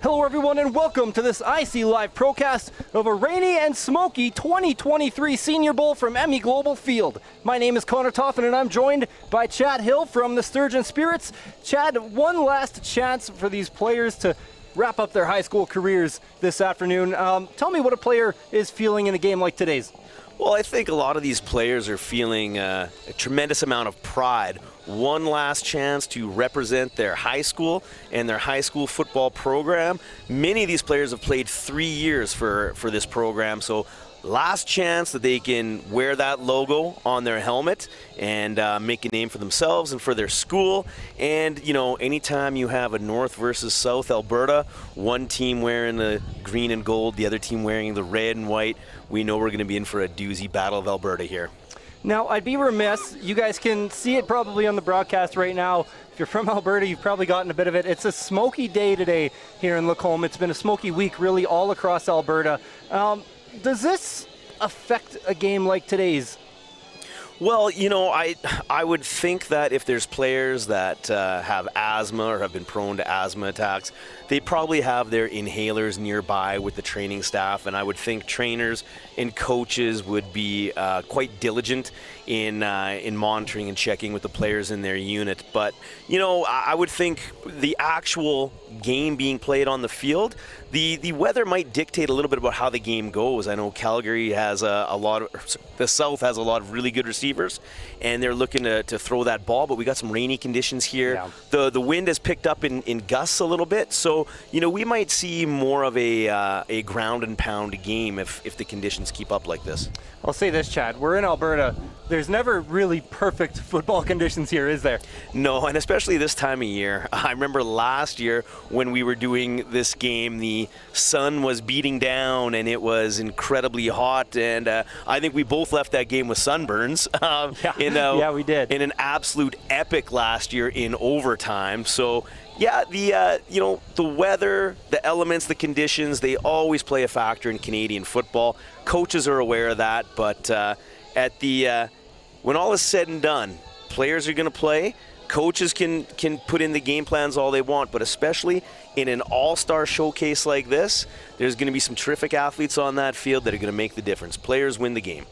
Hello everyone and welcome to this IC Live Procast of a rainy and smoky 2023 Senior Bowl from MEGlobal Field. My name is Connor Toffin and I'm joined by Chad Hill from the Sturgeon Spirits. Chad, one last chance for these players to wrap up their high school careers this afternoon. Tell me what a player is feeling in a game like today's. Well, I think a lot of these players are feeling a tremendous amount of pride. One last chance to represent their high school and their high school football program. Many of these players have played 3 years for this program, so last chance that they can wear that logo on their helmet and make a name for themselves and for their school. And, you know, anytime you have a North versus South Alberta, one team wearing the green and gold, the other team wearing the red and white, we know we're going to be in for a doozy Battle of Alberta here. Now, I'd be remiss, you guys can see it probably on the broadcast right now. If you're from Alberta, you've probably gotten a bit of it. It's a smoky day today here in Lacombe. It's been a smoky week really all across Alberta. Does this affect a game like today's? Well, you know, I would think that if there's players that have asthma or have been prone to asthma attacks, they probably have their inhalers nearby with the training staff, and I would think trainers and coaches would be quite diligent in monitoring and checking with the players in their unit. But, you know, I would think the actual game being played on the field, the weather might dictate a little bit about how the game goes. I know Calgary has the South has a lot of really good receivers, and they're looking to throw that ball, but we got some rainy conditions here. Yeah. The wind has picked up in gusts a little bit, so, you know, we might see more of a ground and pound game if the conditions keep up like this. I'll say this, Chad, we're in Alberta. There's never really perfect football conditions here, is there? No, and especially this time of year. I remember last year when we were doing this game, the sun was beating down and it was incredibly hot, and I think we both left that game with sunburns. Yeah, we did. In an absolute epic last year in overtime. So yeah, the weather, the elements, the conditions, they always play a factor in Canadian football. Coaches are aware of that, but when all is said and done, players are going to play. Coaches can put in the game plans all they want, but especially in an all-star showcase like this, there's going to be some terrific athletes on that field that are going to make the difference. Players win the game.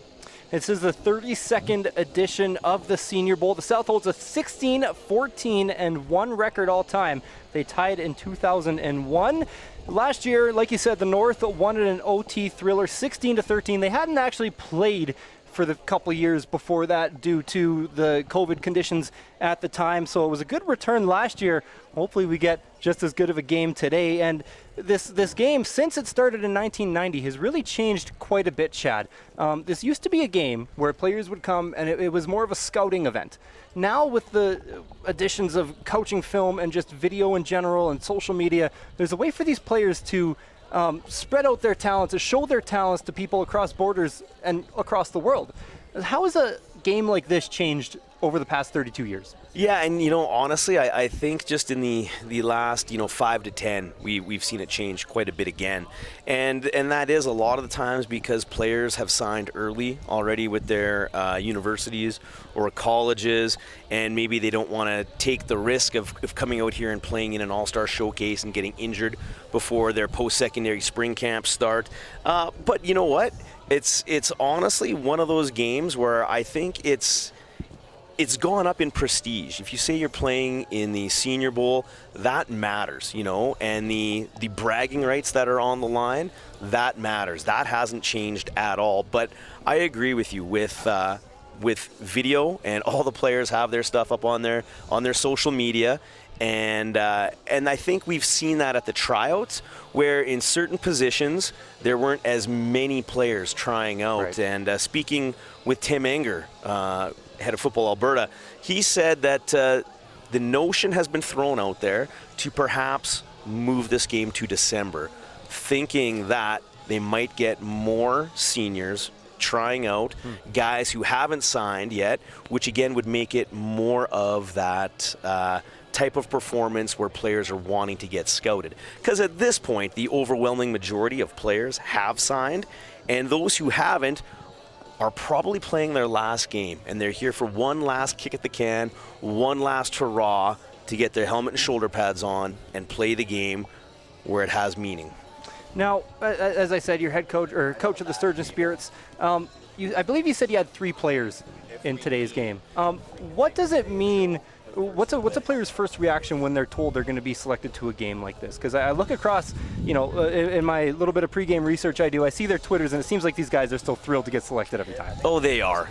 This is the 32nd edition of the Senior Bowl. The South holds a 16-14-1 record all time. They tied in 2001. Last year, like you said, the North won in an OT thriller, 16-13. They hadn't actually played for the couple of years before that due to the COVID conditions at the time. So it was a good return last year. Hopefully we get just as good of a game today. And this game, since it started in 1990, has really changed quite a bit, Chad. This used to be a game where players would come and it was more of a scouting event. Now with the additions of coaching film and just video in general and social media, there's a way for these players to spread out their talents, to show their talents to people across borders and across the world. How has a game like this changed over the past 32 years? Yeah, and you know, honestly, I think just in the last 5 to 10, we've seen it change quite a bit again, and that is a lot of the times because players have signed early already with their universities or colleges, and maybe they don't want to take the risk of coming out here and playing in an all-star showcase and getting injured before their post-secondary spring camps start. But you know what? It's honestly one of those games where I think it's gone up in prestige. If you say you're playing in the Senior Bowl, that matters, you know, and the bragging rights that are on the line, that matters. That hasn't changed at all. But I agree with you with video, and all the players have their stuff up on their social media. And I think we've seen that at the tryouts, where in certain positions there weren't as many players trying out. Right. And speaking with Tim Enger, head of Football Alberta, he said that the notion has been thrown out there to perhaps move this game to December, thinking that they might get more seniors trying out, guys who haven't signed yet, which again would make it more of that type of performance where players are wanting to get scouted. Because at this point, the overwhelming majority of players have signed, and those who haven't are probably playing their last game, and they're here for one last kick at the can, one last hurrah to get their helmet and shoulder pads on and play the game where it has meaning. Now, as I said, your head coach or coach of the Sturgeon Spirits, I believe you said you had 3 players in today's game. What does it mean? What's a player's first reaction when they're told they're going to be selected to a game like this? Because I look across, in my little bit of pregame research I do, I see their Twitters, and it seems like these guys are still thrilled to get selected every time. Oh, they are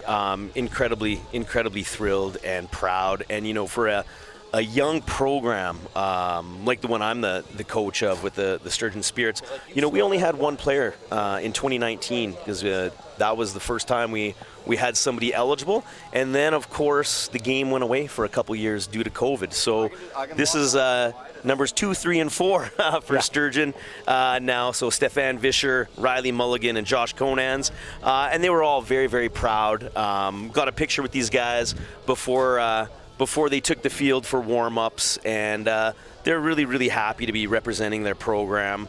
incredibly thrilled and proud. And for a young program like the one I'm the coach of with the Sturgeon Spirits, we only had 1 player in 2019 because that was the first time we had somebody eligible. And then, of course, the game went away for a couple years due to COVID. So this is numbers 2, 3, and 4 for Sturgeon now. So Stefan Vischer, Riley Mulligan, and Josh Conans. And they were all very, very proud. Got a picture with these guys before they took the field for warm-ups, and they're really, really happy to be representing their program.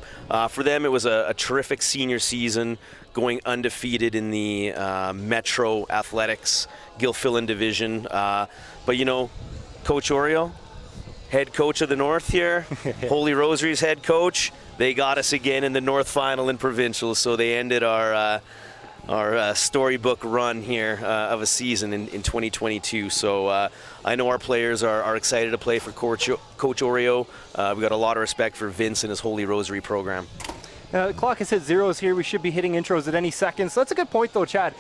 For them, it was a terrific senior season, going undefeated in the Metro Athletics Gilfillan division. But Coach Oreo, head coach of the North here, Holy Rosary's head coach, they got us again in the North Final in Provincial, so they ended our storybook run here of a season in 2022. So I know our players are excited to play for Coach Oreo. We got a lot of respect for Vince and his Holy Rosary program. The clock has hit zeros here. We should be hitting intros at any second. So that's a good point, though, Chad.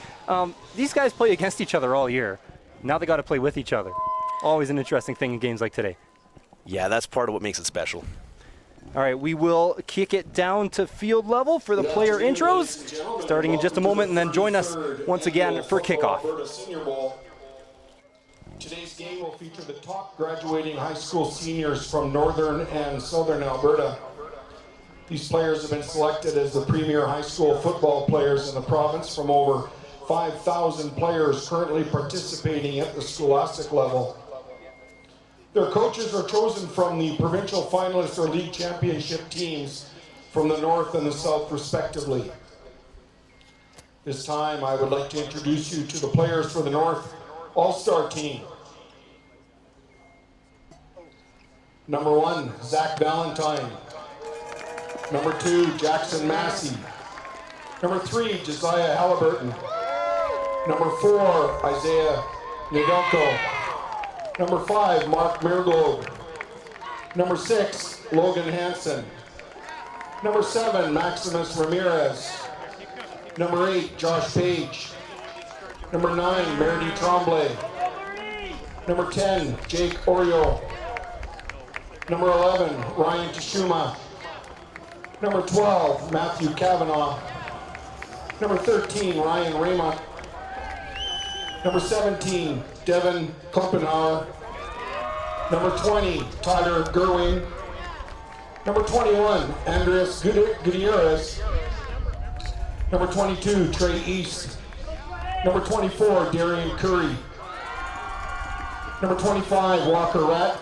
These guys play against each other all year. Now they got to play with each other. Always an interesting thing in games like today. Yeah, that's part of what makes it special. All right, we will kick it down to field level for the player intros, starting in just a moment, and then join us once again for kickoff. Today's game will feature the top graduating high school seniors from northern and southern Alberta. These players have been selected as the premier high school football players in the province from over 5,000 players currently participating at the scholastic level. Their coaches are chosen from the provincial finalists or league championship teams from the north and the south respectively. This time I would like to introduce you to the players for the North All-Star team. Number 1, Zach Valentine. Number 2, Jackson Massey. Number 3, Josiah Halliburton. Number 4, Isaiah Nedelko. Number 5, Mark MEGlobal. Number 6, Logan Hansen. Number 7, Maximus Ramirez. Number 8, Josh Page. Number 9, Meredy Tremblay. Number 10, Jake Oreo. Number 11, Ryan Tashuma. Number 12, Matthew Kavanaugh. Number 13, Ryan Raymond. Number 17, Devin Kopenhauer. Number 20, Tyler Gerwing. Number 21, Andres Gutierrez. Number 22, Trey East. Number 24, Darian Curry. Number 25, Walker Ratt.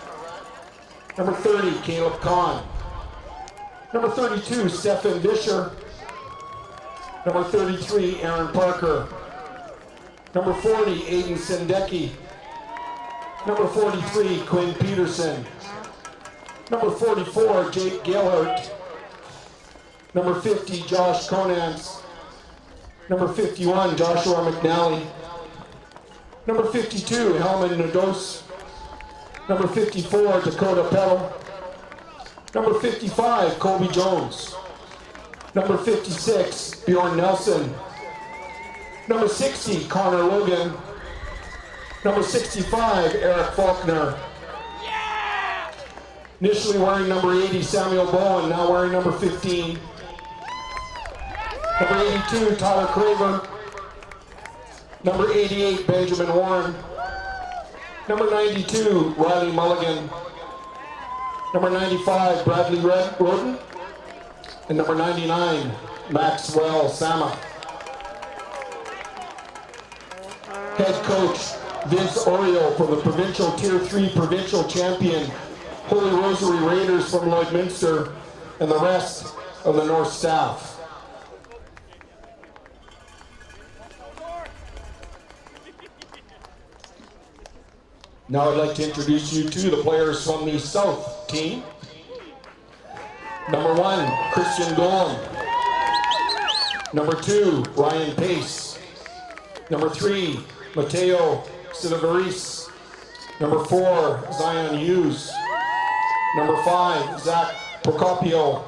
Number 30, Caleb Kahn. Number 32, Stefan Vischer. Number 33, Aaron Parker. Number 40, Aiden Sendecki. Number 43, Quinn Peterson. Number 44, Jake Gilhart. Number 50, Josh Conans. Number 51, Joshua McNally. Number 52, Helman Nados. Number 54, Dakota Petal. Number 55, Kobe Jones. Number 56, Bjorn Nelson. Number 60, Connor Logan. Number 65, Eric Faulkner. Yeah! Initially wearing number 80, Samuel Bowen, now wearing number 15. Number 82, Tyler Craver. Number 88, Benjamin Warren. Number 92, Riley Mulligan. Number 95, Bradley Roden. And number 99, Maxwell Sama. Head coach, Vince Oreo from the provincial Tier 3 provincial champion, Holy Rosary Raiders from Lloydminster, and the rest of the North staff. Now I'd like to introduce you to the players from the South team. Number 1, Christian Golem. Number 2, Ryan Pace. Number 3, Mateo Sidaveris. Number 4, Zion Hughes. Number 5, Zach Procopio.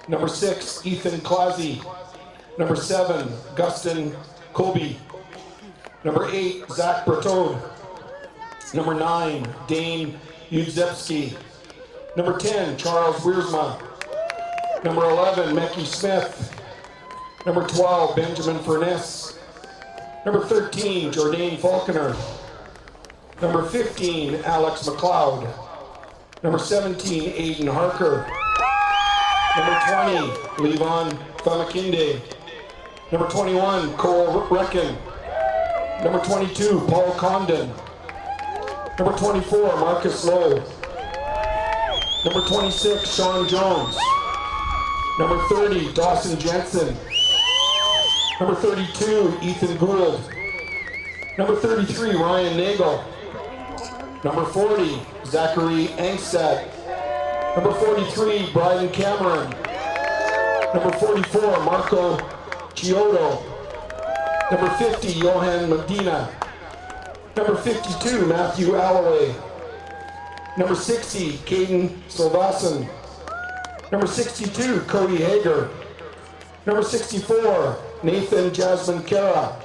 Number 6, Ethan Clazy. Number 7, Gustin Colby. Number 8, Zach Bertode. Number 9, Dane Yudzepski. Number 10, Charles Wiersma. Number 11, Mecky Smith. Number 12, Benjamin Furness. Number 13, Jordan Falconer. Number 15, Alex McLeod. Number 17, Aiden Harker. Number 20, Levon Famakinde. Number 21, Cole Recken. Number 22, Paul Condon. Number 24, Marcus Lowe. Number 26, Sean Jones. Number 30, Dawson Jensen. Number 32, Ethan Gould. Number 33, Ryan Nagel. Number 40, Zachary Angstad. Number 43, Bryden Cameron. Number 44, Marco Chiodo. Number 50, Johan Medina. Number 52, Matthew Alloway. Number 60, Caden Silvason. Number 62, Cody Hager. Number 64, Nathan Jasmine Kara.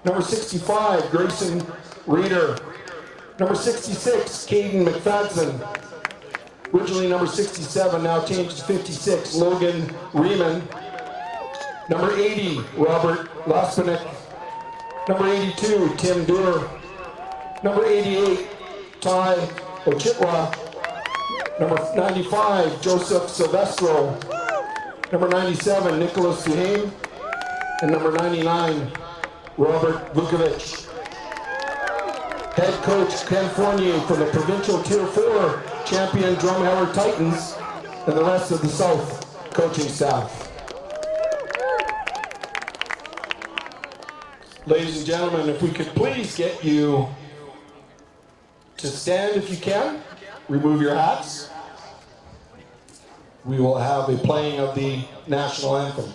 Number 65, Grayson Reeder. Number 66, Caden McFadden. Originally number 67, now changed to 56, Logan Riemann. Number 80, Robert Laspinick. Number 82, Tim Doer. Number 88, Ty Ochitwa. Number 95, Joseph Silvestro. Number 97, Nicholas Duhame. And number 99, Robert Vukovic. Head coach Ken Fournier for the provincial Tier 4 champion Drumheller Titans and the rest of the South coaching staff. Ladies and gentlemen, if we could please get you to stand if you can, remove your hats. We will have a playing of the national anthem.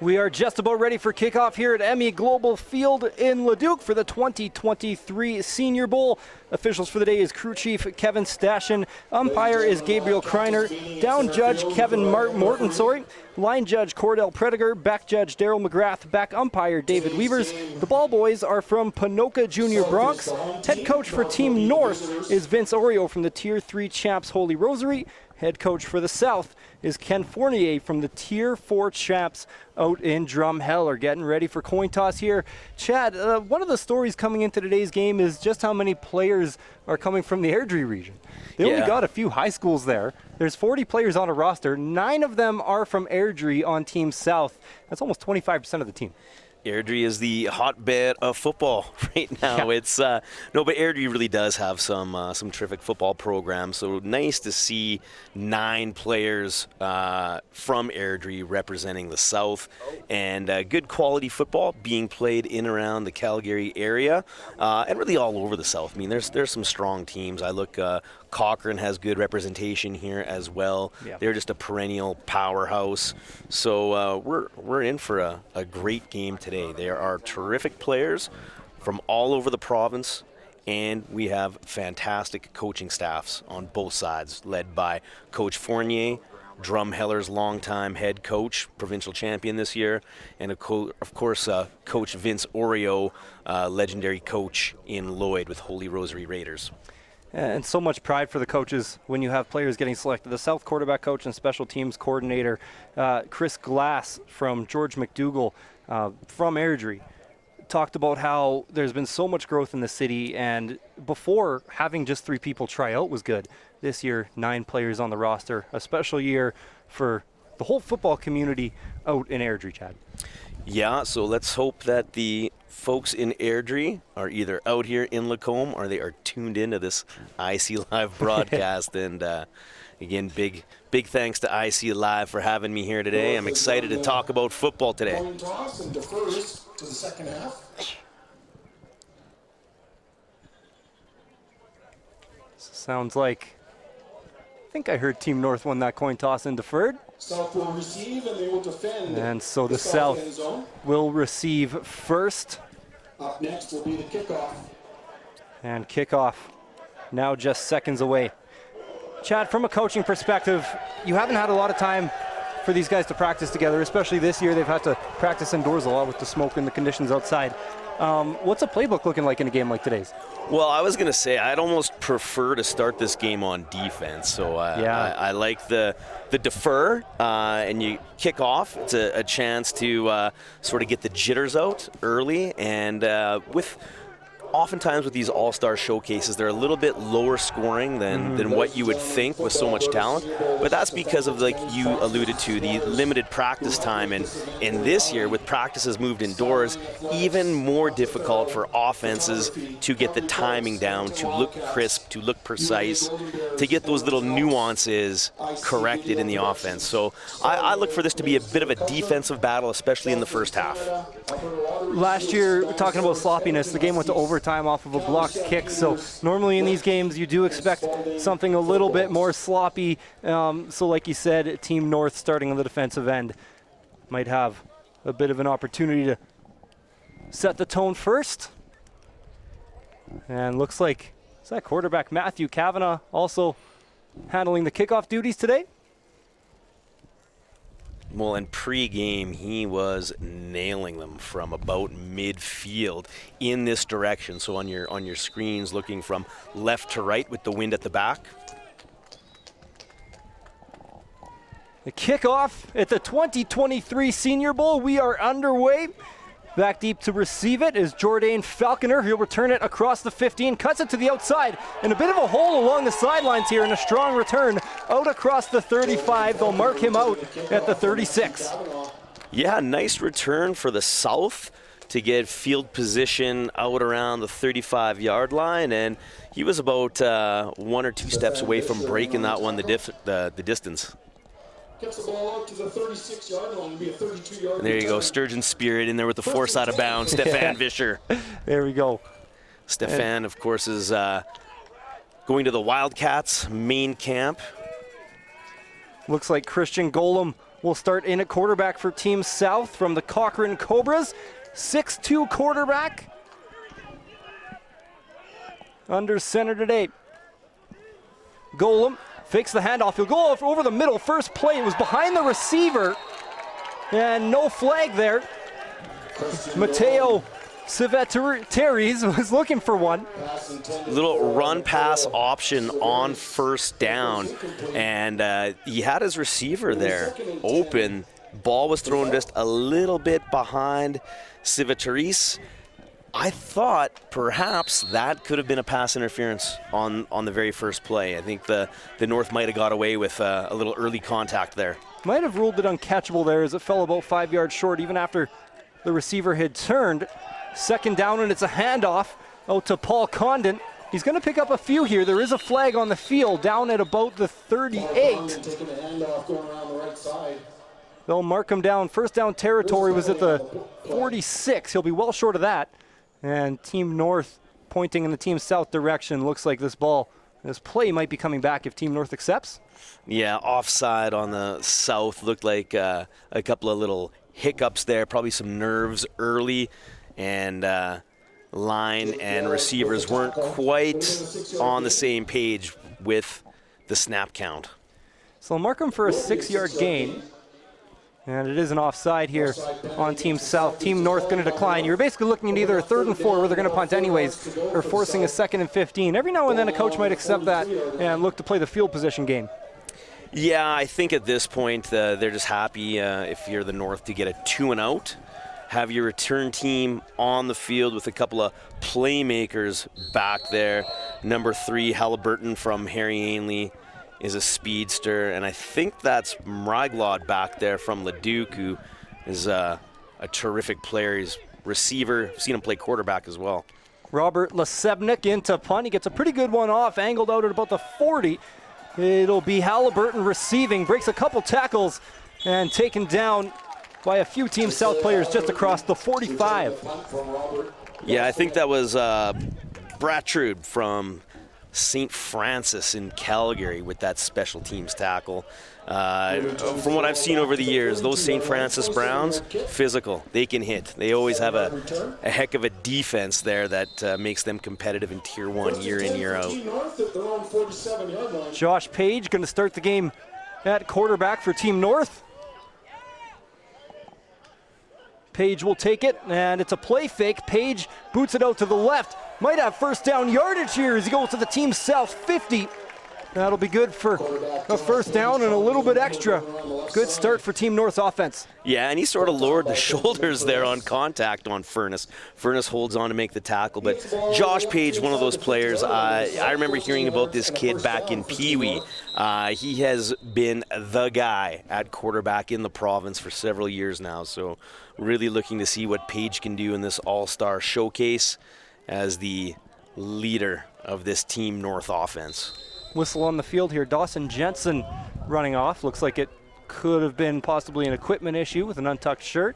We are just about ready for kickoff here at MEGlobal Field in Leduc for the 2023 Senior Bowl. Officials for the day is crew chief Kevin Stashin. Umpire is Gabriel Kreiner. Down judge Kevin Morton, Line judge Cordell Prediger. Back judge Daryl McGrath. Back umpire David Weavers. The ball boys are from Ponoka Junior Bronx. Head coach for Team North is Vince Oreo from the Tier 3 Chaps Holy Rosary. Head coach for the South is Ken Fournier from the Tier 4 Chaps out in Drumheller. Getting ready for coin toss here. Chad, one of the stories coming into today's game is just how many players are coming from the Airdrie region. They only got a few high schools there. There's 40 players on a roster. 9 of them are from Airdrie on Team South. That's almost 25% of the team. Airdrie is the hotbed of football right now. Yeah. It's no, but Airdrie really does have some terrific football programs. So nice to see 9 players from Airdrie representing the South, and good quality football being played in around the Calgary area, and really all over the South. I mean, there's some strong teams. I look. Cochrane has good representation here as well. Yeah. They're just a perennial powerhouse. So we're in for a great game today. There are terrific players from all over the province, and we have fantastic coaching staffs on both sides, led by Coach Fournier, Drumheller's longtime head coach, provincial champion this year, and of course Coach Vince Oreo, legendary coach in Lloyd with Holy Rosary Raiders. And so much pride for the coaches when you have players getting selected. The South quarterback coach and special teams coordinator, Chris Glass from George McDougall from Airdrie, talked about how there's been so much growth in the city, and before having just 3 people try out was good. This year, 9 players on the roster, a special year for the whole football community out in Airdrie, Chad. Yeah, so let's hope that the folks in Airdrie are either out here in Lacombe or they are tuned into this IC Live broadcast. And again, big thanks to IC Live for having me here today. I'm excited to talk about football today. Coin toss and defers to the second half. Sounds like, I think I heard Team North won that coin toss and deferred. South will receive and they will defend. And so the end South zone. will receive first. Up next will be the kickoff. And kickoff now just seconds away. Chad, from a coaching perspective, you haven't had a lot of time for these guys to practice together, especially this year. They've had to practice indoors a lot with the smoke and the conditions outside. What's a playbook looking like in a game like today's? Well, I was going to say I'd almost prefer to start this game on defense. So I like the defer, and you kick off. It's a chance to sort of get the jitters out early, and oftentimes with these all-star showcases, they're a little bit lower scoring than what you would think with so much talent. But that's because of, like you alluded to, the limited practice time. And this year, with practices moved indoors, even more difficult for offenses to get the timing down, to look crisp, to look precise, to get those little nuances corrected in the offense. So I look for this to be a bit of a defensive battle, especially in the first half. Last year, talking about sloppiness, the game went to overtime off of a blocked kick. So normally in these games, you do expect something a little bit more sloppy. So like you said, Team North starting on the defensive end might have a bit of an opportunity to set the tone first. And looks like, is that quarterback Matthew Kavanagh also handling the kickoff duties today? Well, in pre-game, he was nailing them from about midfield in this direction. So on your screens, looking from left to right with the wind at the back. The kickoff at the 2023 Senior Bowl. We are underway. Back deep to receive it is Jordan Falconer. He'll return it across the 15, cuts it to the outside, and a bit of a hole along the sidelines here, and a strong return out across the 35. They'll mark him out at the 36. Yeah, nice return for the South to get field position out around the 35-yard line, and he was about 1 or 2 steps away from breaking that one, the distance. Gets the ball out to the 36-yard line. It'll be a 32-yard. And there you go, Sturgeon Spirit in there with the force out of bounds. Stefan Vischer. There we go. Stefan, of course, is going to the Wildcats main camp. Looks like Christian Golem will start in at quarterback for Team South from the Cochrane Cobras. 6'2" quarterback. Under center today. Golem fakes the handoff. He'll go over the middle. First play, it was behind the receiver. And no flag there. Mateo Civetteris was looking for one. Little run pass option on first down. And he had his receiver there open. Ball was thrown just a little bit behind Civetteris. I thought perhaps that could have been a pass interference on the very first play. I think the North might have got away with a little early contact there. Might have ruled it uncatchable there as it fell about 5 yards short even after the receiver had turned. Second down, and it's a handoff out to Paul Condon. He's going to pick up a few here. There is a flag on the field down at about the 38. They'll mark him down. First down territory was at the 46. He'll be well short of that. And Team North pointing in the Team South direction. Looks like this play might be coming back if Team North accepts. Yeah, offside on the South. Looked like a couple of little hiccups there. Probably some nerves early. And line and receivers weren't quite on the same page with the snap count. So they'll mark him for a 6-yard gain. And it is an offside here on Team South. Team North going to decline. You're basically looking at either a 3rd and 4 where they're going to punt anyways, or forcing a 2nd and 15. Every now and then a coach might accept that and look to play the field position game. Yeah, I think at this point they're just happy if you're the North to get a 2 and out. Have your return team on the field with a couple of playmakers back there. Number 3, Halliburton from Harry Ainley, is a speedster, and I think that's MEGlobal back there from Leduc, who is a terrific player. He's receiver. I've seen him play quarterback as well. Robert Lesebnik into punt. He gets a pretty good one off, angled out at about the 40. It'll be Halliburton receiving, breaks a couple tackles, and taken down by a few Team South players just across the 45. Yeah, I think that was Brattrud from St. Francis in Calgary with that special teams tackle. From what I've seen over the years, those St. Francis Browns, physical. They can hit. They always have a heck of a defense there that makes them competitive in Tier 1 year in, year out. Josh Page going to start the game at quarterback for Team North. Page will take it, and it's a play fake. Page boots it out to the left. Might have first down yardage here as he goes to the Team South 50. That'll be good for a first down and a little bit extra. Good start for Team North's offense. Yeah, and he sort of lowered the shoulders there on contact on Furness. Furness holds on to make the tackle, but Josh Page, one of those players, I remember hearing about this kid back in Pee Wee. He has been the guy at quarterback in the province for several years now, so really looking to see what Page can do in this all-star showcase as the leader of this Team North offense. Whistle on the field here. Dawson Jensen running off. Looks like it could have been possibly an equipment issue with an untucked shirt.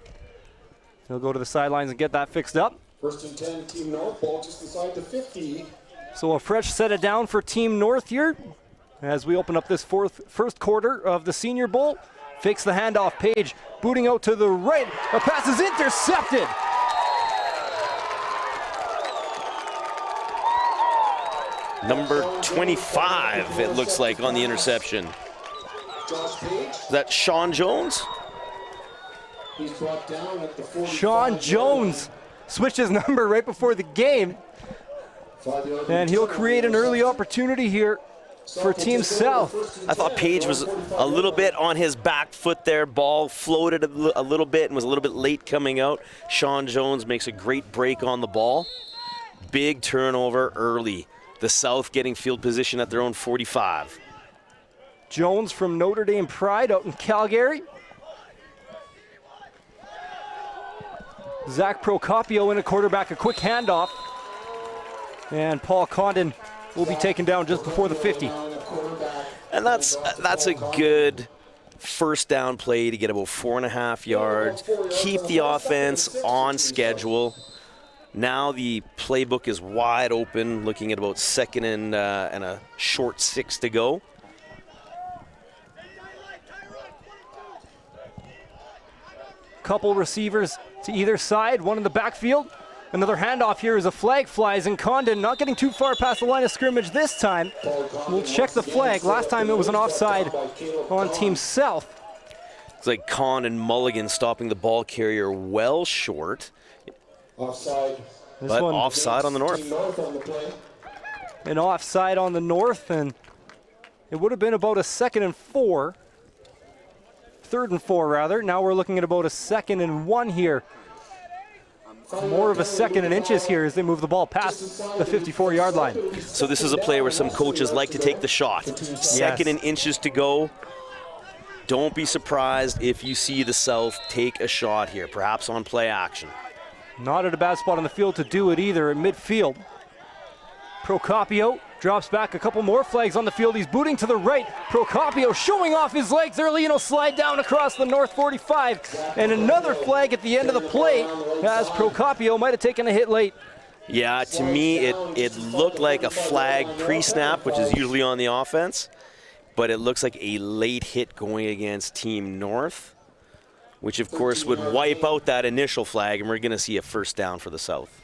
He'll go to the sidelines and get that fixed up. 1st and 10, Team North, ball just inside the 50. So a fresh set it down for Team North here as we open up this first quarter of the Senior Bowl. Fakes the handoff. Page booting out to the right. A pass is intercepted. Number 25, it looks like, on the interception. Is that Sean Jones? He's brought down at the 45. Sean Jones switched his number right before the game. And he'll create an early opportunity here for Team South. I thought Page was a little bit on his back foot there. Ball floated a little bit and was a little bit late coming out. Sean Jones makes a great break on the ball. Big turnover early. The South getting field position at their own 45. Jones from Notre Dame Pride out in Calgary. Zach Procopio in a quarterback, a quick handoff. And Paul Condon will be taken down just before the 50. And that's a good first down play to get about 4.5 yards. Keep the offense on schedule. Now the playbook is wide open, looking at about 2nd and a short 6 to go. Couple receivers to either side, one in the backfield. Another handoff here as a flag flies, and Condon not getting too far past the line of scrimmage this time. We'll check the flag. Last time it was an offside on Team South. It's like Con and Mulligan stopping the ball carrier well short. Offside. But offside on the North. An offside on the North, and it would have been about a 2nd and 4. 3rd and 4 rather. Now we're looking at about a 2nd and 1 here. More of a 2nd and inches here as they move the ball past the 54-yard line. So this is a play where some coaches like to take the shot. 2nd and inches to go. don't be surprised if you see the South take a shot here, perhaps on play action. Not at a bad spot on the field to do it either at midfield. Procopio drops back, a couple more flags on the field. He's booting to the right. Procopio showing off his legs early, and he'll slide down across the north 45. And another flag at the end of the play as Procopio might have taken a hit late. Yeah, to me, it looked like a flag pre-snap, which is usually on the offense, but it looks like a late hit going against Team North, which of course would wipe out that initial flag, and we're going to see a first down for the South.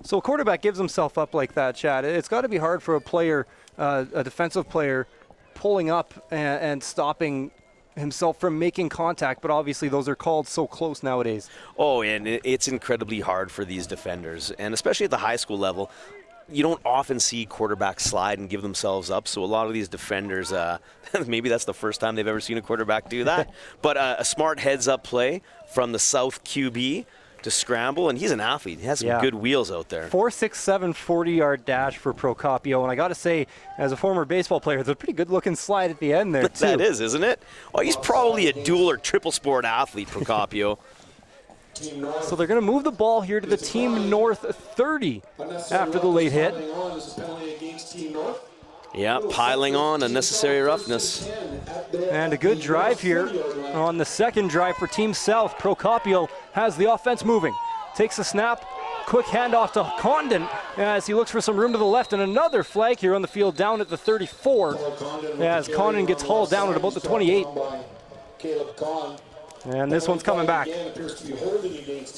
So a quarterback gives himself up like that, Chad. It's got to be hard for a player, a defensive player, pulling up and stopping himself from making contact, but obviously those are called so close nowadays. Oh, and it's incredibly hard for these defenders, and especially at the high school level. You don't often see quarterbacks slide and give themselves up, so a lot of these defenders, maybe that's the first time they've ever seen a quarterback do that. But a smart heads-up play from the South QB to scramble, and he's an athlete. He has some good wheels out there. 4.67 40-yard dash for Procopio, and I got to say, as a former baseball player, it's a pretty good-looking slide at the end there, too. That is, isn't it? Oh, he's probably a dual or triple sport athlete, Procopio. So they're going to move the ball here to the Team North 30 after the late hit. Yeah, piling on unnecessary roughness. And a good drive here on the second drive for Team South. Procopio has the offense moving. Takes a snap, quick handoff to Condon as he looks for some room to the left, and another flag here on the field down at the 34 as Condon gets hauled down at about the 28. And this one's coming back.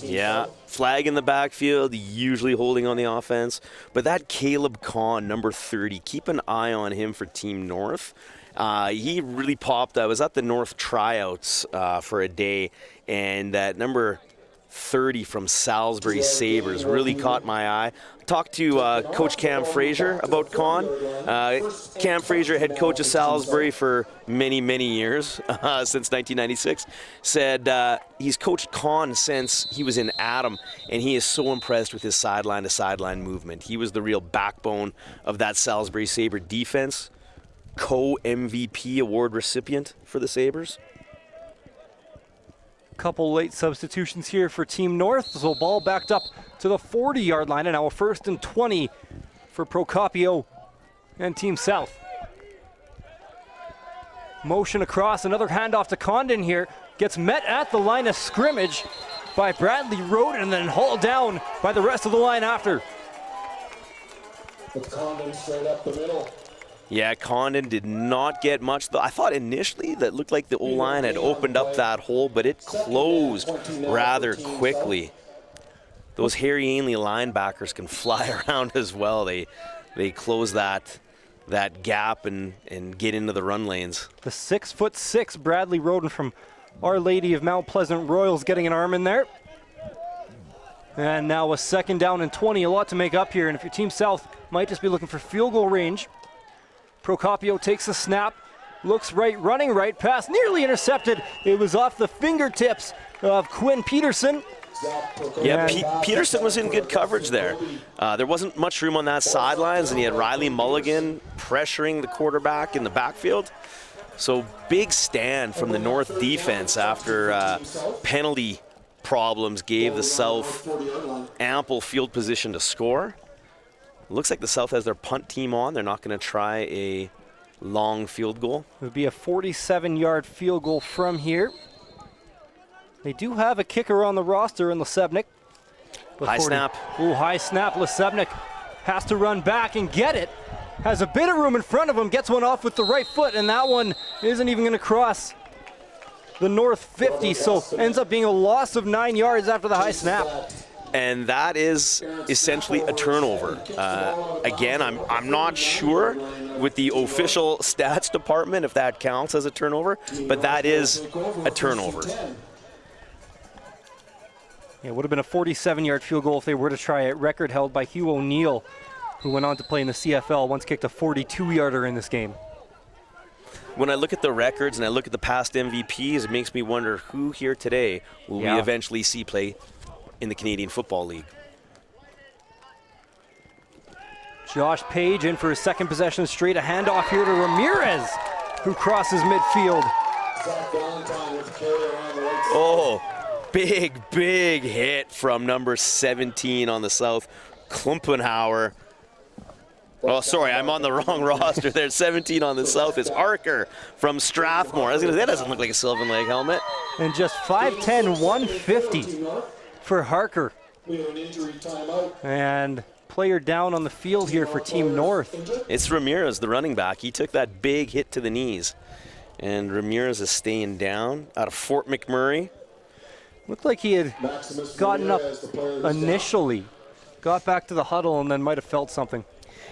Yeah, flag in the backfield, usually holding on the offense. But that Caleb Kahn, number 30, keep an eye on him for Team North. He really popped. I was at the North tryouts for a day, and that number 30 from Salisbury Sabres really caught my eye. Talked to Coach Cam Fraser about Kahn. Cam Fraser, head coach of Salisbury for many, many years, since 1996, said he's coached Kahn since he was in Adam, and he is so impressed with his sideline-to-sideline movement. He was the real backbone of that Salisbury Sabre defense, co-MVP award recipient for the Sabres. Couple late substitutions here for Team North, so ball backed up to the 40-yard line, and now a 1st and 20 for Procopio and Team South. Motion across, another handoff to Condon here, gets met at the line of scrimmage by Bradley Roden and then hauled down by the rest of the line after. With Condon straight up the middle. Yeah, Condon did not get much. I thought initially that looked like the O-line had opened up that hole, but it closed rather quickly. Those Harry Ainley linebackers can fly around as well. They close that gap and get into the run lanes. The 6'6" Bradley Roden from Our Lady of Mount Pleasant Royals getting an arm in there. And now a 2nd down and 20, a lot to make up here. And if your Team South might just be looking for field goal range. Procopio takes a snap, looks right, running right, pass nearly intercepted. It was off the fingertips of Quinn Peterson. Yeah, Peterson was in good coverage there. There wasn't much room on that sidelines, and he had Riley Mulligan pressuring the quarterback in the backfield. So big stand from the North defense after penalty problems gave the South ample field position to score. Looks like the South has their punt team on. They're not going to try a long field goal. It would be a 47-yard field goal from here. They do have a kicker on the roster in Lesebnik. High snap. Ooh, high snap. Lesebnik has to run back and get it. Has a bit of room in front of him. Gets one off with the right foot, and that one isn't even going to cross the North 50, so ends up being a loss of 9 yards after the high snap. And that is essentially a turnover. Again, I'm not sure with the official stats department if that counts as a turnover, but that is a turnover. It would have been a 47-yard field goal if they were to try it. Record held by Hugh O'Neill, who went on to play in the CFL, once kicked a 42-yarder in this game. When I look at the records and I look at the past MVPs, it makes me wonder who here today will we eventually see play in the Canadian Football League. Josh Page in for his second possession straight. A handoff here to Ramirez, who crosses midfield Oh, big hit from number 17 on the south, Klumpenhauer. Oh, sorry, I'm on the wrong roster there. 17 on the south is Harker from Strathmore. I was gonna say, that doesn't look like a Sylvan Lake helmet. And just 5'10", 150 for Harker. And player down on the field here for Team North. It's Ramirez, the running back. He took that big hit to the knees. And Ramirez is staying down out of Fort McMurray. Looked like he had gotten up initially, got back to the huddle, and then might have felt something.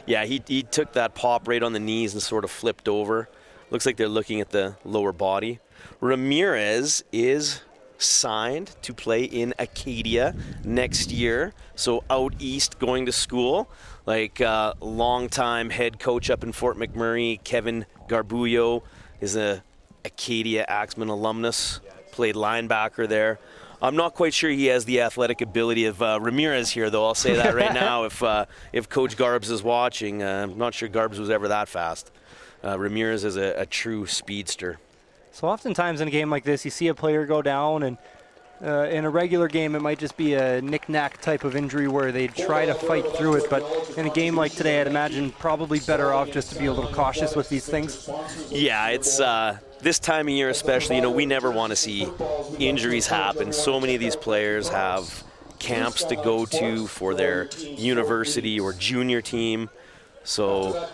Yeah, he took that pop right on the knees and sort of flipped over. Looks like they're looking at the lower body. Ramirez is signed to play in Acadia next year, so out east going to school. Like longtime head coach up in Fort McMurray, Kevin Garbullo, is a Acadia Axeman alumnus, played linebacker there. I'm not quite sure he has the athletic ability of Ramirez here, though. I'll say that right now. If Coach Garbs is watching, I'm not sure Garbs was ever that fast. Ramirez is a true speedster. So oftentimes in a game like this, you see a player go down, and in a regular game, it might just be a knick-knack type of injury where they try to fight through it. But in a game like today, I'd imagine probably better off just to be a little cautious with these things. Yeah, it's this time of year especially, we never want to see injuries happen. So many of these players have camps to go to for their university or junior team. So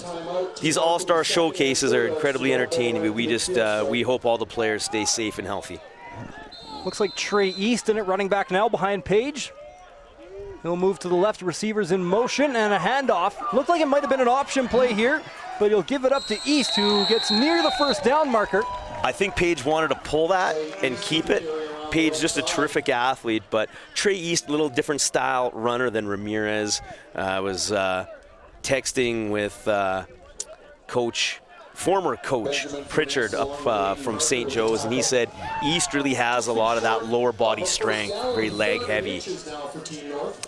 these all-star showcases are incredibly entertaining, but we hope all the players stay safe and healthy. Looks like Trey East in it, running back now behind Page. He'll move to the left, receivers in motion, and a handoff. Looked like it might have been an option play here, but he'll give it up to East, who gets near the first down marker. I think Page wanted to pull that and keep it. Page, just a terrific athlete, but Trey East, a little different style runner than Ramirez. Was texting with former coach Pritchard up from St. Joe's, and he said East really has a lot of that lower body strength, very leg heavy.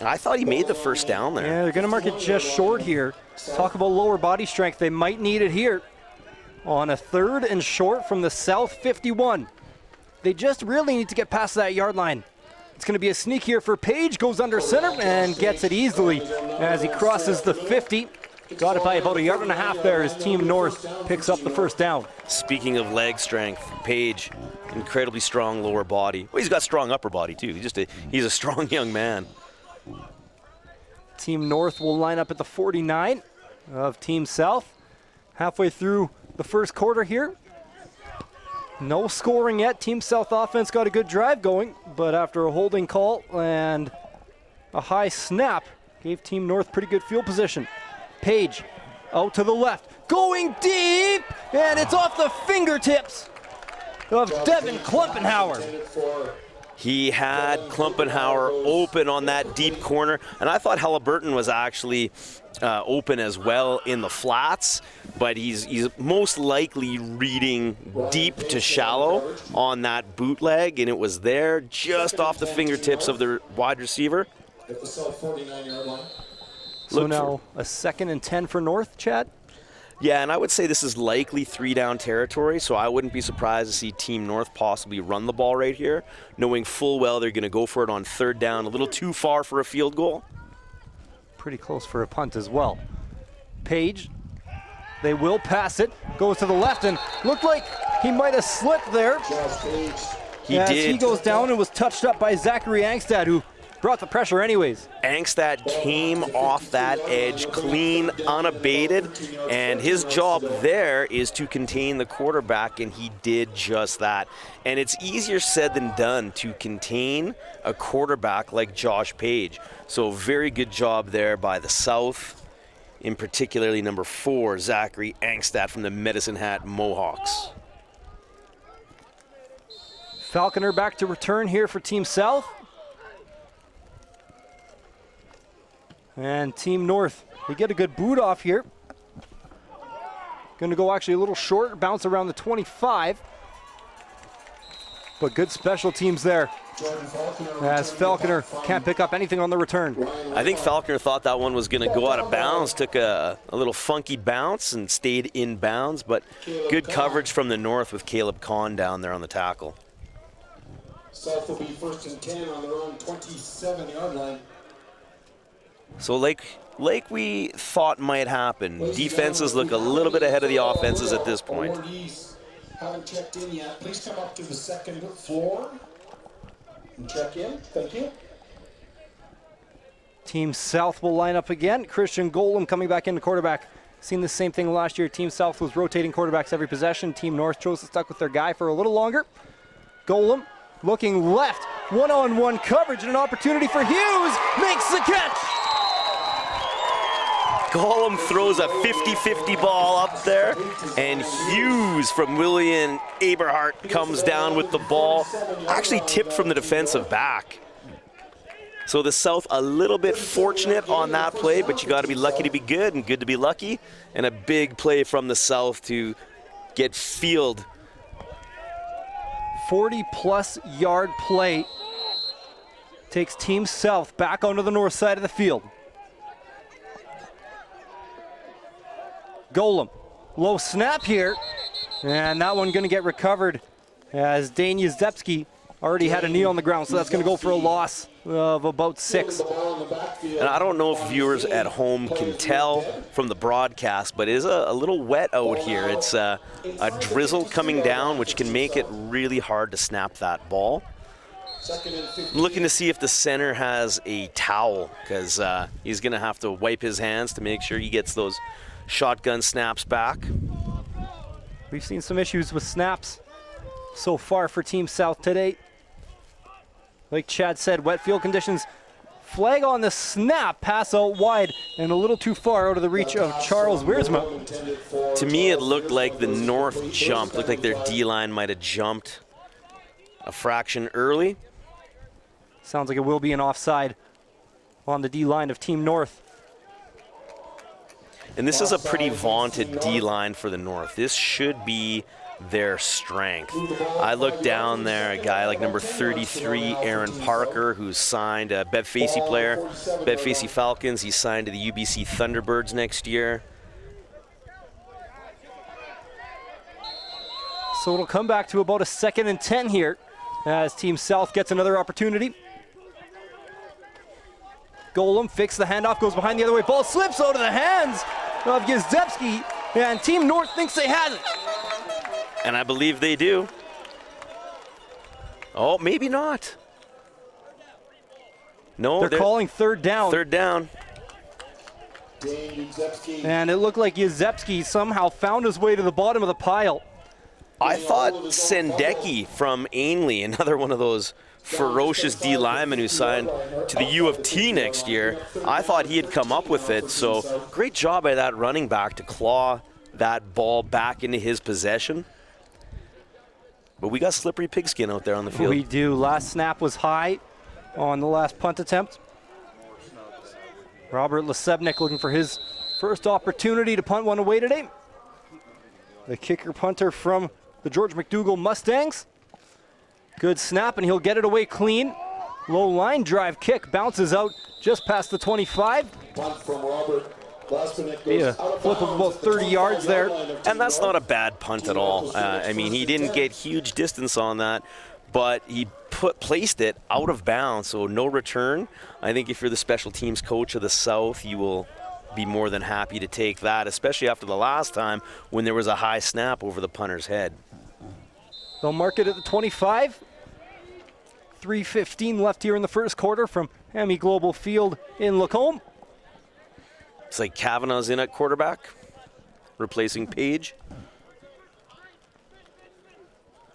I thought he made the first down there. Yeah, they're going to mark it just short here. Talk about lower body strength. They might need it here on a 3rd and short from the South 51. They just really need to get past that yard line. It's going to be a sneak here for Page, goes under center and gets it easily as he crosses the 50. Got it by about 1.5 yards there as Team North picks up the first down. Speaking of leg strength, Page, incredibly strong lower body. Well, he's got strong upper body too. He's a strong young man. Team North will line up at the 49 of Team South. Halfway through the first quarter here. No scoring yet. Team South offense got a good drive going, but after a holding call and a high snap, gave Team North pretty good field position. Page out to the left, going deep, and it's off the fingertips of Devin Klumpenhauer. He had Klumpenhauer open on that deep corner, and I thought Halliburton was actually open as well in the flats, but he's most likely reading deep to shallow on that bootleg, and it was there just off the fingertips of the wide receiver. At the South 49-yard line. So now a 2nd and 10 for North, Chad? Yeah, and I would say this is likely 3-down territory, so I wouldn't be surprised to see Team North possibly run the ball right here, knowing full well they're going to go for it on 3rd down, a little too far for a field goal. Pretty close for a punt as well. Page, they will pass it, goes to the left, and looked like he might have slipped there. He did. He goes down and was touched up by Zachary Angstad, who brought the pressure anyways. Angstad came off that edge clean, unabated, and his job there is to contain the quarterback, and he did just that. And it's easier said than done to contain a quarterback like Josh Page. So very good job there by the South, in particularly number 4, Zachary Angstad from the Medicine Hat Mohawks. Falconer back to return here for Team South. And Team North, they get a good boot off here. Going to go actually a little short, bounce around the 25. But good special teams there. As Falconer can't pick up anything on the return. I think Falconer thought that one was going to go out of bounds, took a little funky bounce and stayed in bounds, but good coverage from the north with Caleb Kahn down there on the tackle. South will be 1st and 10 on their own 27-yard line. So like we thought might happen, defenses look a little bit ahead of the offenses at this point. Haven't checked in yet. Please come up to the 2nd floor and check in. Thank you. Team South will line up again. Christian Golem coming back into quarterback. Seen the same thing last year. Team South was rotating quarterbacks every possession. Team North chose to stuck with their guy for a little longer. Golem looking left. One-on-one coverage and an opportunity for Hughes. Makes the catch. Golem throws a 50-50 ball up there, and Hughes from William Aberhart comes down with the ball, actually tipped from the defensive back. So the South a little bit fortunate on that play, but you got to be lucky to be good and good to be lucky, and a big play from the South to get field. 40-plus yard play takes Team South back onto the north side of the field. Golem, low snap here, and that one going to get recovered as Dane Yuzepski already had a knee on the ground, so that's going to go for a loss of about 6. And I don't know if viewers at home can tell from the broadcast, but it is a little wet out here. It's a drizzle coming down, which can make it really hard to snap that ball. I'm looking to see if the center has a towel, because he's going to have to wipe his hands to make sure he gets those shotgun snaps back. We've seen some issues with snaps so far for Team South today. Like Chad said, wet field conditions. Flag on the snap, pass out wide and a little too far out of the reach of Charles Wiersma. To me, it looked like the North jumped. Looked like their D-line might have jumped a fraction early. Sounds like it will be an offside on the D-line of Team North. And this is a pretty vaunted D-line for the North. This should be their strength. I look down there, a guy like number 33, Aaron Parker, who's signed a Bev Facey player, Bev Facey Falcons. He's signed to the UBC Thunderbirds next year. So it'll come back to about a 2nd and 10 here as Team South gets another opportunity. Golem fakes the handoff, goes behind the other way. Ball slips out of the hands of Yuzepski, and Team North thinks they had it. And I believe they do. Oh, maybe not. No, they're calling 3rd down. 3rd down. And it looked like Yuzepski somehow found his way to the bottom of the pile. I thought Sendeki from Ainley, another one of those ferocious D linemen who signed to the U of T next year, I thought he had come up with it. So great job by that running back to claw that ball back into his possession. But we got slippery pigskin out there on the field. We do. Last snap was high on the last punt attempt. Robert Lesebnik looking for his first opportunity to punt one away today. The kicker punter from the George McDougall Mustangs. Good snap, and he'll get it away clean. Low line drive kick, bounces out just past the 25. Punt from Robert. Be a flip of about 30 yards there. And that's not a bad punt at all. I mean, he didn't get huge distance on that, but he placed it out of bounds, so no return. I think if you're the special teams coach of the South, you will be more than happy to take that, especially after the last time when there was a high snap over the punter's head. They'll mark it at the 25. 3:15 left here in the first quarter from MEGlobal Field in Lacombe. It's like Kavanaugh's in at quarterback, replacing Page.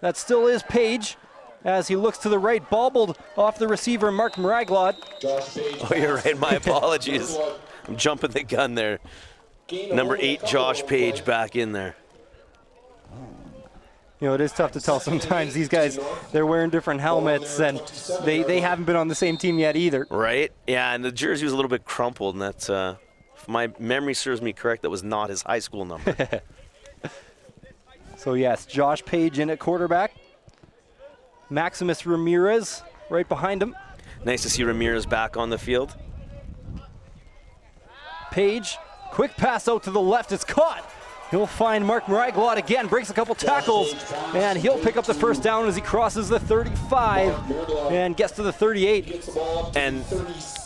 That still is Page as he looks to the right, bobbled off the receiver, Mark Maraglod. Oh, you're right, my apologies. I'm jumping the gun there. Number 8, Josh Page back in there. You know, it is tough to tell sometimes. These guys, they're wearing different helmets, and they haven't been on the same team yet either. Right, yeah, and the jersey was a little bit crumpled, and that's, if my memory serves me correct, that was not his high school number. So yes, Josh Page in at quarterback. Maximus Ramirez right behind him. Nice to see Ramirez back on the field. Page, quick pass out to the left. It's caught. He'll find Mark Meriglot again, breaks a couple tackles, and he'll pick up the first down as he crosses the 35 and gets to the 38. And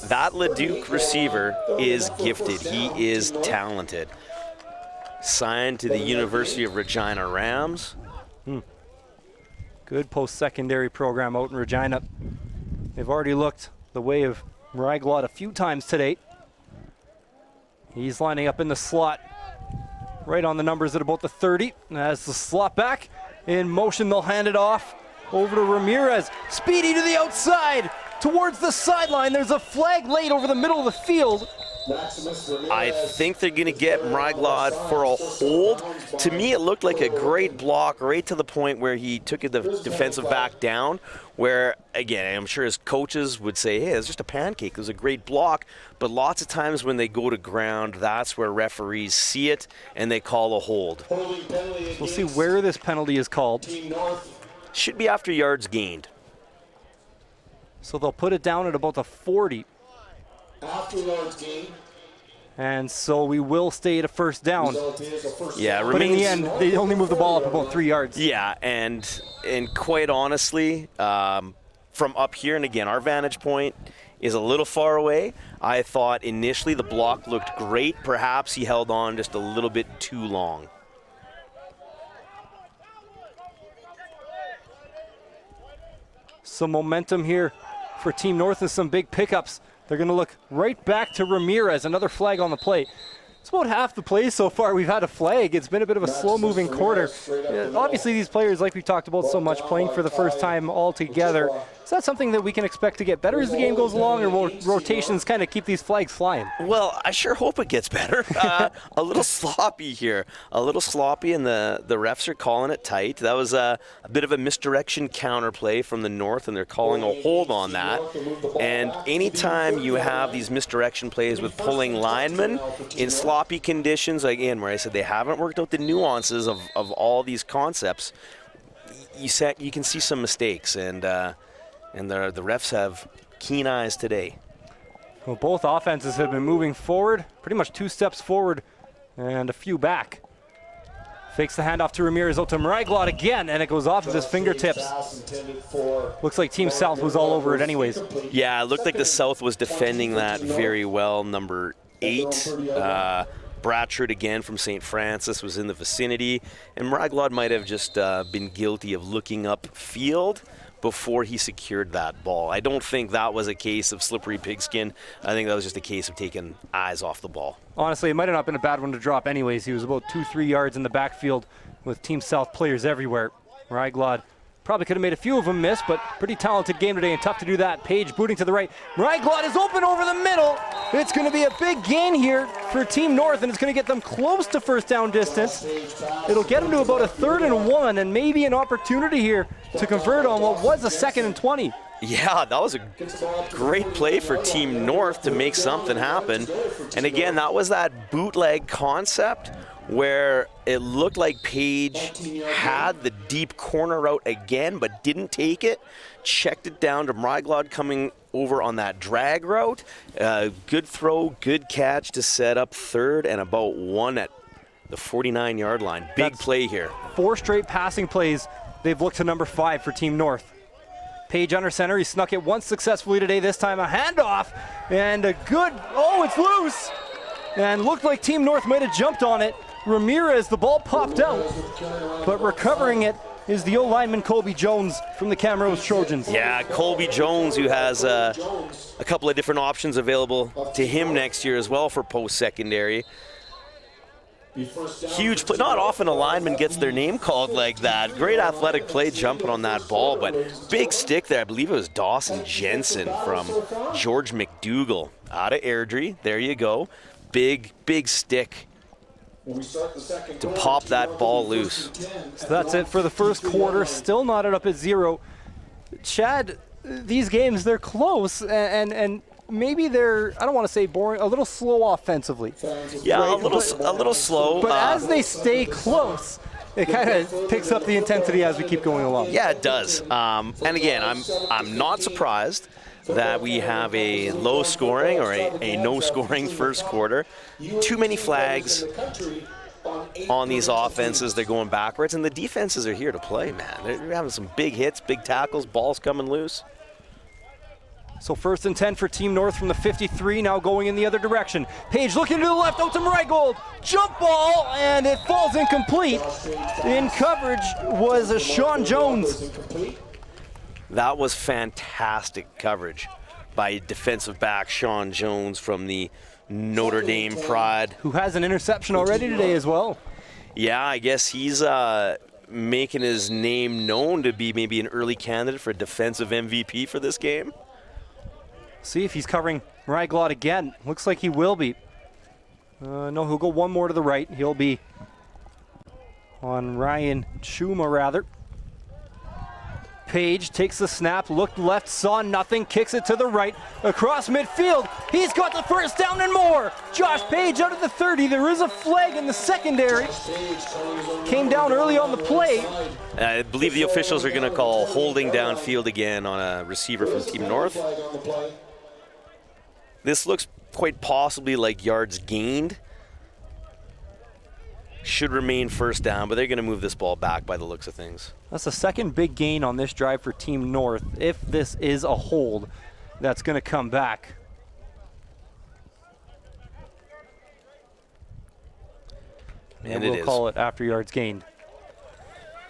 that Leduc receiver is gifted. He is talented. Signed to the University of Regina Rams. Good post-secondary program out in Regina. They've already looked the way of Meriglot a few times today. He's lining up in the slot, right on the numbers at about the 30. As the slot back in motion, they'll hand it off over to Ramirez. Speedy to the outside, towards the sideline. There's a flag laid over the middle of the field. I think they're going to get Meriglot for a hold. To me, it looked like a great block right to the point where he took the defensive back down, where, again, I'm sure his coaches would say, hey, it's just a pancake. It was a great block. But lots of times when they go to ground, that's where referees see it and they call a hold. We'll see where this penalty is called. Should be after yards gained. So they'll put it down at about the 40. After yards gained. And so we will stay at a first down. Yeah, But in the end, they only move the ball up about 3 yards. Yeah, and quite honestly, from up here, and again, our vantage point is a little far away. I thought initially the block looked great. Perhaps he held on just a little bit too long. Some momentum here for Team North and some big pickups. They're going to look right back to Ramirez, another flag on the play. It's about half the plays so far we've had a flag. It's been a bit of a slow-moving quarter. Obviously, these players, like we talked about so much, playing for the first time all together. Is that something that we can expect to get better as the game goes along, or will rotations kind of keep these flags flying? Well, I sure hope it gets better. A little sloppy here. A little sloppy, and the refs are calling it tight. That was a bit of a misdirection counterplay from the North, and they're calling a hold on that. And anytime you have these misdirection plays with pulling linemen in sloppy conditions, again, where I said they haven't worked out the nuances of all these concepts, you can see some mistakes, and the refs have keen eyes today. Well, both offenses have been moving forward, pretty much 2 steps forward and a few back. Fakes the handoff to Ramirez, out to Meriglot again, and it goes off of his fingertips. Looks like Team South was all over it anyways. Yeah, it looked like the South was defending that very well. Number 8, Bratchard again from St. Francis was in the vicinity, and Meriglot might have just been guilty of looking upfield before he secured that ball. I don't think that was a case of slippery pigskin. I think that was just a case of taking eyes off the ball. Honestly, it might have not been a bad one to drop anyways. He was about 2-3 yards in the backfield with Team South players everywhere. Meriglot probably could have made a few of them miss, but pretty talented game today and tough to do that. Page booting to the right. Meriglot is open over the middle. It's going to be a big gain here for Team North, and it's going to get them close to first down distance. It'll get them to about a 3rd and 1, and maybe an opportunity here to convert on what was a 2nd and 20. Yeah, that was a great play for Team North to make something happen. And again, that was that bootleg concept where it looked like Page had the deep corner route again, but didn't take it. Checked it down to Meriglot coming over on that drag route. Good throw, good catch to set up 3rd and about 1 at the 49-yard line. Big play here. 4 straight passing plays. They've looked to number 5 for Team North. Page under center. He snuck it once successfully today. This time a handoff and a good, it's loose. And looked like Team North might have jumped on it. Ramirez, the ball popped out, but recovering it is the O-lineman Colby Jones from the Camrose Trojans. Yeah, Colby Jones, who has a couple of different options available to him next year as well for post-secondary. Huge play. Not often a lineman gets their name called like that. Great athletic play jumping on that ball, but big stick there. I believe it was Dawson Jensen from George McDougall out of Airdrie. There you go. Big stick to pop that ball loose. So that's it for the first quarter. Still knotted up at 0. Chad, these games, they're close, and maybe they're, I don't want to say boring, a little slow offensively. Yeah, right? a little slow. But as they stay close, it kind of picks up the intensity as we keep going along. Yeah, it does. And again, I'm not surprised that we have a low scoring or a no scoring first quarter. Too many flags on these offenses. They're going backwards, and the defenses are here to play, man. They're having some big hits, big tackles, balls coming loose. So 1st and 10 for Team North from the 53, now going in the other direction. Page looking to the left, out to MEGlobal. Jump ball, and it falls incomplete. In coverage was a Sean Jones. That was fantastic coverage by defensive back Sean Jones from the Notre Dame Pride. Who has an interception already today as well. Yeah, I guess he's making his name known to be maybe an early candidate for defensive MVP for this game. See if he's covering MEGlobal again. Looks like he will be. No, he'll go one more to the right. He'll be on Ryan Chuma, rather. Page takes the snap, looked left, saw nothing, kicks it to the right, across midfield. He's got the first down and more. Josh Page out of the 30. There is a flag in the secondary. Came down early on the play. I believe the officials are going to call holding downfield again on a receiver from Team North. This looks quite possibly like yards gained. Should remain first down, but they're going to move this ball back by the looks of things. That's the second big gain on this drive for Team North. If this is a hold, that's going to come back. And we'll call it after yards gained.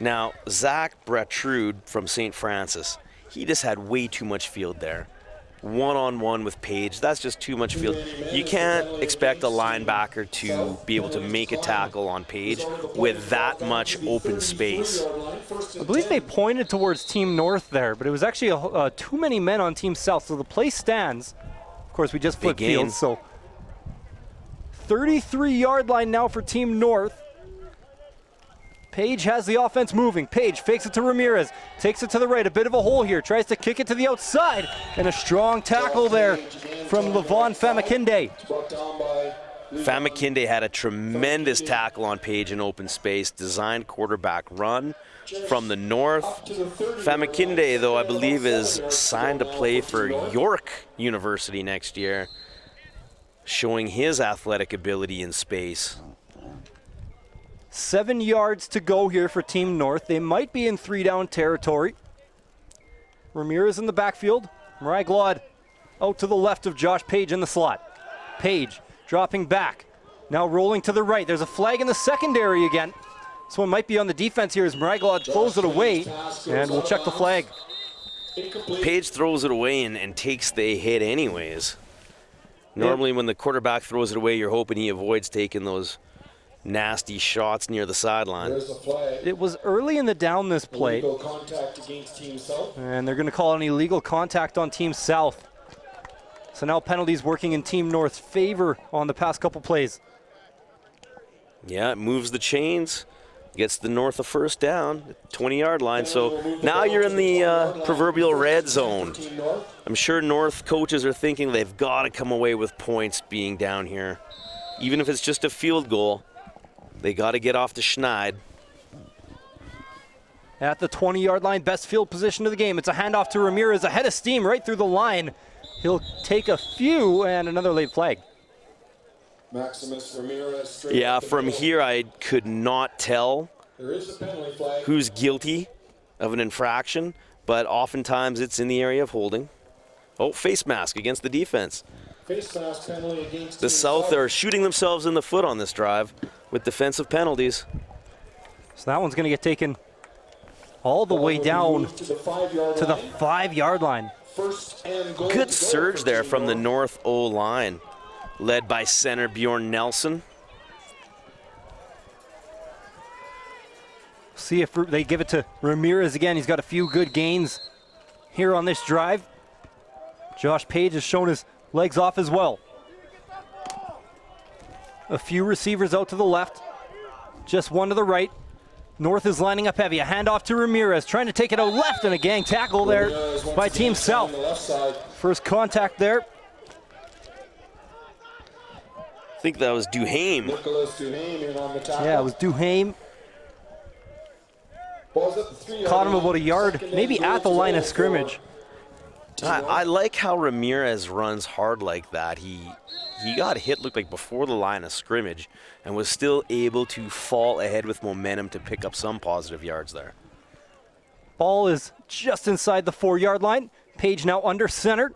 Now, Zach Bratrude from St. Francis, he just had way too much field there. One-on-one with Page, that's just too much field. You can't expect a linebacker to be able to make a tackle on Page with that much open space. I believe they pointed towards Team North there, but it was actually too many men on Team South, so the play stands. Of course, we just flipped fields, so 33-yard line now for Team North. Page has the offense moving. Page fakes it to Ramirez, takes it to the right, a bit of a hole here, tries to kick it to the outside, and a strong tackle there from Levon Famakinde. Famakinde had a tremendous tackle on Page in open space, designed quarterback run from the north. Famakinde, though, I believe is signed to play for York University next year, showing his athletic ability in space. 7 yards to go here for Team North. They might be in 3-down territory. Ramirez in the backfield. MEGlobal out to the left of Josh Page in the slot. Page dropping back. Now rolling to the right. There's a flag in the secondary again. This one might be on the defense here as MEGlobal throws it away, and we'll check the flag. Page throws it away and takes the hit anyways. Normally when the quarterback throws it away, you're hoping he avoids taking those nasty shots near the sideline. It was early in the down this play. And they're going to call an illegal contact on Team South. So now penalties working in Team North's favor on the past couple plays. Yeah, it moves the chains, gets the North a first down, 20-yard line. So now you're in the proverbial red zone. I'm sure North coaches are thinking they've got to come away with points being down here. Even if it's just a field goal, they got to get off the schneid. At the 20-yard line, best field position of the game. It's a handoff to Ramirez, ahead of steam right through the line. He'll take a few, and another late flag. Yeah, from here I could not tell who's guilty of an infraction, but oftentimes it's in the area of holding. Oh, face mask against the defense. The South are shooting themselves in the foot on this drive with defensive penalties. So that one's going to get taken all the way down to the 5-yard line. Good surge there from the North O-line, led by center Bjorn Nelson. See if they give it to Ramirez again. He's got a few good gains here on this drive. Josh Page has shown his legs off as well. A few receivers out to the left, just one to the right. North is lining up heavy. A handoff to Ramirez, trying to take it out left, and a gang tackle there by Team South. First contact there. I think that was Duhame. Yeah, it was Duhame. Ball's at the 3-yard Caught him line. about a yard, Second maybe and goal at the to line go of for scrimmage. I like how Ramirez runs hard like that. He got hit, looked like before the line of scrimmage, and was still able to fall ahead with momentum to pick up some positive yards there. Ball is just inside the 4-yard line. Page now under center.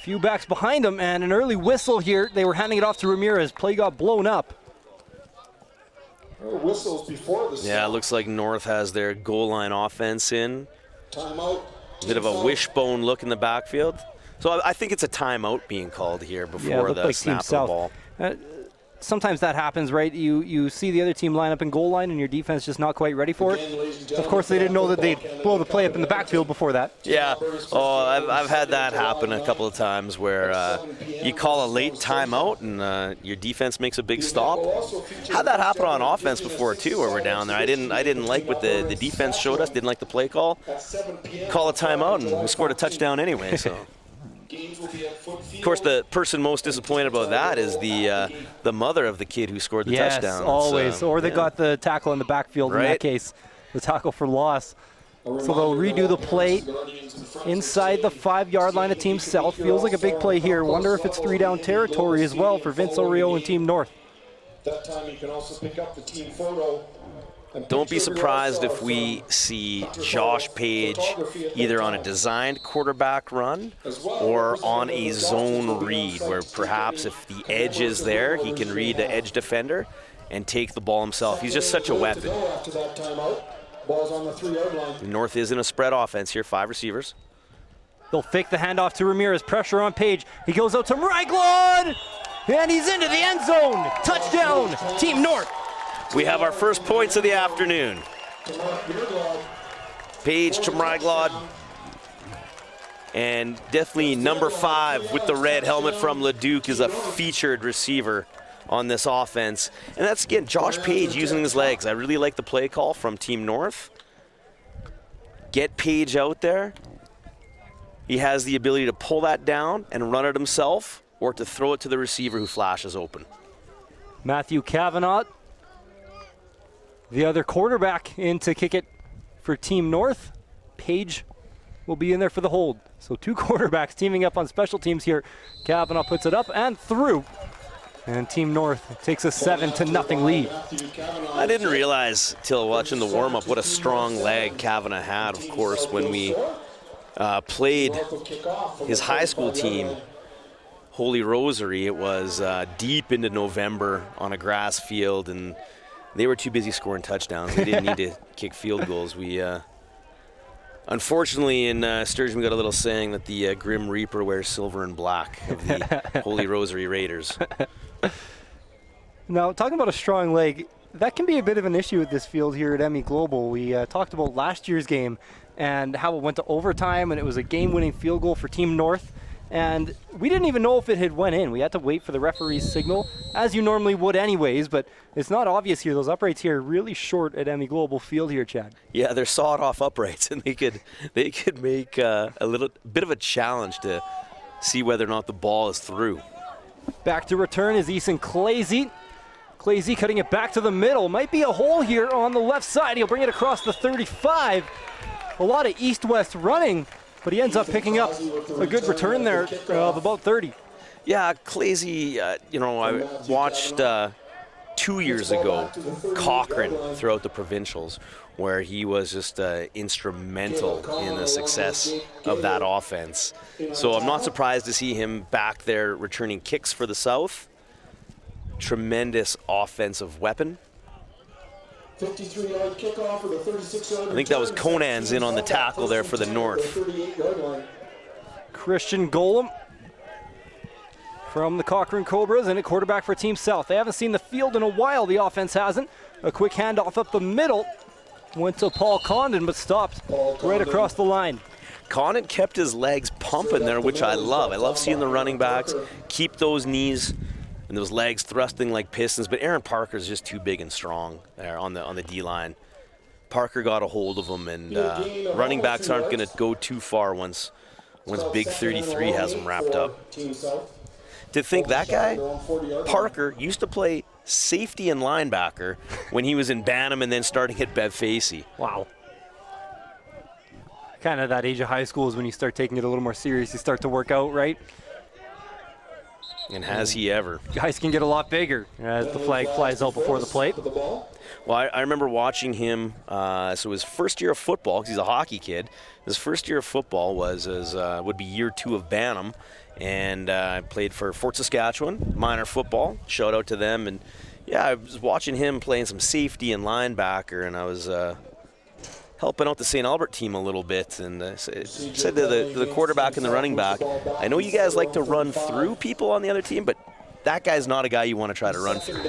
Few backs behind him, and an early whistle here. They were handing it off to Ramirez. Play got blown up. Whistles before the Yeah, it looks like North has their goal line offense in. timeout. Bit of a wishbone look in the backfield. So I think it's a timeout being called here before looked the like Team snap of the South. ball. Sometimes that happens, right? You see the other team line up in goal line and your defense just not quite ready for it. Of course, they didn't know that they'd blow the play up in the backfield before that. Yeah, I've had that happen a couple of times where you call a late timeout and your defense makes a big stop. Had that happen on offense before too, where we're down there. I didn't like what the defense showed us. Didn't like the play call. Call a timeout and we scored a touchdown anyway. So. Of course, the person most disappointed about that is the mother of the kid who scored the touchdown. Yes, always. Or they got the tackle in the backfield in that case, the tackle for loss. So they'll redo the play inside the 5-yard line of Team South. Feels like a big play here. Wonder if it's 3-down territory as well for Vince Oreo and Team North. That time you can also pick up the team photo. Don't be surprised if we see Josh Page either on a designed quarterback run or on a zone read, where perhaps if the edge is there, he can read the edge defender and take the ball himself. He's just such a weapon. After that timeout, ball's on the 3-yard line. North is in a spread offense here, 5 receivers. They'll fake the handoff to Ramirez. Pressure on Page. He goes out to MEGlobal, and he's into the end zone. Touchdown, Team North. We have our first points of the afternoon. Page to MEGlobal. And definitely number 5 with the red helmet from Leduc is a featured receiver on this offense. And that's, again, Josh Page using his legs. I really like the play call from Team North. Get Page out there. He has the ability to pull that down and run it himself, or to throw it to the receiver who flashes open. Matthew Cavanaugh, the other quarterback, in to kick it for Team North. Page will be in there for the hold. So 2 quarterbacks teaming up on special teams here. Cavanaugh puts it up and through. And Team North takes a 7-0 lead. I didn't realize till watching the warm-up what a strong leg Cavanaugh had, of course, when we played his high school team, Holy Rosary. It was deep into November on a grass field, and they were too busy scoring touchdowns. They didn't need to kick field goals. We, unfortunately, in Sturgeon, we got a little saying that the Grim Reaper wears silver and black of the Holy Rosary Raiders. Now, talking about a strong leg, that can be a bit of an issue with this field here at MEGlobal. We talked about last year's game and how it went to overtime, and it was a game-winning field goal for Team North. And we didn't even know if it had went in. We had to wait for the referee's signal, as you normally would anyways, but it's not obvious here. Those uprights here are really short at MEGlobal Field here, Chad. Yeah, they're sawed-off uprights, and they could make a little bit of a challenge to see whether or not the ball is through. Back to return is Eason Clazy. Clazy cutting it back to the middle. Might be a hole here on the left side. He'll bring it across the 35. A lot of east-west running, but he ends up picking up a good return there of about 30. Yeah, Clazy, I watched 2 years ago Cochrane throughout the provincials, where he was just instrumental in the success of that offense. So I'm not surprised to see him back there returning kicks for the South. Tremendous offensive weapon. 53-yard kickoff with a 36-yard. I think that was Conan's in on the tackle there for the North. Christian Golem from the Cochrane Cobras, and a quarterback for Team South. They haven't seen the field in a while, the offense hasn't. A quick handoff up the middle. Went to Paul Condon, but stopped right across the line. Condon kept his legs pumping there, which I love. I love seeing the running backs keep those knees and those legs thrusting like pistons, but Aaron Parker's just too big and strong there on the D-line. Parker got a hold of him, and running backs aren't going to go too far once Big 33 has him wrapped up. To think that guy, Parker, used to play safety and linebacker when he was in Bantam and then starting at Bev Facey. Wow. Kind of that age of high school is when you start taking it a little more serious. You start to work out, right? And has he ever? Guys can get a lot bigger as the flag flies out before the plate. Well, I remember watching him, so his first year of football, because he's a hockey kid, his first year of football would be year 2 of Bantam, and I played for Fort Saskatchewan, minor football, shout out to them, and yeah, I was watching him playing some safety and linebacker, and I was helping out the St. Albert team a little bit, and said to the quarterback and the running back, I know you guys like to run through people on the other team, but that guy's not a guy you want to try to run through.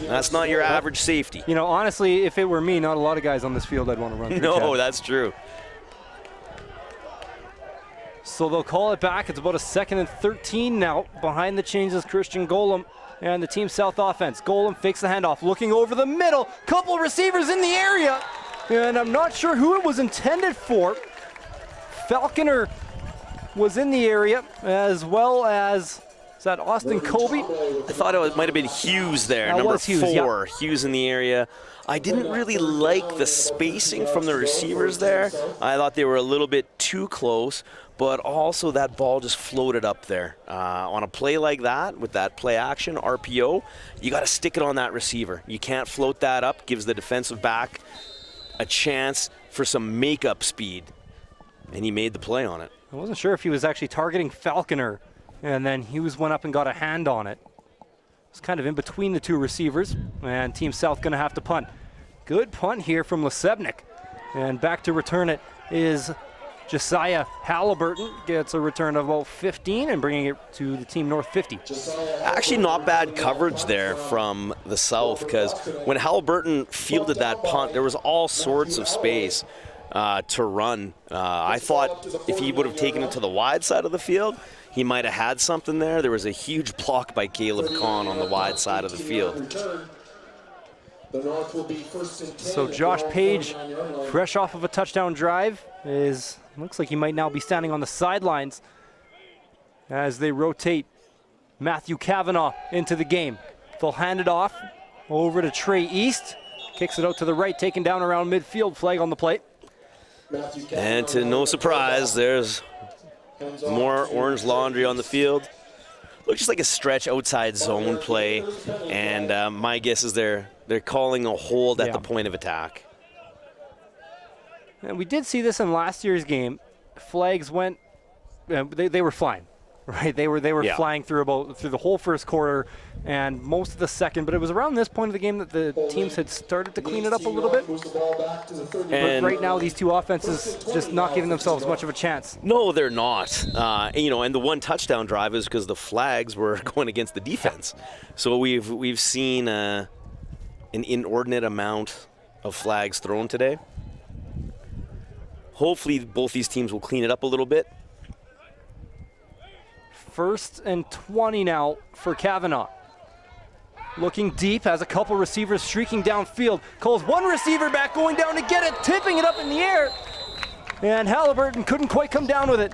That's not your average safety. You know, honestly, if it were me, not a lot of guys on this field I'd want to run through. No, Chad. that's true. So they'll call it back. It's about a 2nd and 13 now. Behind the chains is Christian Golem and the Team South offense. Golem fakes the handoff, looking over the middle. Couple receivers in the area, and I'm not sure who it was intended for. Falconer was in the area, as well as, is that Austin Colby? I thought it might have been Hughes there, That number was Hughes, 4. Yep. Hughes in the area. I didn't really like the spacing from the receivers there. I thought they were a little bit too close, but also that ball just floated up there. On a play like that, with that play action, RPO, you got to stick it on that receiver. You can't float that up. Gives the defensive back a chance for some makeup speed, and he made the play on it. I wasn't sure if he was actually targeting Falconer, and then Hughes went up and got a hand on it. It's kind of in between the two receivers, and Team South going to have to punt. Good punt here from Lesebnik, and back to return it is Josiah Halliburton. Gets a return of about 15 and bringing it to the Team North 50. Actually not bad coverage there from the South, because when Halliburton fielded that punt, there was all sorts of space to run. I thought if he would have taken it to the wide side of the field, he might have had something there. There was a huge block by Caleb Kahn on the wide side of the field. So Josh Page, fresh off of a touchdown drive, looks like he might now be standing on the sidelines as they rotate Matthew Kavanaugh into the game. They'll hand it off over to Trey East. Kicks it out to the right, taken down around midfield, flag on the plate. And to no surprise, there's more orange laundry on the field. Looks just like a stretch outside zone play, and my guess is they're calling a hold at the point of attack. And we did see this in last year's game. Flags went, they were flying, right? They were flying through the whole first quarter and most of the second, but it was around this point of the game that the teams had started to clean it up a little bit. But right now, these two offenses just not giving themselves much of a chance. No, they're not. And the one touchdown drive is because the flags were going against the defense. So we've seen an inordinate amount of flags thrown today. Hopefully, both these teams will clean it up a little bit. 1st and 20 now for Kavanaugh. Looking deep, has a couple receivers streaking downfield. Calls one receiver back, going down to get it, tipping it up in the air. And Halliburton couldn't quite come down with it.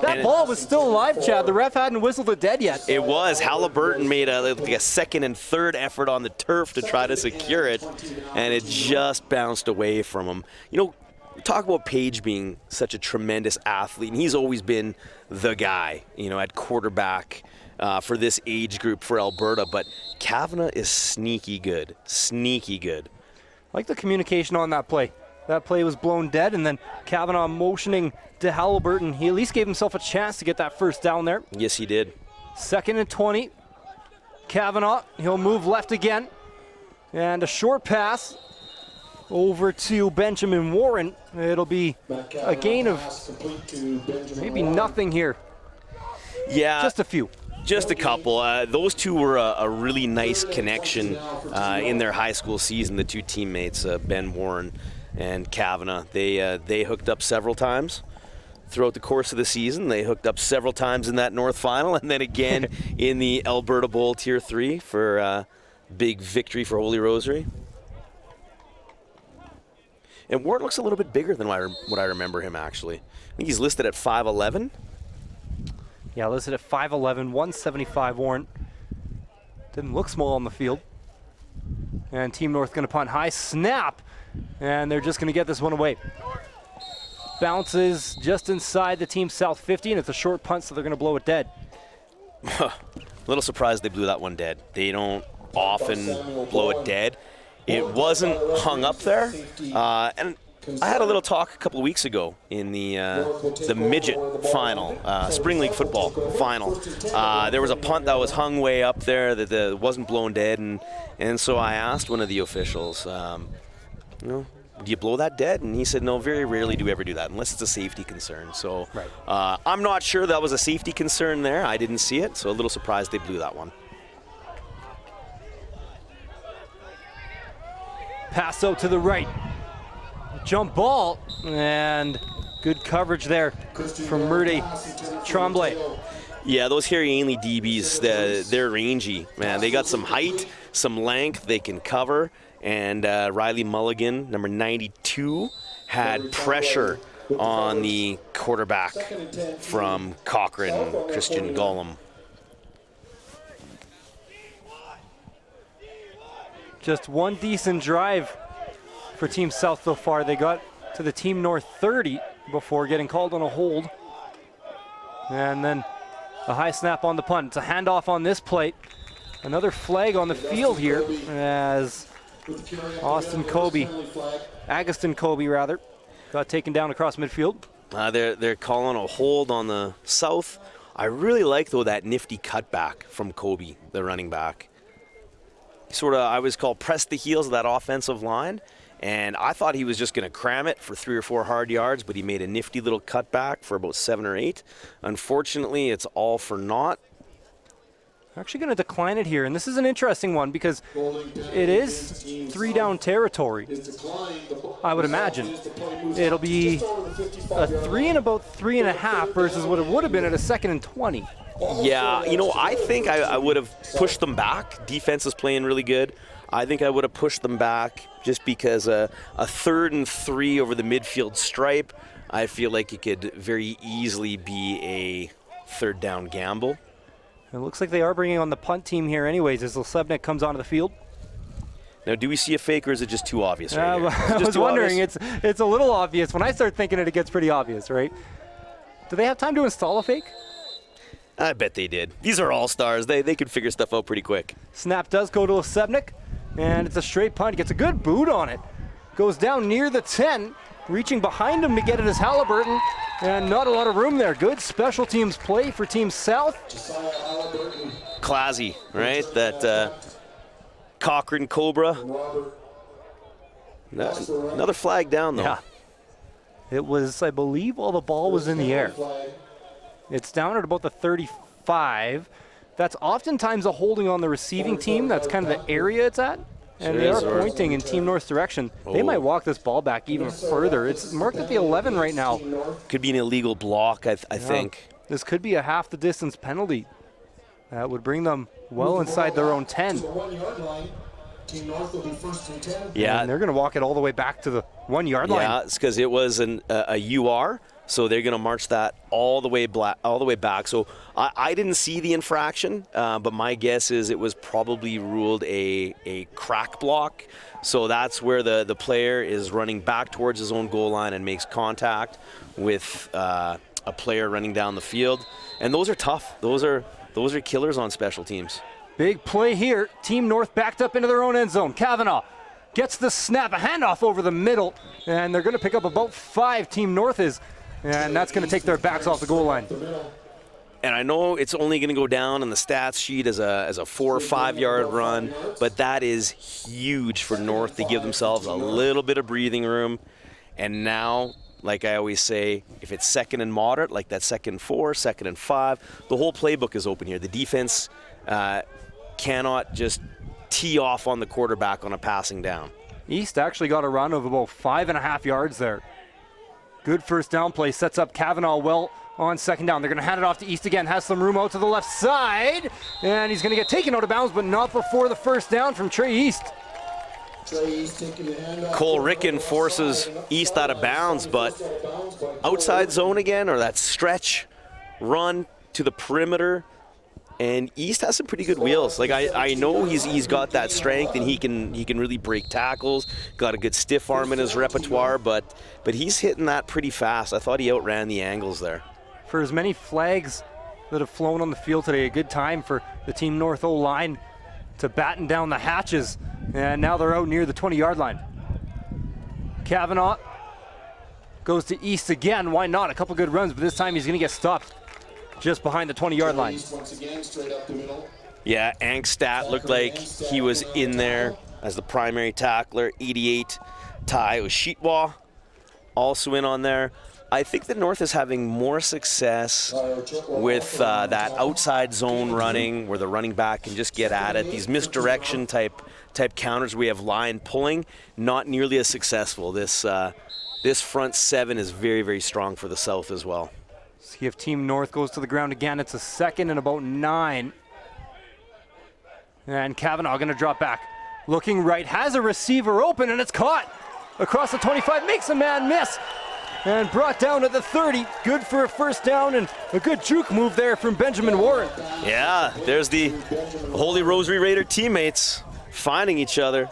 That ball was still alive, Chad. The ref hadn't whistled it dead yet. It was. Halliburton made a second and third effort on the turf to try to secure it, and it just bounced away from him. You know, talk about Page being such a tremendous athlete, and he's always been the guy, at quarterback for this age group for Alberta, but Kavanaugh is sneaky good. I like the communication on that play. That play was blown dead, and then Kavanaugh motioning to Halliburton. He at least gave himself a chance to get that first down there. Yes, he did. 2nd and 20. Kavanaugh, he'll move left again. And a short pass over to Benjamin Warren. It'll be a gain of maybe nothing here. Yeah. Just a few. Just a couple. Those two were a really nice connection in their high school season, the two teammates, Ben Warren and Kavanaugh. They hooked up several times throughout the course of the season. They hooked up several times in that North Final, and then again in the Alberta Bowl Tier 3 for a big victory for Holy Rosary. And Warren looks a little bit bigger than what I remember him, actually. I think he's listed at 5'11". Yeah, listed at 5'11", 175 Warren. Didn't look small on the field. And Team North going to punt. High snap. And they're just going to get this one away. Bounces just inside the Team South 50, and it's a short punt, so they're going to blow it dead. A little surprised they blew that one dead. They don't often blow it dead. It wasn't hung up there. And I had a little talk a couple of weeks ago in the midget final, Spring League football final. There was a punt that was hung way up there that wasn't blown dead, and so I asked one of the officials, do you blow that dead? And he said, no, very rarely do we ever do that, unless it's a safety concern. So I'm not sure that was a safety concern there. I didn't see it, so a little surprised they blew that one. Pass out to the right. Jump ball, and good coverage there from Murdy Tremblay. Yeah, those Harry Ainley DBs, they're rangy, man. They got some height, some length, they can cover. And Riley Mulligan, number 92, had pressure on the quarterback from Cochrane, Christian Gollum. Just one decent drive for Team South so far. They got to the Team North 30 before getting called on a hold. And then a high snap on the punt. It's a handoff on this plate. Another flag on the field here as Agustin Kobe got taken down across midfield. They're calling a hold on the South. I really like, though, that nifty cutback from Kobe, the running back. Sort of, I was called press the heels of that offensive line, and I thought he was just going to cram it for 3 or 4 hard yards, but he made a nifty little cutback for about 7 or 8. Unfortunately, it's all for naught. They're actually going to decline it here, and this is an interesting one because it is 3-down territory, I would imagine. It'll be a 3 and about 3.5 versus what it would have been at a 2nd and 20. Yeah, I think I would have pushed them back. Defense is playing really good. I think I would have pushed them back just because a 3rd and 3 over the midfield stripe, I feel like it could very easily be a 3rd down gamble. It looks like they are bringing on the punt team here anyways as Lacombe comes onto the field. Now, do we see a fake, or is it just too obvious right here? I was wondering. It's a little obvious. When I start thinking it gets pretty obvious, right? Do they have time to install a fake? I bet they did. These are all-stars. They could figure stuff out pretty quick. Snap does go to Lacombe, and it's a straight punt. He gets a good boot on it. Goes down near the 10. Reaching behind him to get it is Halliburton, and not a lot of room there. Good special teams play for Team South. Classy, right? That Cochrane Cobra. Another flag down, though. Yeah. It was, I believe, while the ball was in the air. It's down at about the 35. That's oftentimes a holding on the receiving team. That's kind of the area it's at. And they are pointing in Team North's direction. They might walk this ball back even further. It's marked at the 11 right now. Could be an illegal block, I think. This could be a half the distance penalty. That would bring them well inside their own 10. Yeah. And they're going to walk it all the way back to the 1 yard line. Yeah, it's because it was a UR. So they're going to march that all the way back. So I didn't see the infraction, but my guess is it was probably ruled a crack block. So that's where the player is running back towards his own goal line and makes contact with a player running down the field. And those are tough. Those are killers on special teams. Big play here. Team North backed up into their own end zone. Kavanaugh gets the snap, a handoff over the middle, and they're going to pick up about 5. Team North is. And that's going to take their backs off the goal line. And I know it's only going to go down in the stats sheet as a 4 or 5 yard run, but that is huge for North to give themselves a little bit of breathing room. And now, like I always say, if it's 2nd and moderate, like that 2nd and 4, 2nd and 5, the whole playbook is open here. The defense cannot just tee off on the quarterback on a passing down. East actually got a run of about 5.5 yards there. Good first down play, sets up Kavanaugh well on 2nd down. They're going to hand it off to East again, has some room out to the left side, and he's going to get taken out of bounds, but not before the first down from Trey East. Cole Ricken forces East out of bounds, but outside zone again, or that stretch run to the perimeter, And East has some pretty good wheels. Like I know he's got that strength, and he can really break tackles. Got a good stiff arm in his repertoire, but he's hitting that pretty fast. I thought he outran the angles there. For as many flags that have flown on the field today, a good time for the Team North O-line to batten down the hatches. And now they're out near the 20-yard line. Kavanaugh goes to East again. Why not? A couple good runs, but this time he's going to get stopped just behind the 20-yard line. Yeah, Angstad looked like he was in there as the primary tackler. 88 Ty Oshitwa also in on there. I think the North is having more success with that outside zone running where the running back can just get at it. These misdirection type counters we have line pulling, not nearly as successful. This front seven is very, very strong for the South as well. See if Team North goes to the ground again. It's a 2nd and about 9. And Kavanaugh going to drop back. Looking right, has a receiver open, and it's caught. Across the 25, makes a man miss. And brought down at the 30. Good for a first down, and a good juke move there from Benjamin Warren. Yeah, there's the Holy Rosary Raider teammates finding each other.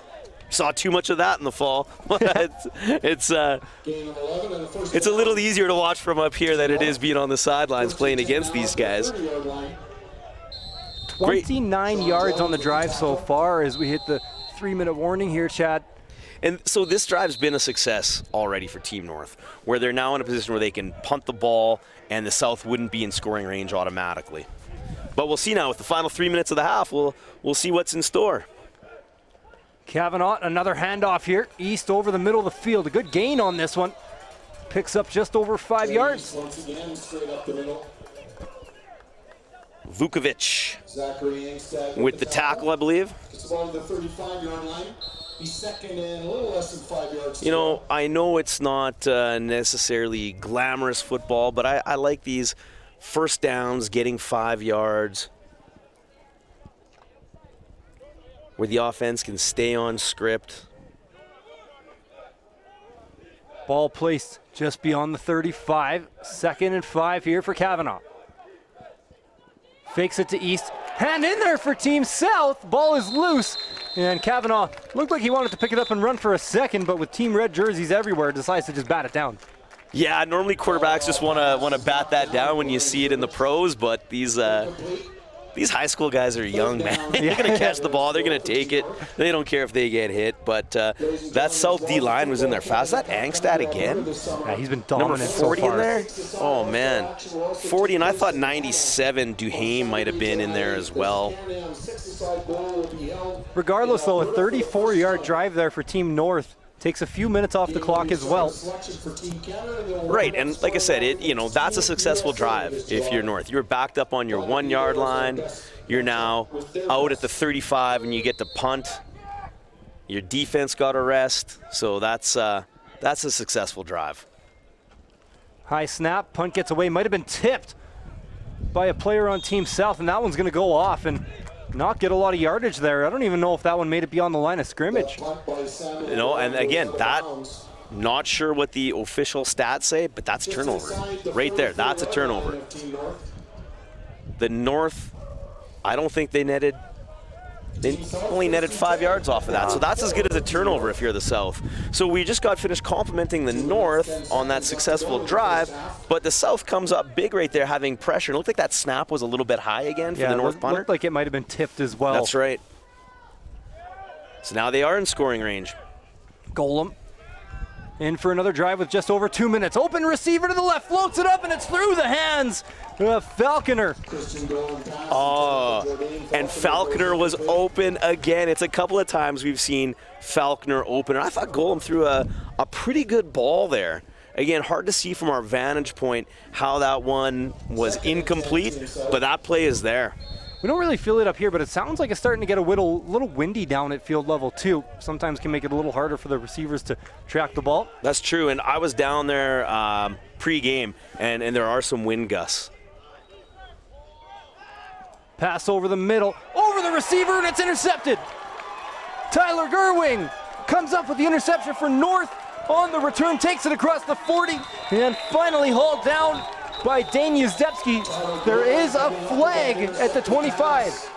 Saw too much of that in the fall. It's a little easier to watch from up here than it is being on the sidelines playing against these guys. 29 yards on the drive so far as we hit the 3-minute warning here, Chad. And so this drive's been a success already for Team North, where they're now in a position where they can punt the ball and the South wouldn't be in scoring range automatically. But we'll see now with the final 3 minutes of the half, we'll see what's in store. Kavanaugh, another handoff here. East over the middle of the field. A good gain on this one. Picks up just over 5 yards. Vukovic with the tackle, I believe. You know, I know it's not necessarily glamorous football, but I like these first downs, getting 5 yards, where the offense can stay on script. Ball placed just beyond the 35. 2nd and 5 here for Kavanaugh. Fakes it to East. Hand in there for Team South. Ball is loose. And Kavanaugh looked like he wanted to pick it up and run for a second, but with Team Red jerseys everywhere, decides to just bat it down. Yeah, normally quarterbacks just want to bat that down when you see it in the pros, but these high school guys are young, man. They're going to catch the ball. They're going to take it. They don't care if they get hit. But that South D line was in there fast. Is that Angstad again? Yeah, he's been dominant Number 40 so far. in there? Oh, man. 40, and I thought 97 Duhame might have been in there as well. Regardless, though, a 34-yard drive there for Team North. Takes a few minutes off the clock as well. Right, and like I said, that's a successful drive if you're North. You're backed up on your 1 yard line. You're now out at the 35, and you get to punt. Your defense got a rest, so that's a successful drive. High snap, punt gets away. Might have been tipped by a player on Team South, and that one's going to go off and not get a lot of yardage there. I don't even know if that one made it beyond the line of scrimmage. And again, not sure what the official stats say, but that's a turnover. Right there, that's a turnover. The North, I don't think they only netted 5 yards off of that. So that's as good as a turnover if you're the South. So we just got finished complimenting the North on that successful drive, but the South comes up big right there having pressure. It looked like that snap was a little bit high again for the North punter. Looked like it might have been tipped as well. That's right. So now they are in scoring range. Golem in for another drive with just over 2 minutes. Open receiver to the left, floats it up, and it's through the hands of Falconer. Oh, and Falconer was open again. It's a couple of times we've seen Falconer open. And I thought Golem threw a pretty good ball there. Again, hard to see from our vantage point how that one was incomplete, but that play is there. We don't really feel it up here, but it sounds like it's starting to get a little windy down at field level too. Sometimes can make it a little harder for the receivers to track the ball. That's true, and I was down there pre-game, and there are some wind gusts. Pass over the middle, over the receiver, and it's intercepted. Tyler Gerwing comes up with the interception for North on the return, takes it across the 40, and finally hauled down by Dane Yuzdepski. There is a flag at the 25.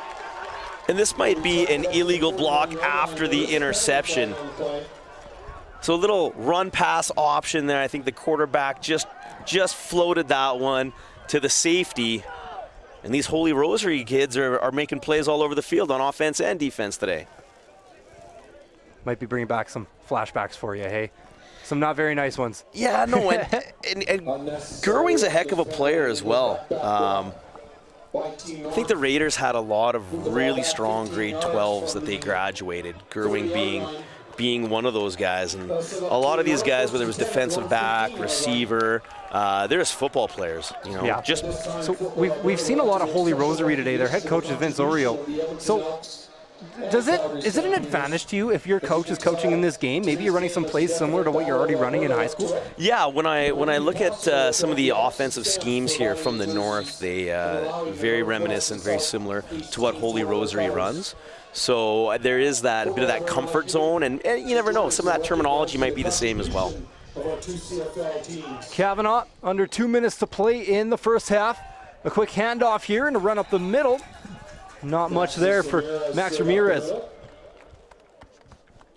And this might be an illegal block after the interception. So a little run pass option there. I think the quarterback just floated that one to the safety. And these Holy Rosary kids are making plays all over the field on offense and defense today. Might be bringing back some flashbacks for you, hey? Some not very nice ones. Yeah, no, and Gerwing's a heck of a player as well. I think the Raiders had a lot of really strong grade 12s that they graduated, Gerwing being one of those guys. And a lot of these guys, whether it was defensive back, receiver, they're just football players. You know, yeah. So we've seen a lot of Holy Rosary today. Their head coach is Vince Oreo. So is it an advantage to you if your coach is coaching in this game? Maybe you're running some plays similar to what you're already running in high school? Yeah, when I look at some of the offensive schemes here from the north, they very reminiscent, very similar to what Holy Rosary runs. So there is that bit of that comfort zone, and you never know, some of that terminology might be the same as well. Kavanaugh, under 2 minutes to play in the first half. A quick handoff here and a run up the middle. Not much there for Max Ramirez.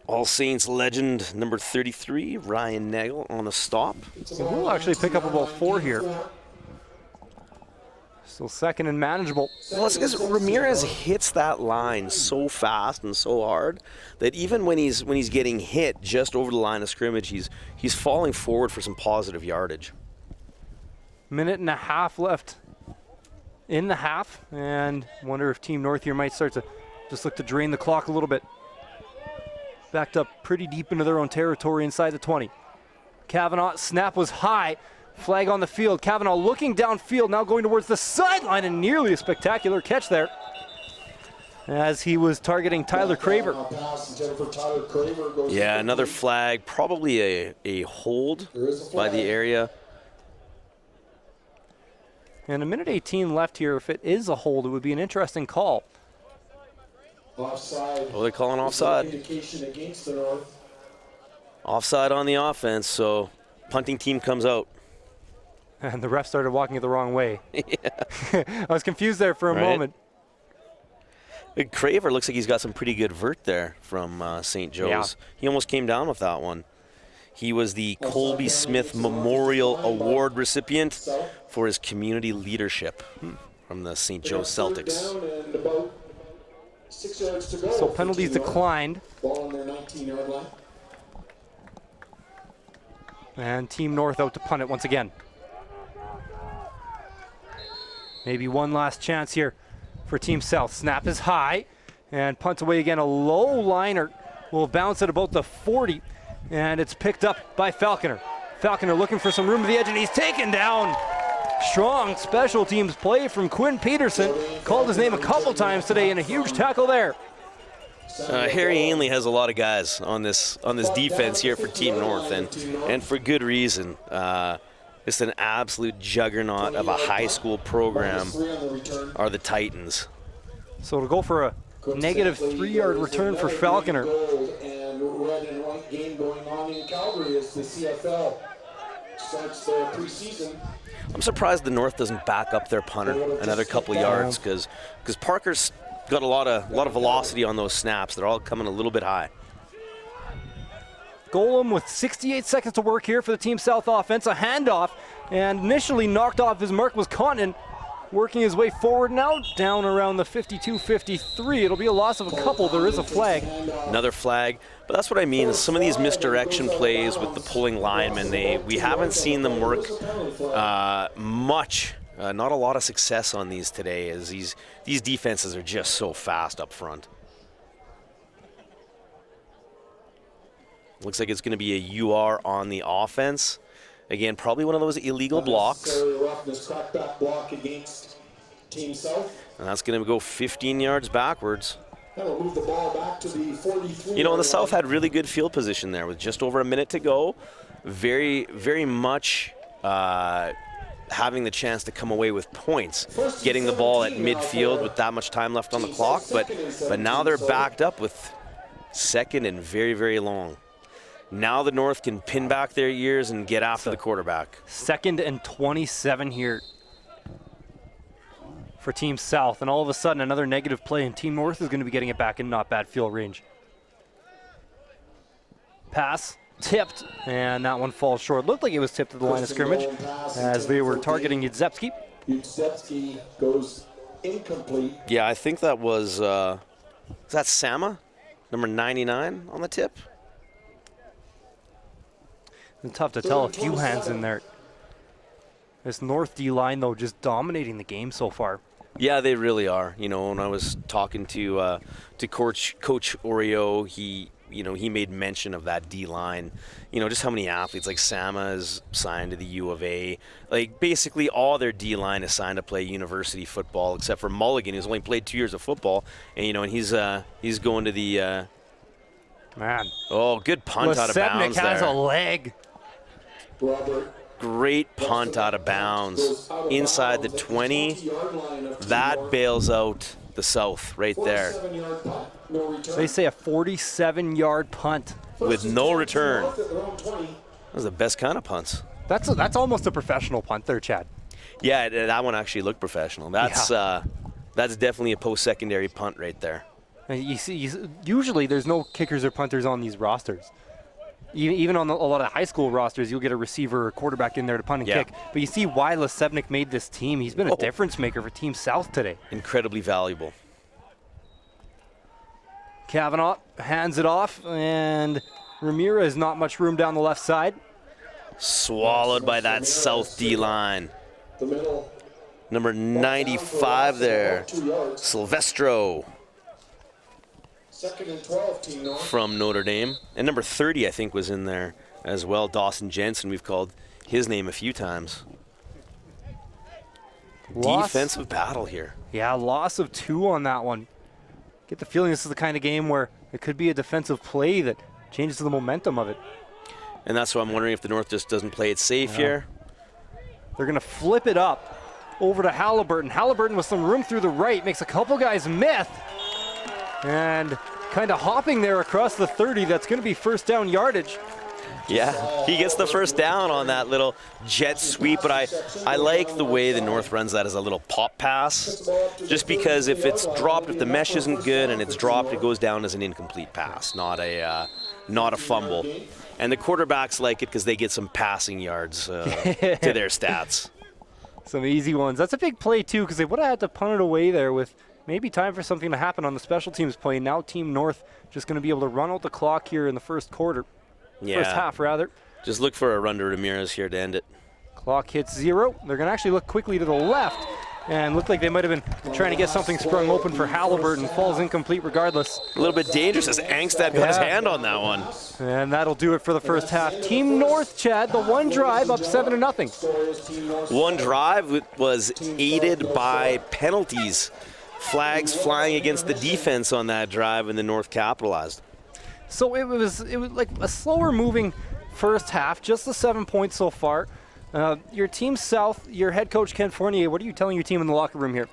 All Saints legend number 33, Ryan Nagel on the stop. So we'll actually pick up about 4 here. Still second and manageable. Well, it's because Ramirez hits that line so fast and so hard that even when he's getting hit just over the line of scrimmage, he's falling forward for some positive yardage. Minute and a half left in the half, and wonder if Team North here might start to just look to drain the clock a little bit. Backed up pretty deep into their own territory inside the 20. Kavanaugh, snap was high. Flag on the field. Kavanaugh looking downfield, now going towards the sideline, and nearly a spectacular catch there as he was targeting Tyler Craver. Yeah, another flag, probably a hold by the area. And a minute 18 left here. If it is a hold, it would be an interesting call. Offside. Oh, they're calling offside. Offside on the offense, so punting team comes out. And the ref started walking it the wrong way. Yeah. I was confused there for a moment. Craver looks like he's got some pretty good vert there from St. Joe's. Yeah. He almost came down with that one. He was the Colby Smith Memorial Award recipient for his community leadership from the St. Joe's Celtics. So penalties declined. And Team North out to punt it once again. Maybe one last chance here for Team South. Snap is high and punt away again. A low liner will bounce at about the 40. And it's picked up by Falconer. Falconer looking for some room to the edge, and he's taken down. Strong special teams play from Quinn Peterson. Called his name a couple times today, and a huge tackle there. Harry Ainley has a lot of guys on this defense here for Team North, and for good reason. It's an absolute juggernaut of a high school program are the Titans. So to go for a negative 3-yard return for Falconer. Red and white game going on in Calgary as the CFL starts the preseason. I'm surprised the North doesn't back up their punter another couple yards because Parker's got a lot of velocity on those snaps. They're all coming a little bit high. Golem with 68 seconds to work here for the Team South offense. A handoff, and initially knocked off his mark was Condon. Working his way forward now, down around the 52-53. It'll be a loss of a couple. There is a flag. Another flag. But that's what I mean. Some of these misdirection plays with the pulling linemen, we haven't seen them work much. Not a lot of success on these today, as these defenses are just so fast up front. Looks like it's going to be a UR on the offense. Again, probably one of those illegal blocks. Block against Team South. And that's going to go 15 yards backwards. That'll move the ball back to the 43. You know, the South had really good field position there with just over a minute to go. Very, very much having the chance to come away with points. Getting the ball at midfield with that much time left on the clock. But now they're backed up with second and very, very long. Now the North can pin back their ears and get after the quarterback. 2nd and 27 here for Team South. And all of a sudden, another negative play, and Team North is going to be getting it back in not bad field range. Pass tipped, and that one falls short. Looked like it was tipped to the line of scrimmage as they were targeting Yudzepski. Yudzepski goes incomplete. Yeah, I think that was, is that Sama? Number 99 on the tip? It's tough to tell. A few hands in there. This North D-line, though, just dominating the game so far. Yeah, they really are. You know, when I was talking to Coach Oreo, he made mention of that D-line. You know, just how many athletes, like Sama is signed to the U of A. Like, basically all their D-line is signed to play university football, except for Mulligan, who's only played 2 years of football. And, you know, and he's going to the... Man. Oh, good punt out of bounds there. has a leg. Great punt out of bounds. Inside the 20. That bails out the South right there. They say a 47-yard punt. With no return. That was the best kind of punts. That's almost a professional punt there, Chad. Yeah, that one actually looked professional. That's definitely a post-secondary punt right there. You see, usually there's no kickers or punters on these rosters. Even on a lot of high school rosters, you'll get a receiver or quarterback in there to punt and kick. But you see why Lacombe made this team. He's been a difference maker for Team South today. Incredibly valuable. Kavanaugh hands it off, and Ramirez not much room down the left side. Swallowed by that South D-line. Number 95 there, Silvestro. 2nd and 12, Team North. From Notre Dame. And number 30, I think, was in there as well. Dawson Jensen, we've called his name a few times. Defensive battle here. Yeah, loss of 2 on that one. Get the feeling this is the kind of game where it could be a defensive play that changes the momentum of it. And that's why I'm wondering if the North just doesn't play it safe here. They're going to flip it up over to Halliburton. Halliburton with some room through the right, makes a couple guys miss. And kind of hopping there across the 30. That's going to be first down yardage. Yeah, he gets the first down on that little jet sweep, but I like the way the North runs that as a little pop pass, just because if it's dropped, if the mesh isn't good and it's dropped, it goes down as an incomplete pass, not a fumble. And the quarterbacks like it because they get some passing yards to their stats. Some easy ones. That's a big play, too, because they would have had to punt it away there with maybe time for something to happen on the special teams play. Now Team North just going to be able to run out the clock here in the first quarter. Yeah. First half, rather. Just look for a run to Ramirez here to end it. Clock hits 0. They're going to actually look quickly to the left and look like they might have been trying to get something sprung open for Halliburton. Falls incomplete regardless. A little bit dangerous as Angstad got his hand on that one. And that'll do it for the first half. Team North, Chad, the one drive up 7-0. One drive was aided by penalties. Flags flying against the defense on that drive, and the North capitalized. So it was like a slower moving first half, just the 7 points so far. Your Team South, your head coach Ken Fournier, what are you telling your team in the locker room here?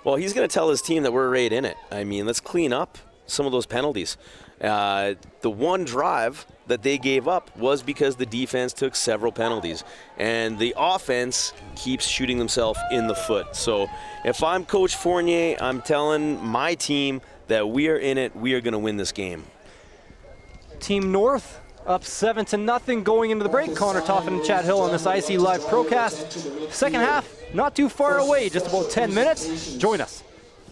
Well, he's going to tell his team that we're right in it. I mean, let's clean up some of those penalties. The one drive that they gave up was because the defense took several penalties, and the offense keeps shooting themselves in the foot. So if I'm Coach Fournier, I'm telling my team that we are in it. We are going to win this game. Team North up 7-0 going into the break. Connor Toffin and Chad Hill on this IC Live Procast. Second half, not too far away, just about 10 minutes. Join us.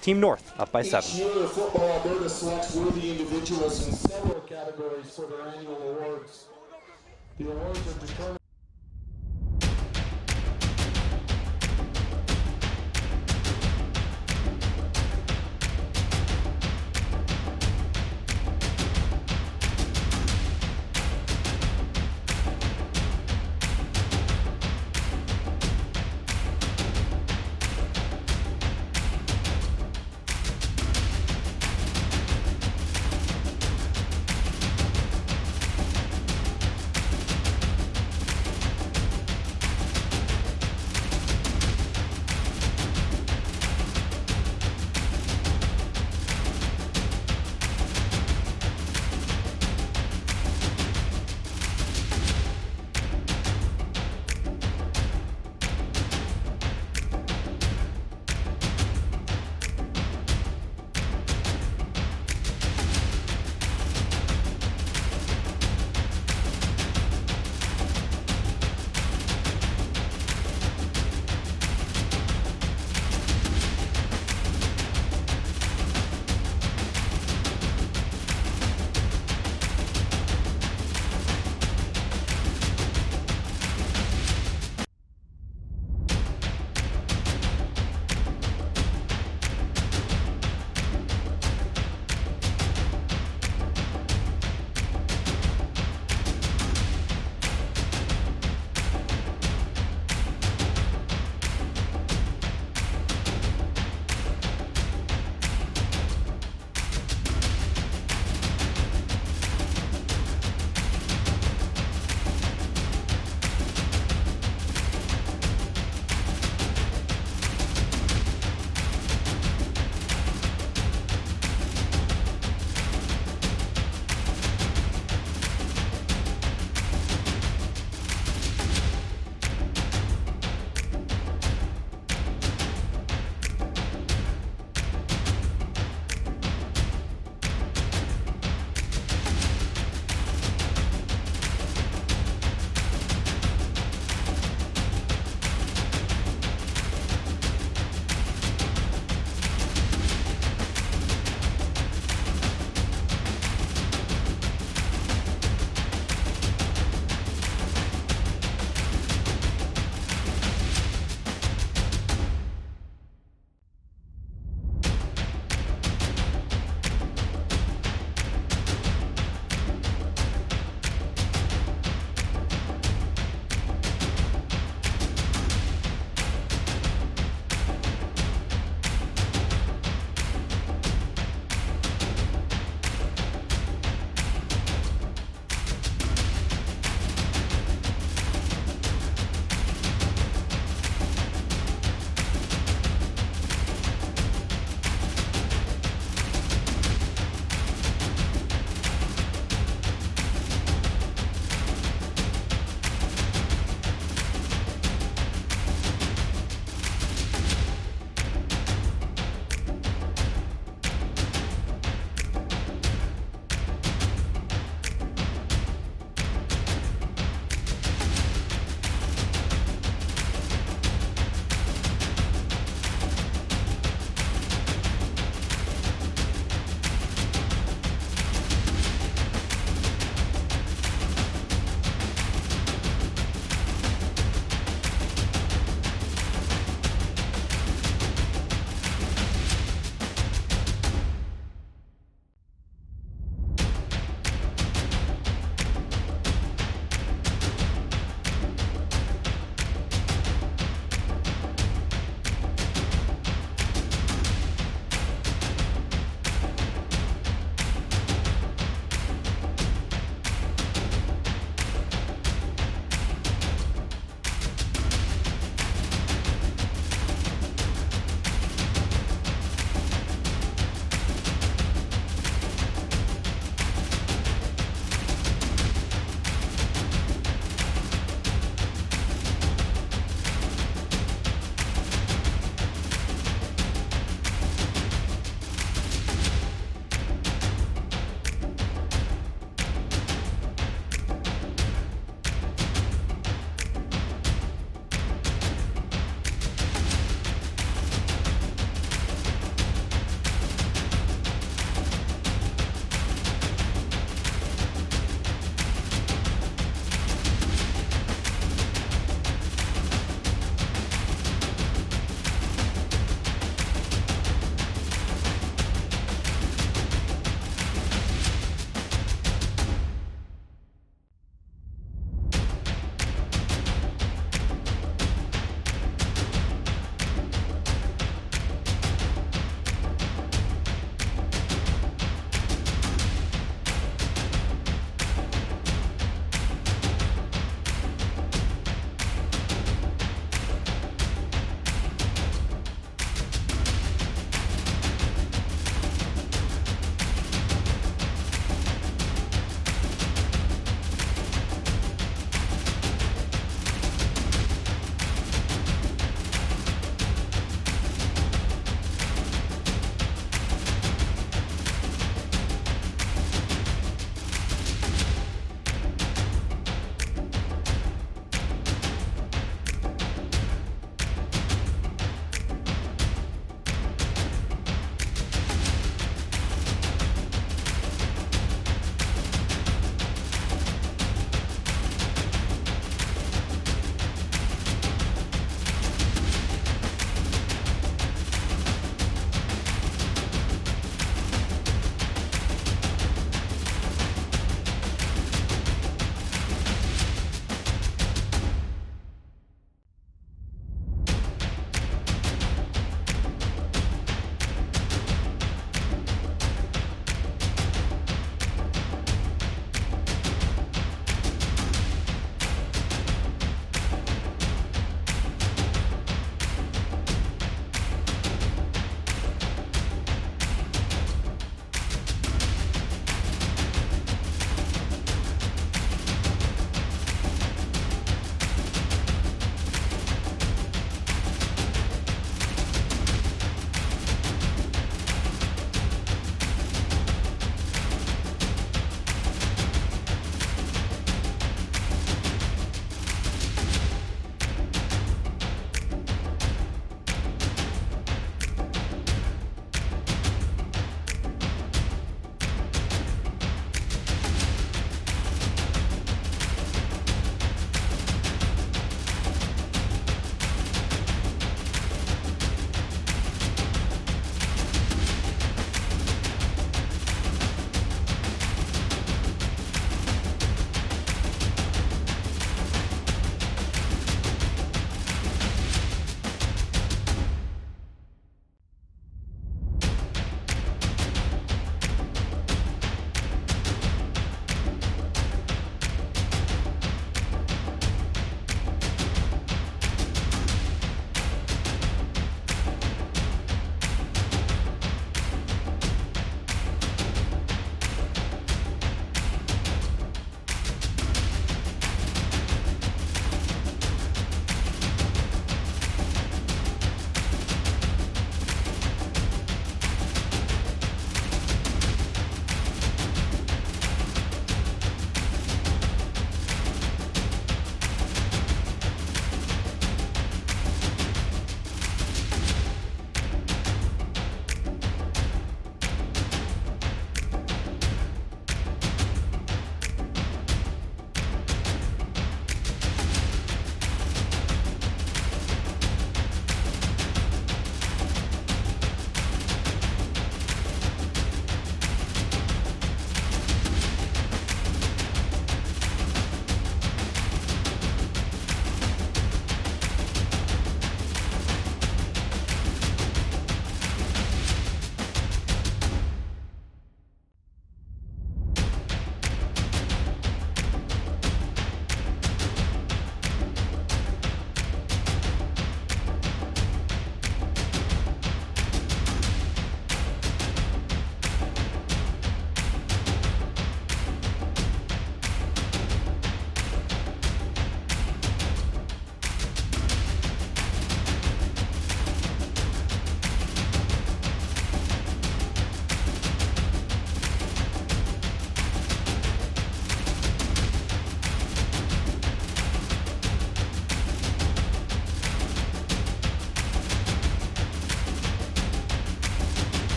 Team North up by 7. Each year, Football Alberta selects worthy individuals in several categories for their annual awards. The awards are determined.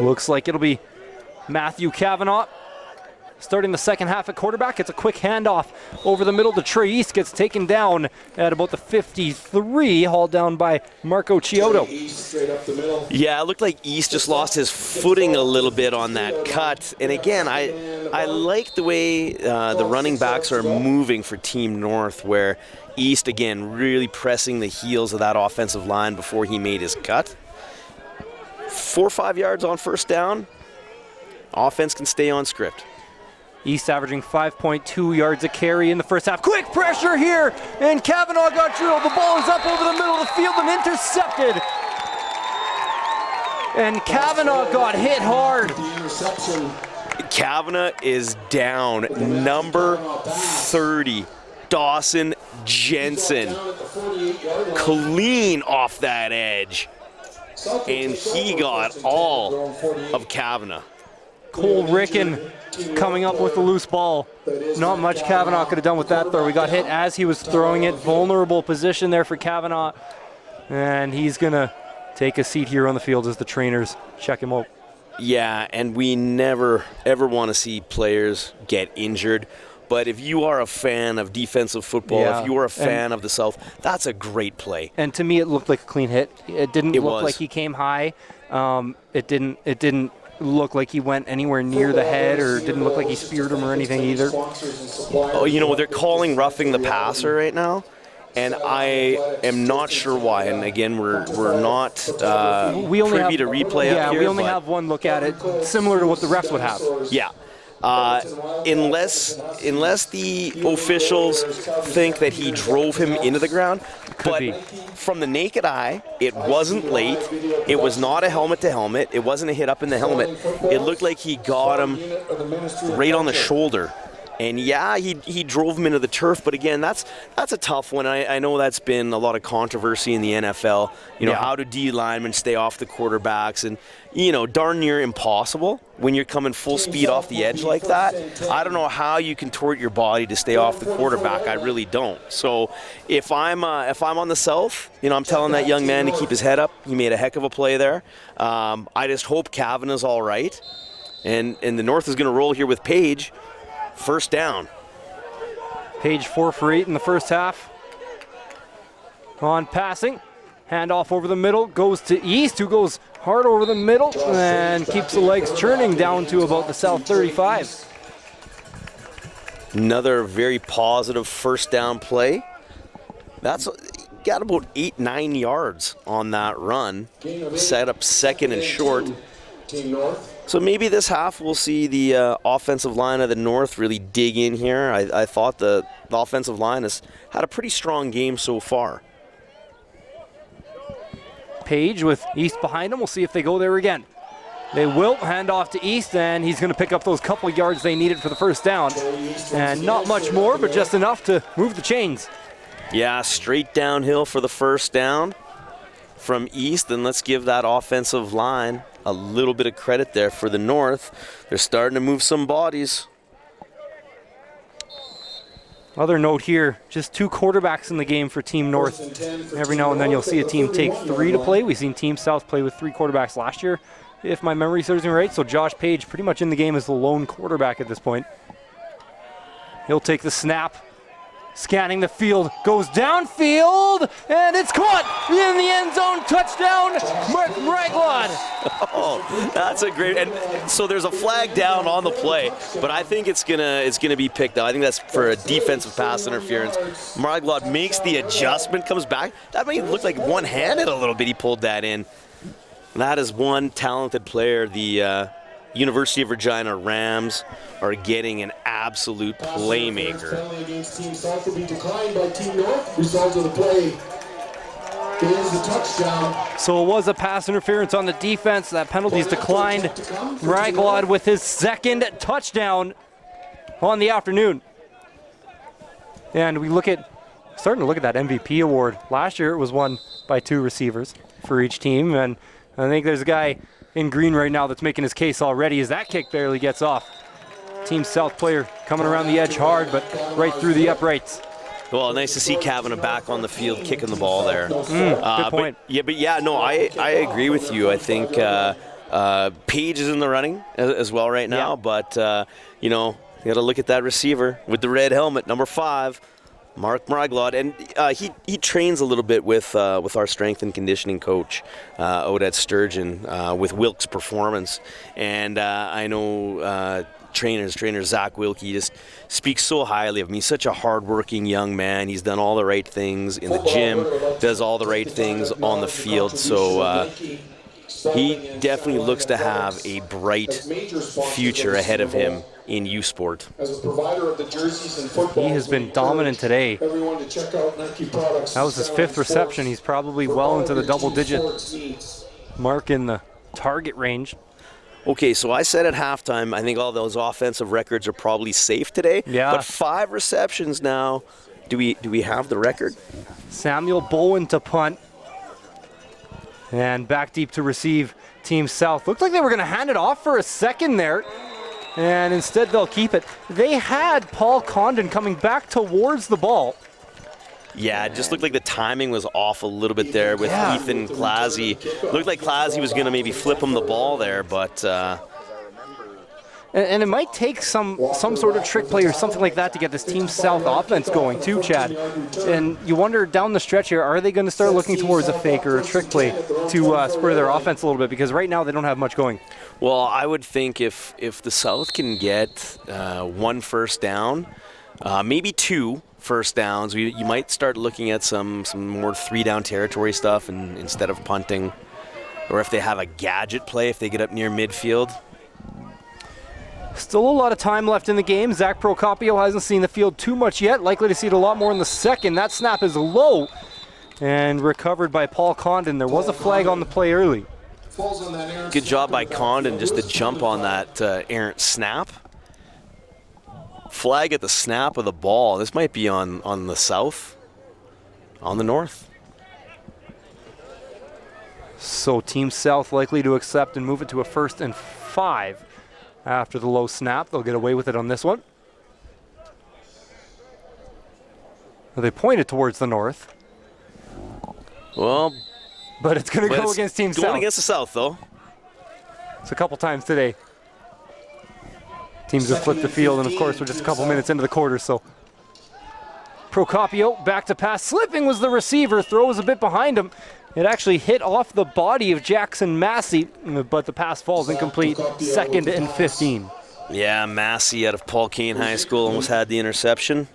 Looks like it'll be Matthew Kavanaugh starting the second half at quarterback. It's a quick handoff over the middle to Trey East. Gets taken down at about the 53, hauled down by Marco Chiodo. Yeah, it looked like East just lost his footing a little bit on that cut. And again, I like the way the running backs are moving for Team North, where East, again, really pressing the heels of that offensive line before he made his cut. 4 or 5 yards on first down. Offense can stay on script. East averaging 5.2 yards a carry in the first half. Quick pressure here, and Kavanaugh got drilled. The ball is up over the middle of the field and intercepted. And Kavanaugh got hit hard. Kavanaugh is down. Number 30, Dawson Jensen. Clean off that edge. And he got all of Kavanaugh. Cole Ricken coming up with the loose ball. Not much Kavanaugh could have done with that throw. He got hit as he was throwing it. Vulnerable position there for Kavanaugh. And he's going to take a seat here on the field as the trainers check him out. Yeah, and we never, ever want to see players get injured. But if you are a fan of defensive football, if you are a fan of the South, that's a great play. And to me, it looked like a clean hit. It didn't look like he came high. It didn't look like he went anywhere near the head, or didn't look like he speared him or anything either. Oh, you know, they're calling roughing the passer right now, and I am not sure why. And again, we're not privy to replay up here. We only have one look at it, similar to what the refs would have. Yeah. Unless the officials think that he drove him into the ground. But from the naked eye, it wasn't late. It was not a helmet-to-helmet. It wasn't a hit up in the helmet. It looked like he got him right on the shoulder. And yeah, he drove him into the turf, but again, that's a tough one. I know that's been a lot of controversy in the NFL. You know, how do D linemen stay off the quarterbacks, and you know, darn near impossible when you're coming full speed off the edge like that. I don't know how you contort your body to stay off the quarterback. I really don't. So if I'm on the South, you know, I'm telling that young man to keep his head up. He made a heck of a play there. I just hope Kavanaugh's all right, and the North is going to roll here with Page. First down. Page 4 for 8 in the first half. On passing. Handoff over the middle. Goes to East, who goes hard over the middle and keeps the legs churning down to about the South 35. Another very positive first down play. That's got about 8-9 yards on that run. Set up second and short. So maybe this half we'll see the offensive line of the North really dig in here. I thought the offensive line has had a pretty strong game so far. Page with East behind him. We'll see if they go there again. They will. Hand off to East, and he's going to pick up those couple yards they needed for the first down. And not much more, but just enough to move the chains. Yeah, straight downhill for the first down from East, and let's give that offensive line a little bit of credit there for the North. They're starting to move some bodies. Other note here, just 2 quarterbacks in the game for Team North. Every now and then you'll see a team take 3 to play. We've seen Team South play with 3 quarterbacks last year, if my memory serves me right. So Josh Page pretty much in the game as the lone quarterback at this point. He'll take the snap. Scanning the field, goes downfield, and it's caught in the end zone. Touchdown, Mark Raglod. Oh, that's a great. And so there's a flag down on the play, but I think it's gonna be picked up. I think that's for a defensive pass interference. Raglod makes the adjustment, comes back. That may look like one-handed a little bit. He pulled that in. That is one talented player. The University of Regina Rams are getting an absolute playmaker. So it was a pass interference on the defense. That penalty's declined. Raglod with his second touchdown on the afternoon. And we starting to look at that MVP award. Last year it was won by 2 receivers for each team, and I think there's a guy in green right now that's making his case already as that kick barely gets off. Team South player coming around the edge hard, but right through the uprights. Well, nice to see Kavanaugh back on the field kicking the ball there. Good point. I agree with you. I think Page is in the running as well right now, but, you know, you got to look at that receiver with the red helmet, number 5, Mark MEGlobal, and he trains a little bit with our strength and conditioning coach out at Sturgeon with Wilkes Performance, and I know trainer Zach Wilkie just speaks so highly of him. He's such a hardworking young man. He's done all the right things in the gym, does all the right things on the field, so he definitely looks to have a bright future ahead of him in U Sport. He has been dominant today. That was his 5th reception. He's probably well into the double-digit mark in the target range. Okay, so I said at halftime, I think all those offensive records are probably safe today. Yeah. But 5 receptions now. Do we have the record? Samuel Bowen to punt. And back deep to receive Team South. Looked like they were going to hand it off for a second there. And instead they'll keep it. They had Paul Condon coming back towards the ball. Yeah, it just looked like the timing was off a little bit there with Ethan Clazy. Looked like Clazy was going to maybe flip him the ball there, but... And it might take some sort of trick play or something like that to get this Team South offense going too, Chad. And you wonder down the stretch here, are they going to start looking towards a fake or a trick play to spur their offense a little bit? Because right now they don't have much going. Well, I would think if the South can get 1 first down, maybe 2 first downs, you might start looking at some more 3-down territory stuff and instead of punting. Or if they have a gadget play, if they get up near midfield. Still a lot of time left in the game. Zach Procopio hasn't seen the field too much yet. Likely to see it a lot more in the second. That snap is low and recovered by Paul Condon. There was a flag on the play early. Good job by Condon just to jump on that errant snap. Flag at the snap of the ball. This might be on the South, on the North. So Team South likely to accept and move it to a 1st and 5. After the low snap, they'll get away with it on this one. They pointed towards the north. Well, but it's going to go against Team South. Going against the South, though. It's a couple times today. Teams have flipped the field, and of course, we're just a couple minutes into the quarter, so. Procopio back to pass. Slipping was the receiver. Throw was a bit behind him. It actually hit off the body of Jackson Massey, but the pass falls incomplete. 2nd and 15. Yeah, Massey out of Paul Kane High School almost had the interception.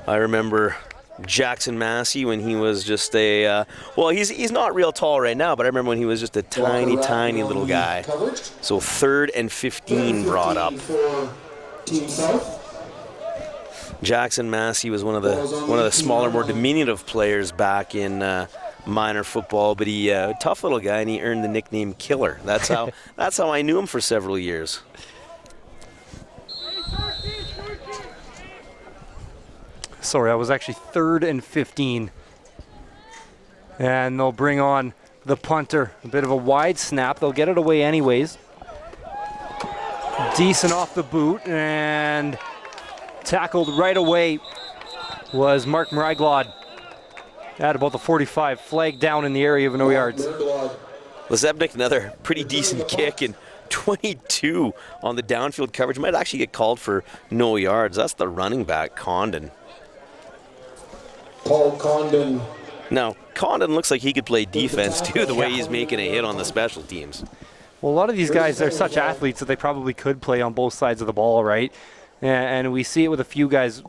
I remember Jackson Massey when he was just a, well, he's not real tall right now, but I remember when he was just a tiny little guy. So 3rd and 15 brought up. Jackson Massey was one of the smaller, more diminutive players back in minor football, but he tough little guy, and he earned the nickname Killer. That's how I knew him for several years. Sorry, that was actually 3rd and 15. And they'll bring on the punter. A bit of a wide snap. They'll get it away anyways. Decent off the boot, and tackled right away was Mark MEGlobal at about the 45. Flag down in the area of no yards. Lezebnik, another pretty decent kick, and 22 on the downfield coverage. Might actually get called for no yards. That's the running back, Condon. Paul Condon. Now, Condon looks like he could play defense, too, the way he's making a hit on the special teams. Well, a lot of these guys are such athletes that they probably could play on both sides of the ball, right? And we see it with a few guys.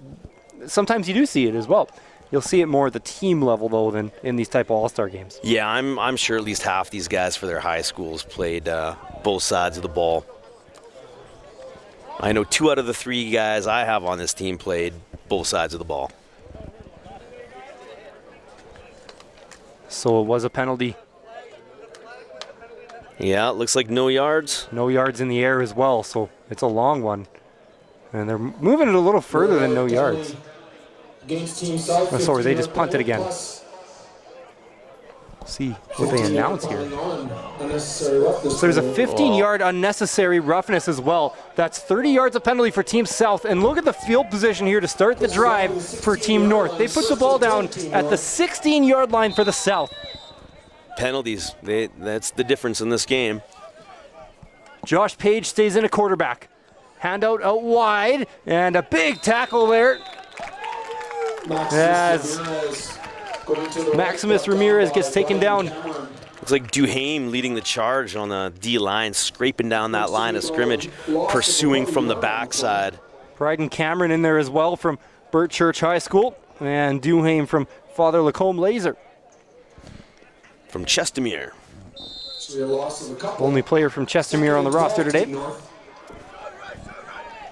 Sometimes you do see it as well. You'll see it more at the team level, though, than in these type of all-star games. Yeah, I'm sure at least half these guys for their high schools played both sides of the ball. I know 2 out of the 3 guys I have on this team played both sides of the ball. So it was a penalty. Yeah, it looks like no yards. No yards in the air as well, so it's a long one. And they're moving it a little further than no yards. Oh, sorry, they just punted again. See what they announce here. So there's a 15-yard unnecessary roughness as well. That's 30 yards of penalty for Team South. And look at the field position here to start the drive for Team North. They put the ball down at the 16-yard line for the South. Penalties, that's the difference in this game. Josh Page stays in a quarterback. Handout out wide, and a big tackle there. As Maximus Ramirez gets taken down. Looks like Duhame leading the charge on the D-line, scraping down that line of scrimmage, pursuing from the backside. Bryden Cameron in there as well from Burt Church High School, and Duhame from Father Lacombe Laser. From Chestermere. Only player from Chestermere on the roster today.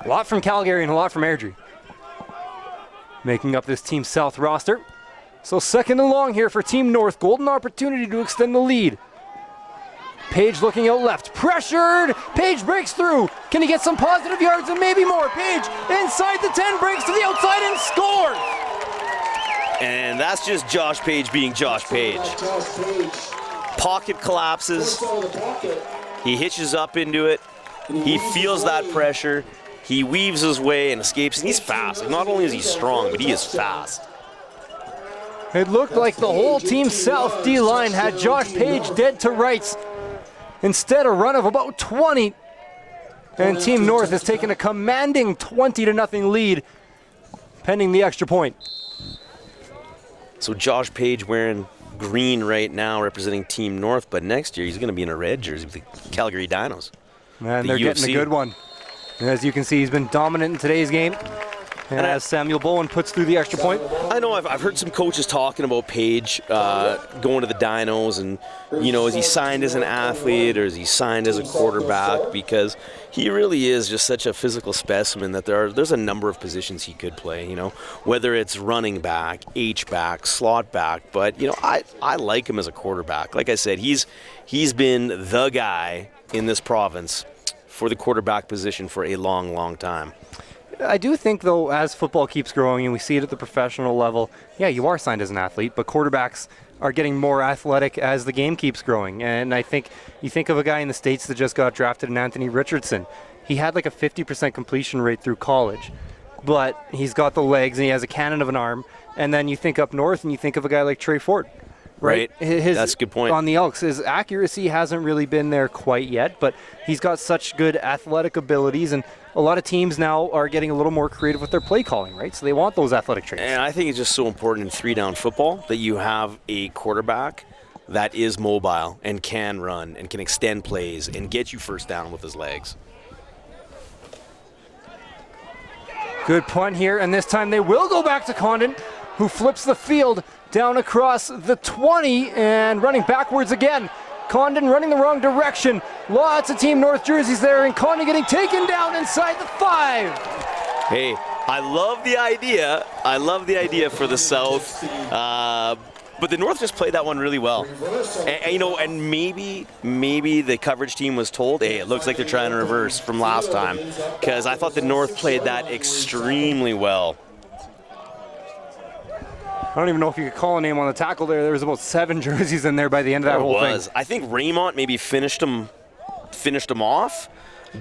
A lot from Calgary and a lot from Airdrie, making up this Team South roster. So second and long here for Team North. Golden opportunity to extend the lead. Page looking out left. Pressured. Page breaks through. Can he get some positive yards and maybe more? Page inside the 10, breaks to the outside and scores. And that's just Josh Page being Josh Page. Pocket collapses. He hitches up into it. He feels that pressure. He weaves his way and escapes. And he's fast. Not only is he strong, but he is fast. It looked like the whole Team South D-line had Josh Page dead to rights. Instead, a run of about 20. And Team North has taken a commanding 20-0 lead, pending the extra point. So Josh Page wearing green right now, representing Team North, but next year he's going to be in a red jersey with the Calgary Dinos. And they're getting a good one. And as you can see, he's been dominant in today's game. And as Samuel Bowen puts through the extra point. I know I've heard some coaches talking about Page going to the Dinos, and is he signed as an athlete or is he signed as a quarterback? Because he really is just such a physical specimen that there's a number of positions he could play. Whether it's running back, H-back, slot back. But I like him as a quarterback. Like I said, he's been the guy in this province for the quarterback position for a long, long time. I do think, though, as football keeps growing and we see it at the professional level, yeah, you are signed as an athlete, but quarterbacks are getting more athletic as the game keeps growing. And I think you think of a guy in the States that just got drafted, in Anthony Richardson. He had like a 50% completion rate through college, but he's got the legs and he has a cannon of an arm. And then you think up north and you think of a guy like Trey Ford. Right. That's a good point. On the Elks, his accuracy hasn't really been there quite yet, but he's got such good athletic abilities, and a lot of teams now are getting a little more creative with their play calling, right? So they want those athletic traits. And I think it's just so important in three-down football that you have a quarterback that is mobile and can run and can extend plays and get you first down with his legs. Good punt here, and this time they will go back to Condon, who flips the field down across the 20 and running backwards again. Condon running the wrong direction. Lots of Team North jerseys there, and Condon getting taken down inside the 5. Hey, I love the idea. I love the idea for the South. But the North just played that one really well. And maybe the coverage team was told, hey, it looks like they're trying to reverse from last time. Because I thought the North played that extremely well. I don't even know if you could call a name on the tackle there. There was about 7 jerseys in there by the end of that whole thing. I think Raymont maybe finished him off,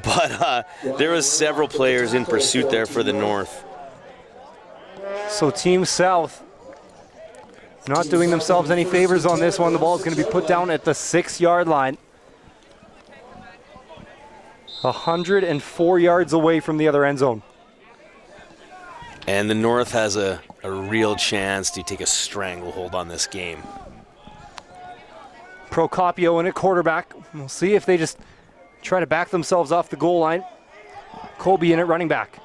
but there was several players in pursuit there for the North. So Team South not doing themselves any favors on this one. The ball is going to be put down at the 6-yard line. 104 yards away from the other end zone. And the North has a real chance to take a stranglehold on this game. Procopio in at quarterback. We'll see if they just try to back themselves off the goal line. Colby in at running back.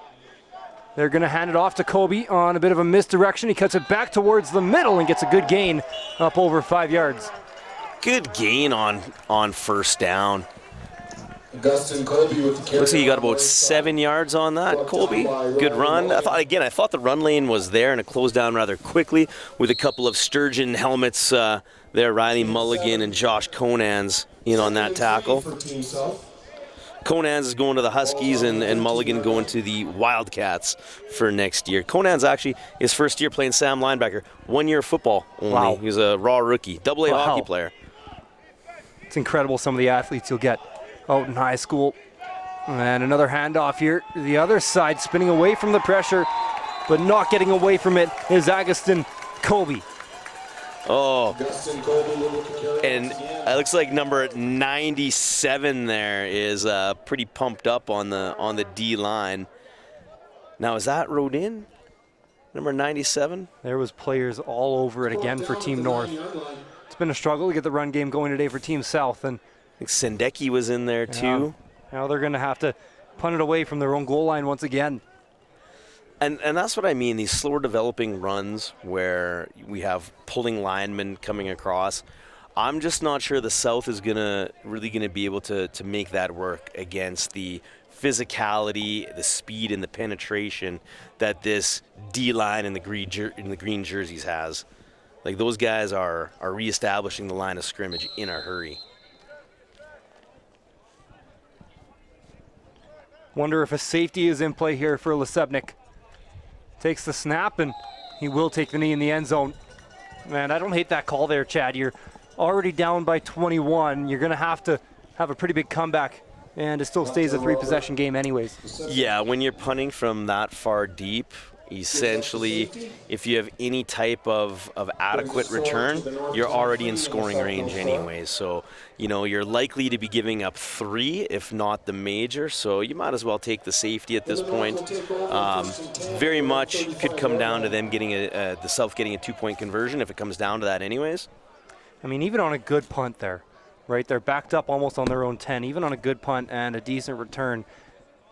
They're going to hand it off to Colby on a bit of a misdirection. He cuts it back towards the middle and gets a good gain up over 5 yards. Good gain on first down. Augustin Colby with the carry. Looks like you got about 7 yards on that, Colby. Good run. I thought the run lane was there, and it closed down rather quickly with a couple of Sturgeon helmets there. Riley Mulligan and Josh Conans in on that tackle. Conans is going to the Huskies, and Mulligan going to the Wildcats for next year. Conans actually his first year playing Sam linebacker. 1 year of football only. Wow. He was a raw rookie. AA hockey player. It's incredible some of the athletes you'll get out in high school. And another handoff here. The other side spinning away from the pressure, but not getting away from it is Augustin Colby. Oh, and it looks like number 97 there is pretty pumped up on the D line. Now, is that Rodin? Number 97? There was players all over it again for Team North. It's been a struggle to get the run game going today for Team South. And I think Sendeki was in there too. Now they're going to have to punt it away from their own goal line once again. And that's what I mean, these slower developing runs where we have pulling linemen coming across. I'm just not sure the South is really gonna be able to make that work against the physicality, the speed, and the penetration that this D line in the green jerseys has. Like, those guys are reestablishing the line of scrimmage in a hurry. Wonder if a safety is in play here for Lesebnik. Takes the snap, and he will take the knee in the end zone. Man, I don't hate that call there, Chad. You're already down by 21. You're going to have a pretty big comeback, and it still stays a 3-possession game anyways. Yeah, when you're punting from that far deep, essentially, if you have any type of adequate return, you're already in scoring range anyways. So, you're likely to be giving up 3, if not the major. So you might as well take the safety at this point. Very much could come down to them getting the South getting a 2-point conversion if it comes down to that anyways. I mean, even on a good punt there, right? They're backed up almost on their own 10. Even on a good punt and a decent return,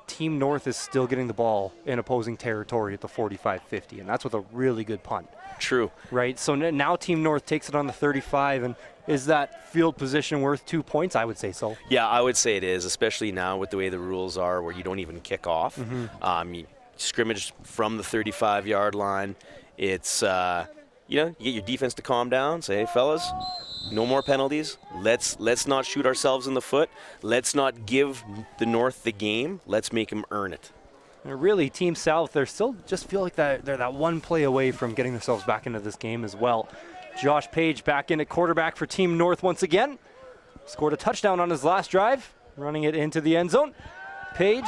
Team North is still getting the ball in opposing territory at the 45-50, and that's with a really good punt. True. Right, so now Team North takes it on the 35, and is that field position worth 2 points? I would say so. Yeah, I would say it is, especially now with the way the rules are where you don't even kick off. You scrimmage from the 35-yard line. It's, you get your defense to calm down, say, hey, fellas, no more penalties. Let's not shoot ourselves in the foot. Let's not give the North the game. Let's make them earn it. And really, Team South, they're still just feel like they're that one play away from getting themselves back into this game as well. Josh Page back in at quarterback for Team North once again. Scored a touchdown on his last drive, running it into the end zone. Page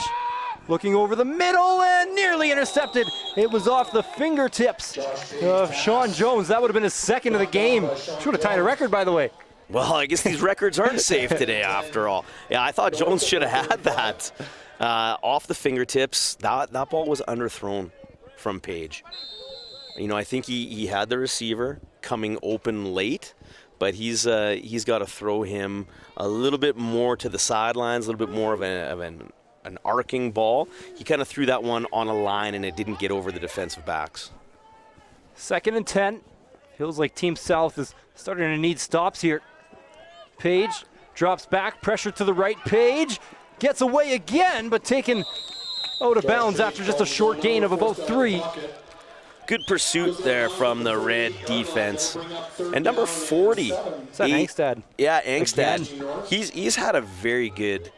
looking over the middle and nearly intercepted. It was off the fingertips of Sean Jones. That would have been his second of the game. Should have tied a record, by the way. Well, I guess these records aren't safe today after all. Yeah, I thought Jones should have had that. Off the fingertips, that ball was underthrown from Page. I think he had the receiver coming open late, but he's got to throw him a little bit more to the sidelines, a little bit more of an arcing ball. He kind of threw that one on a line, and it didn't get over the defensive backs. 2nd and 10. Feels like Team South is starting to need stops here. Page drops back, pressure to the right. Page gets away again, but taken out of bounds after just a short gain of about 3. Good pursuit there from the red defense. And number 40. Is that Angstad? Yeah, Angstad. He's had a very good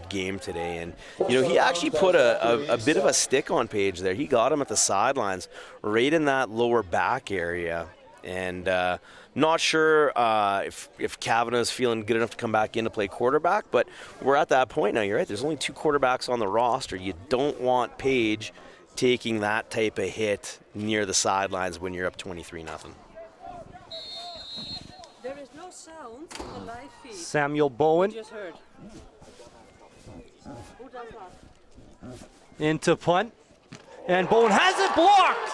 game today. And, he actually put a bit of a stick on Page there. He got him at the sidelines, right in that lower back area. And not sure if Kavanaugh's feeling good enough to come back in to play quarterback, but we're at that point now. You're right. There's only 2 quarterbacks on the roster. You don't want Page taking that type of hit near the sidelines when you're up 23-0. There is no sound on the live feed. Samuel Bowen Just heard. Who does that? into punt, and Bowen has it blocked.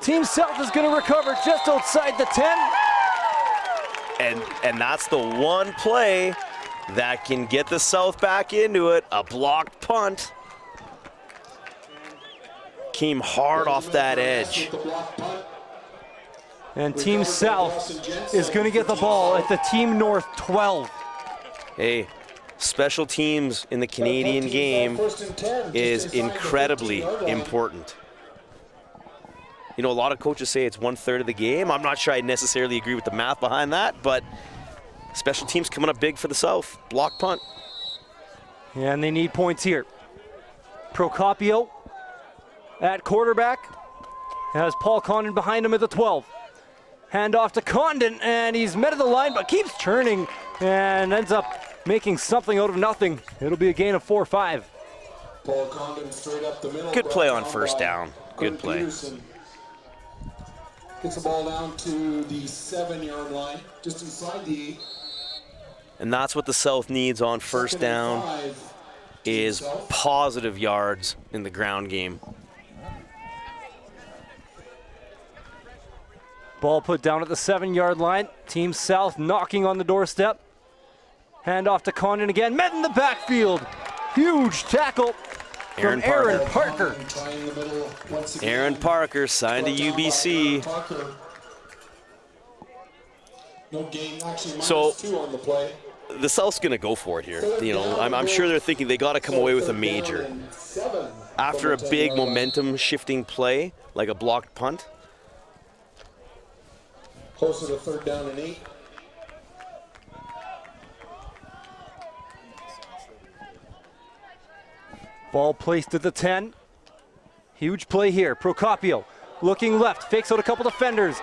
Team South is going to recover just outside the 10. And that's the one play that can get the South back into it. A blocked punt. Came hard off that edge. And Team South is going to get the ball at the Team North 12. Hey, special teams in the Canadian game is incredibly important. A lot of coaches say it's 1/3 of the game. I'm not sure I necessarily agree with the math behind that, but special teams coming up big for the South. Block punt. And they need points here. Procopio at quarterback has Paul Condon behind him at the 12. Hand off to Condon, and he's met at the line, but keeps turning and ends up making something out of nothing. It'll be a gain of 4 or 5. Good play on first down. Good play. Gets the ball down to the 7-yard line, just inside the 8. And that's what the South needs on first down, is positive yards in the ground game. Ball put down at the 7-yard line. Team South knocking on the doorstep. Hand off to Condon again. Met in the backfield. Huge tackle from Aaron Parker. Aaron Parker signed to UBC. So the South's going to go for it here. You know, I'm sure they're thinking they got to come away with a major. After a big momentum shifting play, like a blocked punt. Closer to 3rd down and 8. Ball placed at the 10. Huge play here. Procopio looking left, fakes out a couple defenders.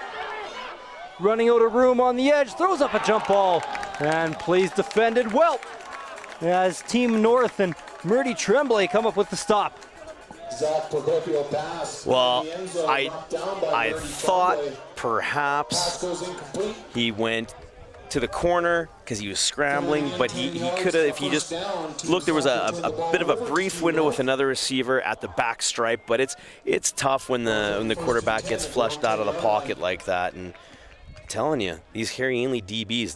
Running out of room on the edge, throws up a jump ball, and plays defended well as Team North and Murdy Tremblay come up with the stop. Well, I thought perhaps he went to the corner because he was scrambling, but he could have, if he just looked, there was a bit of a brief window with another receiver at the back stripe, but it's tough when the quarterback gets flushed out of the pocket like that. And I'm telling you, these Harry Ainley DBs,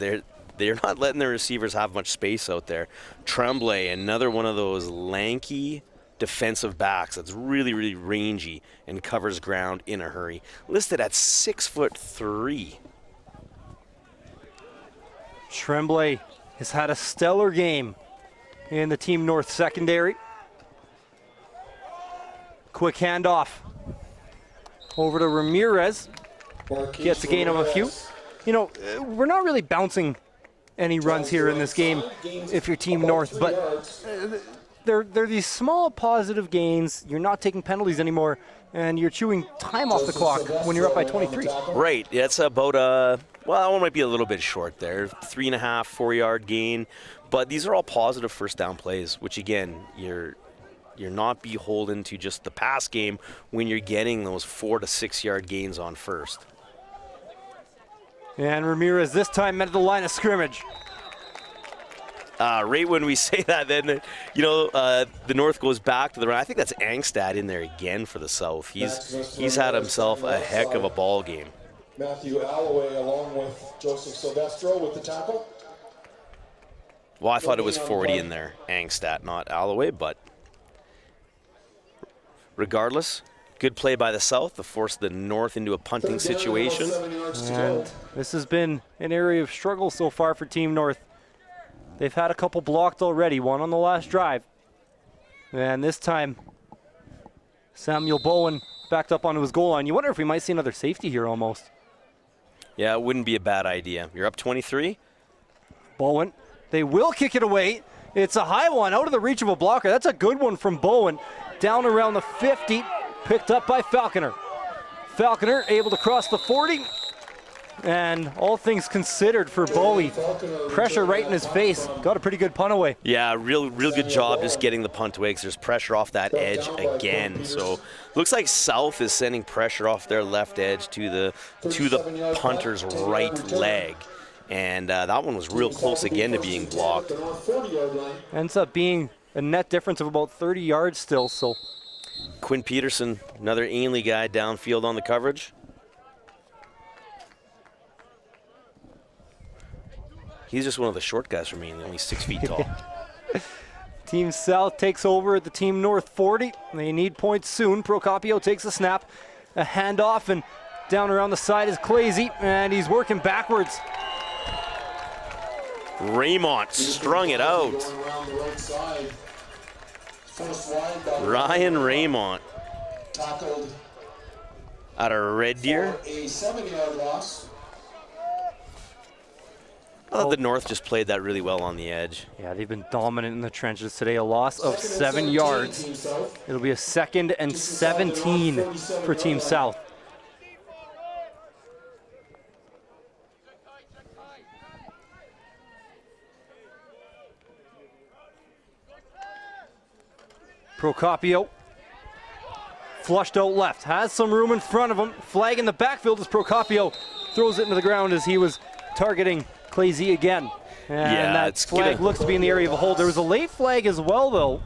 they're not letting their receivers have much space out there. Tremblay, another one of those lanky defensive backs that's really, really rangy and covers ground in a hurry. Listed at 6'3". Tremblay has had a stellar game in the Team North secondary. Quick handoff over to Ramirez. Gets a gain of a few. You know, we're not really bouncing any runs here in this game if you're Team North, but they're these small positive gains. You're not taking penalties anymore, and you're chewing time off the clock when you're up by 23. Right. It's about well, that one might be a little bit short there. 3.5, 4-yard gain, but these are all positive first down plays, which again, you're not beholden to just the pass game when you're getting those 4 to 6 yard gains on first. And Ramirez this time met at the line of scrimmage. Right when we say that, then, you know, the North goes back to the run. I think that's Angstad in there again for the South. He's had himself a heck of a ball game. Matthew Alloway along with Joseph Silvestro with the tackle. Well, I thought it was 40 in there. Angstad, not Alloway, but regardless, good play by the South to force the North into a punting situation. And this has been an area of struggle so far for Team North. They've had a couple blocked already, one on the last drive. And this time, Samuel Bowen backed up onto his goal line. You wonder if we might see another safety here almost. Yeah, it wouldn't be a bad idea. You're up 23. Bowen, they will kick it away. It's a high one, out of the reach of a blocker. That's a good one from Bowen. Down around the 50, picked up by Falconer. Falconer able to cross the 40. And all things considered for Bowie, pressure right in his face. Got a pretty good punt away. Yeah, real good job just getting the punt away because there's pressure off that edge again. So looks like South is sending pressure off their left edge to the punter's right leg. And that one was real close again to being blocked. Ends up being a net difference of about 30 yards still. So Quinn Peterson, another Ainley guy downfield on the coverage. He's just one of the short guys for me, only 6 feet tall. Team South takes over at the Team North 40. They need points soon. Procopio takes a snap, a handoff, and down around the side is Clazy, and he's working backwards. Raymont strung it out. Ryan Raymont out of Red Deer. A 7-yard loss. I thought the North just played that really well on the edge. Yeah, they've been dominant in the trenches today. A loss of 7 yards. It'll be a 2nd and 17 for Team South. Procopio Flushed out left, has some room in front of him. Flag in the backfield as Procopio throws it into the ground as he was targeting Clay Z again. And that flag looks to be in the area of a hold. There was a late flag as well, though,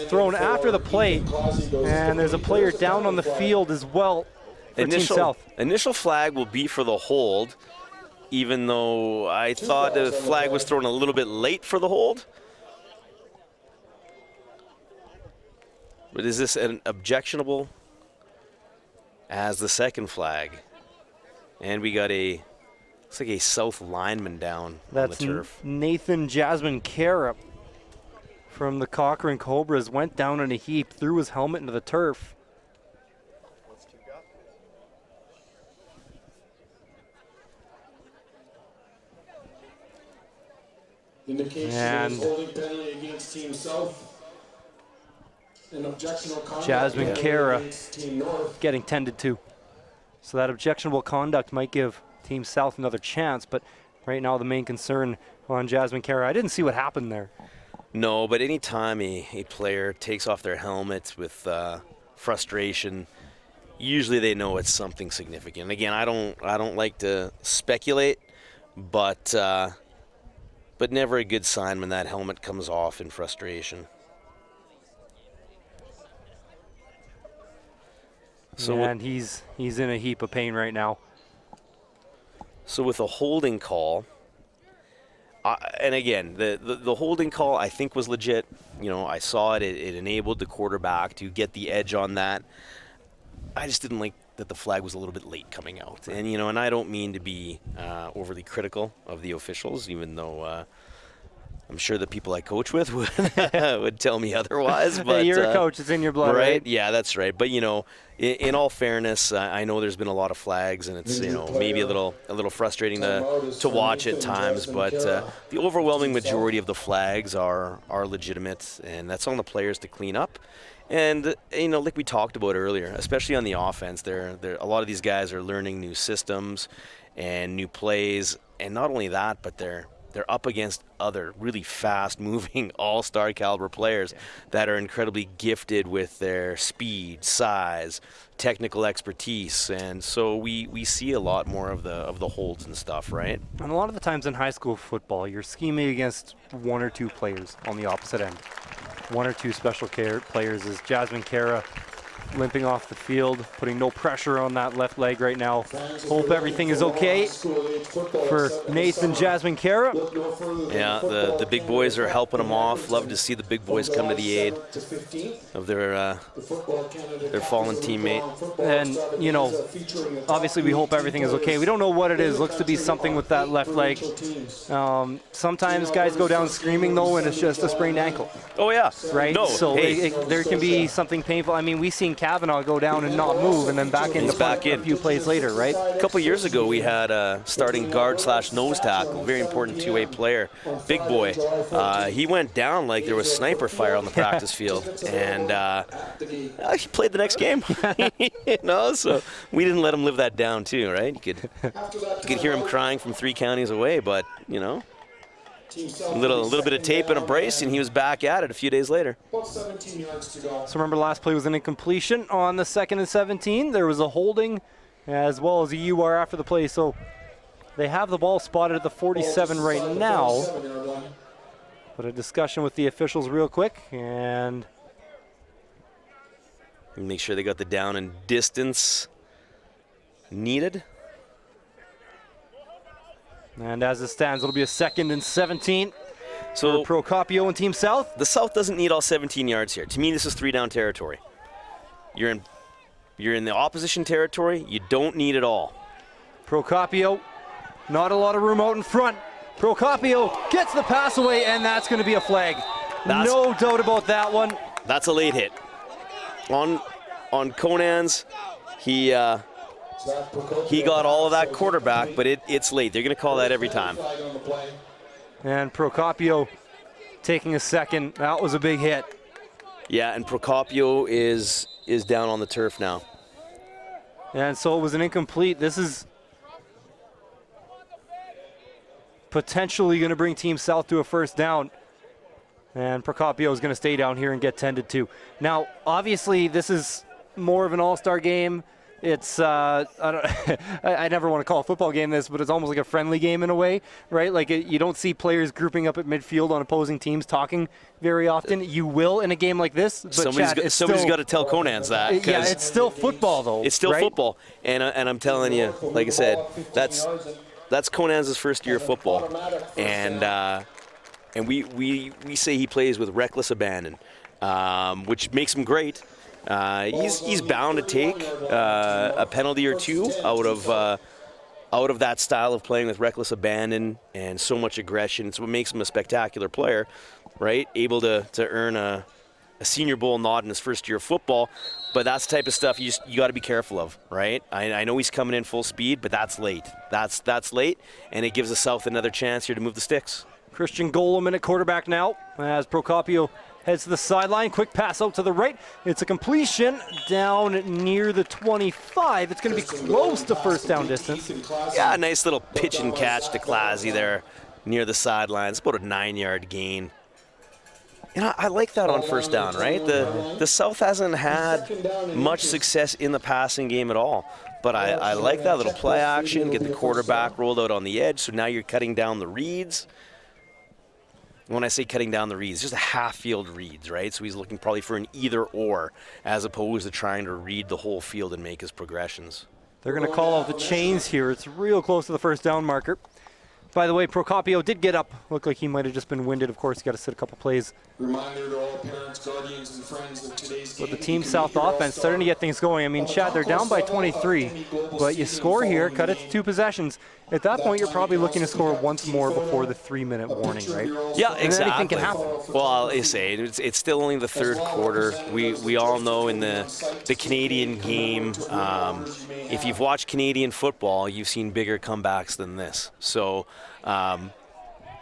thrown after the play. And there's a player down on the field as well for Team South. Initial flag will be for the hold, even though I thought the flag was thrown a little bit late for the hold. But is this an objectionable as the second flag? And we got looks like a South lineman down on the turf. Nathan Jasmine Cara from the Cochrane Cobras went down in a heap, threw his helmet into the turf. And holding penalty against Team South. Jasmine Cara getting tended to. So that objectionable conduct might give Team South another chance, but right now the main concern on Jasmine Cara, I didn't see what happened there. No, but anytime a player takes off their helmet with frustration, usually they know it's something significant. Again, I don't like to speculate, but never a good sign when that helmet comes off in frustration. So and he's in a heap of pain right now. So with a holding call, and again, the holding call I think was legit. You know, I saw it. It enabled the quarterback to get the edge on that. I just didn't like that the flag was a little bit late coming out. And, you know, and I don't mean to be overly critical of the officials, even though I'm sure the people I coach with would tell me otherwise. But hey, you're a coach. It's in your blood, right? Yeah, that's right. But, you know, in all fairness, I know there's been a lot of flags, and it's, you know, maybe a little frustrating to watch at times. But the overwhelming majority of the flags are legitimate, and that's on the players to clean up. And, you know, like we talked about earlier, especially on the offense, a lot of these guys are learning new systems and new plays. And not only that, but they're up against other really fast-moving all-star caliber players that are incredibly gifted with their speed, size, technical expertise, and so we see a lot more of the holds and stuff, right? And a lot of the times in high school football, you're scheming against one or two players on the opposite end. One or two special players as Jasmine Cara limping off the field, putting no pressure on that left leg right now. Hope everything is okay for Nathan Jasmine Cara. Yeah, the big boys are helping him off. Love to see the big boys come to the aid of their fallen teammate. And, you know, obviously we hope everything is okay. We don't know what it is. Looks to be something with that left leg. Sometimes guys go down screaming, though, and it's just a sprained ankle. Oh, yeah. Right? No, so there can be something painful. I mean, we seen Kavanaugh go down and not move, and then back in a few plays later, right? A couple of years ago, we had a starting guard/nose tackle, very important two-way player, big boy. He went down like there was sniper fire on the practice field, and he played the next game. You know, so we didn't let him live that down too, right? You could hear him crying from 3 counties away, but you know. A little bit of tape and a brace, and he was back at it a few days later. So remember, last play was an incompletion on the 2nd and 17. There was a holding as well as a UR after the play. So they have the ball spotted at the 47 right now. But a discussion with the officials real quick, and make sure they got the down and distance needed. And as it stands, it'll be a 2nd and 17 so for Procopio and Team South. The South doesn't need all 17 yards here. To me, this is 3-down territory. You're in the opposition territory. You don't need it all. Procopio, not a lot of room out in front. Procopio gets the pass away, and that's going to be a flag. No doubt about that one. That's a late hit. On Conan's, he got all of that quarterback, but it's late. They're going to call that every time. And Procopio taking a second. That was a big hit. Yeah, and Procopio is down on the turf now. And so it was an incomplete. This is potentially going to bring Team South to a first down. And Procopio is going to stay down here and get tended to. Now, obviously, this is more of an all-star game. It's I never want to call a football game this, but it's almost like a friendly game in a way, right? Like you don't see players grouping up at midfield on opposing teams talking very often. You will in a game like this, but somebody's got to tell Conans that. Yeah, it's still football though. It's still football, and I'm telling you, like I said, that's Conans' first year of football, and we say he plays with reckless abandon, which makes him great. He's bound to take a penalty or two out of that style of playing with reckless abandon and so much aggression. It's what makes him a spectacular player, right? Able to earn a Senior Bowl nod in his first year of football, but that's the type of stuff you got to be careful of, right? I know he's coming in full speed, but that's late. That's late, and it gives the South another chance here to move the sticks. Christian Golem in at quarterback now as Procopio heads to the sideline. Quick pass out to the right. It's a completion down near the 25. It's going to be close to first down distance. Yeah, a nice little pitch and catch to Classy there near the sideline. It's about a 9-yard gain. And I like that on first down, right? The South hasn't had much success in the passing game at all. But I like that little play action, get the quarterback rolled out on the edge, so now you're cutting down the reads. When I say cutting down the reads, just a half-field reads, right? So he's looking probably for an either-or as opposed to trying to read the whole field and make his progressions. They're going to call out the chains here. It's real close to the first down marker. By the way, Procopio did get up. Looked like he might have just been winded. Of course, he got to sit a couple plays. Reminder to all parents, guardians, and friends that today's game. But the Team South offense starting to get things going. I mean, Chad, they're down by 23, but you score here, cut it to 2 possessions. At that point, you're probably looking to score once more before the 3-minute warning, right? Yeah, and exactly. Anything can happen. Well, I say it's still only the third quarter. We all know in the Canadian game, if you've watched Canadian football, you've seen bigger comebacks than this. So.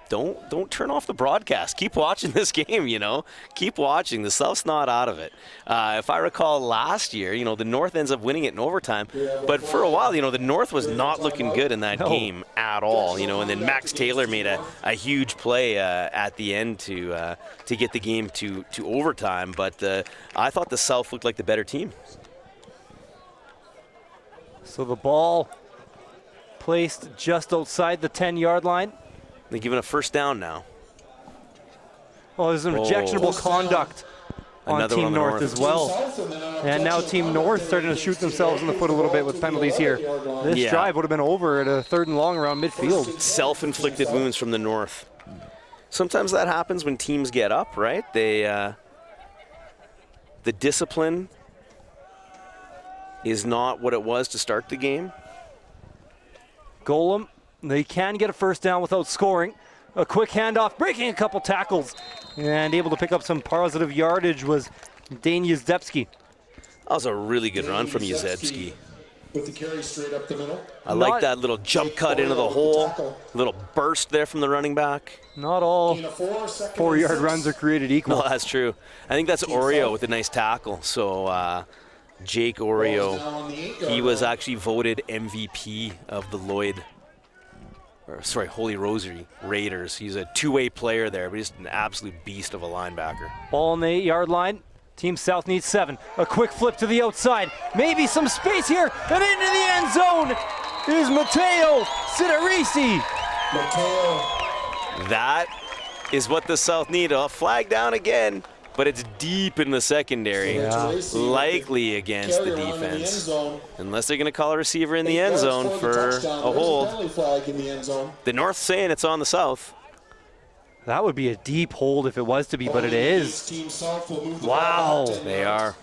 Don't turn off the broadcast. Keep watching this game, Keep watching. The South's not out of it. If I recall last year, the North ends up winning it in overtime. But for a while, the North was not looking good in that game at all, and then Max Taylor made a huge play at the end to get the game to overtime. But I thought the South looked like the better team. So the ball placed just outside the 10-yard line. They're giving a first down now. Oh, there's some objectionable conduct on Team North as well. And now Team North starting to shoot themselves in the foot a little bit with penalties here. This drive would have been over at a 3rd and long around midfield. Self-inflicted wounds from the North. Sometimes that happens when teams get up, right? The discipline is not what it was to start the game. Golem, they can get a first down without scoring. A quick handoff, breaking a couple tackles, and able to pick up some positive yardage was Dane Yazdebski. That was a really good run from Yazdebski. With the carry straight up the middle. I like that little jump cut into the hole, little burst there from the running back. Not all 4-yard runs are created equal. No, that's true. I think that's Oreo with a nice tackle. So Jake Oreo, he was actually voted MVP of the Holy Rosary Raiders. He's a 2-way player there, but just an absolute beast of a linebacker. Ball on the 8-yard line. Team South needs 7. A quick flip to the outside. Maybe some space here, and into the end zone is Matteo Siderisi. That is what the South need. A flag down again, but it's deep in the secondary, likely against the defense. Unless they're going to call a receiver in the end zone for a hold. The North's saying it's on the South. That would be a deep hold if it was to be, but it is. Wow. They are.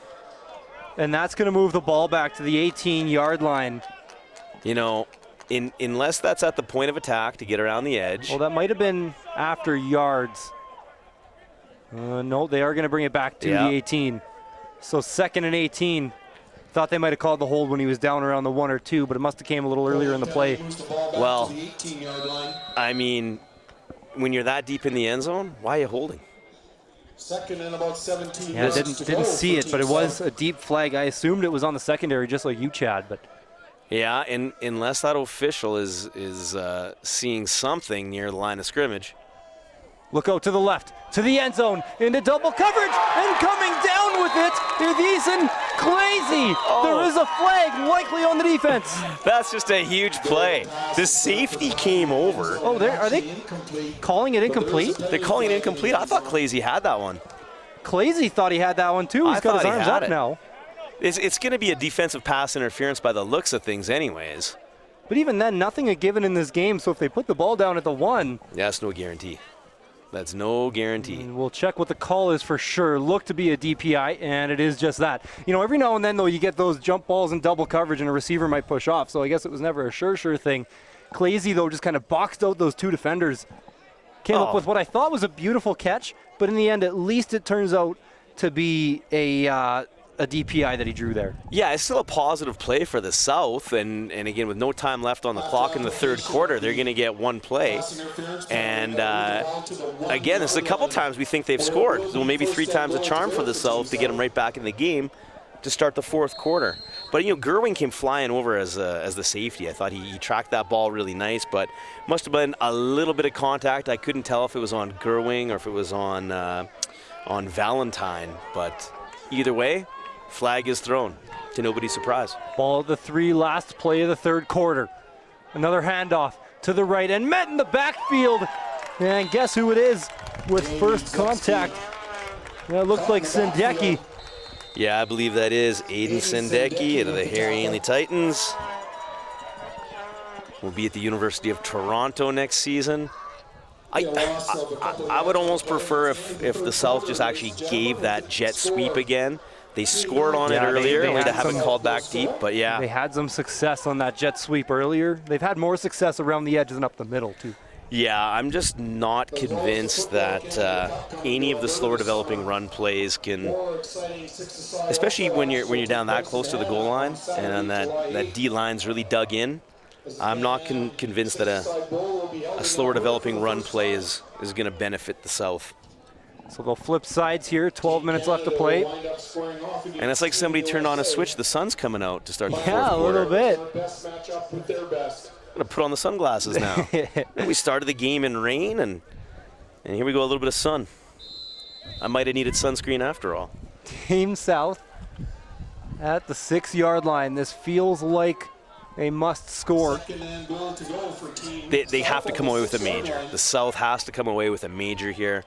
And that's going to move the ball back to the 18-yard line. Unless that's at the point of attack to get around the edge. Well, that might have been after yards. No, they are going to bring it back to the 18. So 2nd and 18. Thought they might have called the hold when he was down around the 1 or 2, but it must have came a little earlier in the play. Well, I mean, when you're that deep in the end zone, why are you holding? 2nd and about 17. Yeah, I didn't see it, but it was a deep flag. I assumed it was on the secondary, just like you, Chad. But yeah, and unless that official is seeing something near the line of scrimmage. Look out to the left, to the end zone, into double coverage, and coming down with it is Ethan Clazy. There is a flag likely on the defense. That's just a huge play. The safety came over. Oh, are they calling it incomplete? They're calling it incomplete. I thought Clazy had that one. Clazy thought he had that one too. He's got his arms up now. It's going to be a defensive pass interference by the looks of things anyways. But even then, nothing is given in this game, so if they put the ball down at the 1. Yeah, that's no guarantee. That's no guarantee. And we'll check what the call is for sure. Look to be a DPI, and it is just that. You know, every now and then, though, you get those jump balls and double coverage, and a receiver might push off. So I guess it was never a sure thing. Clazy, though, just kind of boxed out those 2 defenders. Came up with what I thought was a beautiful catch, but in the end, at least it turns out to be a DPI that he drew there. Yeah, it's still a positive play for the South, and again, with no time left on the clock in the third quarter, they're going to get 1 play. And again, this is a couple times we think they've scored. So maybe 3 times a charm for the South to get them right back in the game to start the fourth quarter. But, you know, Gerwin came flying over as the safety. I thought he tracked that ball really nice, but must have been a little bit of contact. I couldn't tell if it was on Gerwin or if it was on Valentine, but either way, flag is thrown, to nobody's surprise. Ball at the 3, last play of the third quarter. Another handoff to the right and met in the backfield. And guess who it is with first contact? That looked like Sendeki. Yeah, I believe that is Aiden Sendeki of the Harry Ainley Titans. Will be at the University of Toronto next season. I would almost prefer if the South just actually gave that jet sweep again. They scored on it earlier, only to have it called back deep, but yeah. They had some success on that jet sweep earlier. They've had more success around the edges and up the middle, too. Yeah, I'm just not convinced that any of the slower developing run plays can, especially when you're down that close to the goal line and that D line's really dug in. I'm not convinced that a slower developing run play is going to benefit the South. So they'll flip sides here, 12 minutes left to play. And it's like somebody turned on a switch. The sun's coming out to start the fourth quarter. Yeah, a little bit. I'm going to put on the sunglasses now. We started the game in rain, and here we go, a little bit of sun. I might have needed sunscreen after all. Team South at the 6-yard line. This feels like a must score. They have to come away with a major. The South has to come away with a major here.